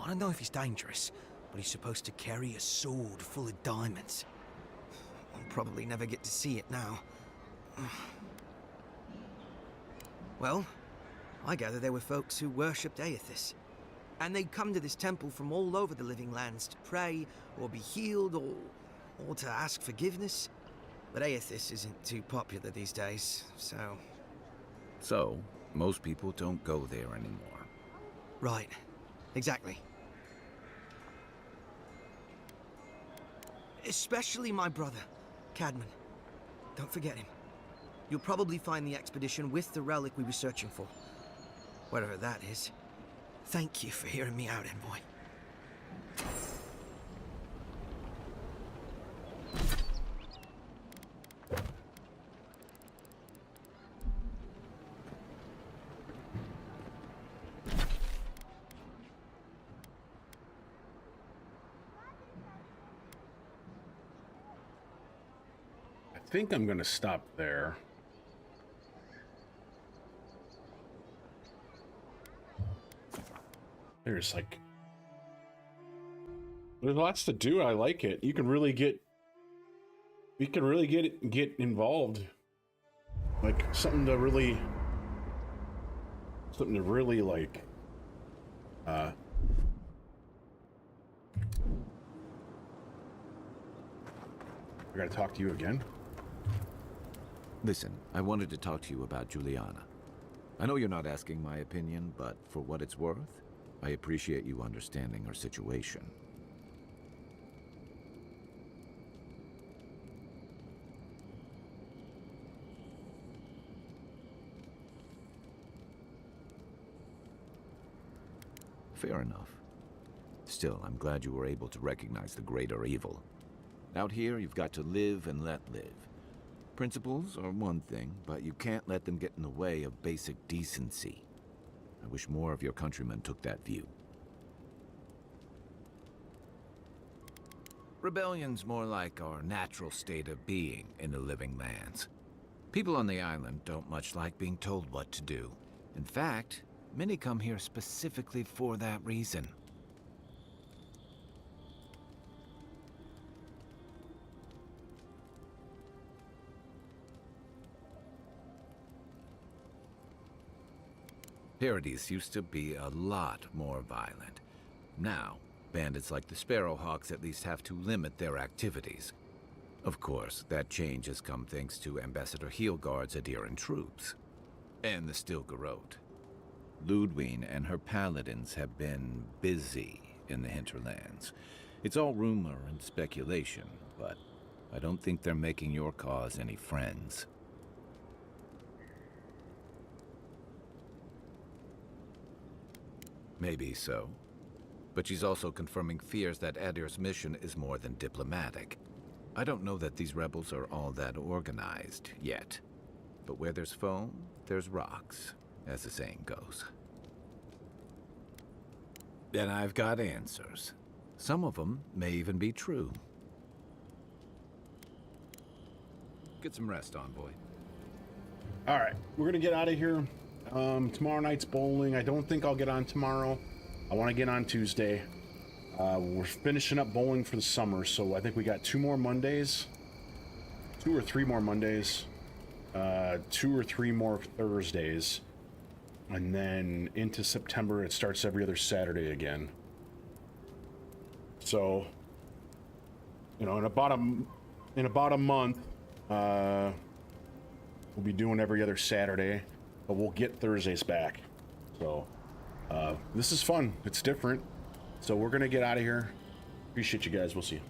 Speaker 9: I don't know if he's dangerous, but he's supposed to carry a sword full of diamonds. I'll probably never get to see it now. Well, I gather there were folks who worshipped Aethys. And they'd come to this temple from all over the living lands to pray, or be healed, or to ask forgiveness. But Aethys isn't too popular these days, so...
Speaker 12: So, most people don't go there anymore.
Speaker 9: Right. Exactly. Especially my brother, Cadman. Don't forget him. You'll probably find the expedition with the relic we were searching for. Whatever that is. Thank you for hearing me out, Envoy.
Speaker 1: I think I'm gonna stop there. There's lots to do. I like it. You can really get involved. Like something to really like I gotta talk to you again.
Speaker 12: Listen, I wanted to talk to you about Juliana. I know you're not asking my opinion, but for what it's worth, I appreciate you understanding her situation. Fair enough. Still, I'm glad you were able to recognize the greater evil. Out here, you've got to live and let live.
Speaker 2: Principles are one thing, but you can't let them get in the way of basic decency. I wish more of your countrymen took that view. Rebellion's more like our natural state of being in the living lands. People on the island don't much like being told what to do. In fact, many come here specifically for that reason. Paradise used to be a lot more violent. Now, bandits like the Sparrowhawks at least have to limit their activities. Of course, that change has come thanks to Ambassador Heelguard's Adiran troops. And the Stilgarrote. Ludwine and her paladins have been busy in the hinterlands. It's all rumor and speculation, but I don't think they're making your cause any friends. Maybe so. But she's also confirming fears that Adir's mission is more than diplomatic. I don't know that these rebels are all that organized yet. But where there's foam, there's rocks, as the saying goes. And I've got answers. Some of them may even be true. Get some rest, Envoy.
Speaker 1: All right, we're gonna get out of here. Tomorrow night's bowling. I don't think I'll get on tomorrow. I want to get on Tuesday. We're finishing up bowling for the summer, so I think we got 2 more Mondays. 2 or 3 more Mondays. 2 or 3 more Thursdays. And then into September, it starts every other Saturday again. So, you know, in about a month, we'll be doing every other Saturday, but we'll get Thursdays back. So, this is fun. It's different. So we're gonna get out of here. Appreciate you guys. We'll see you.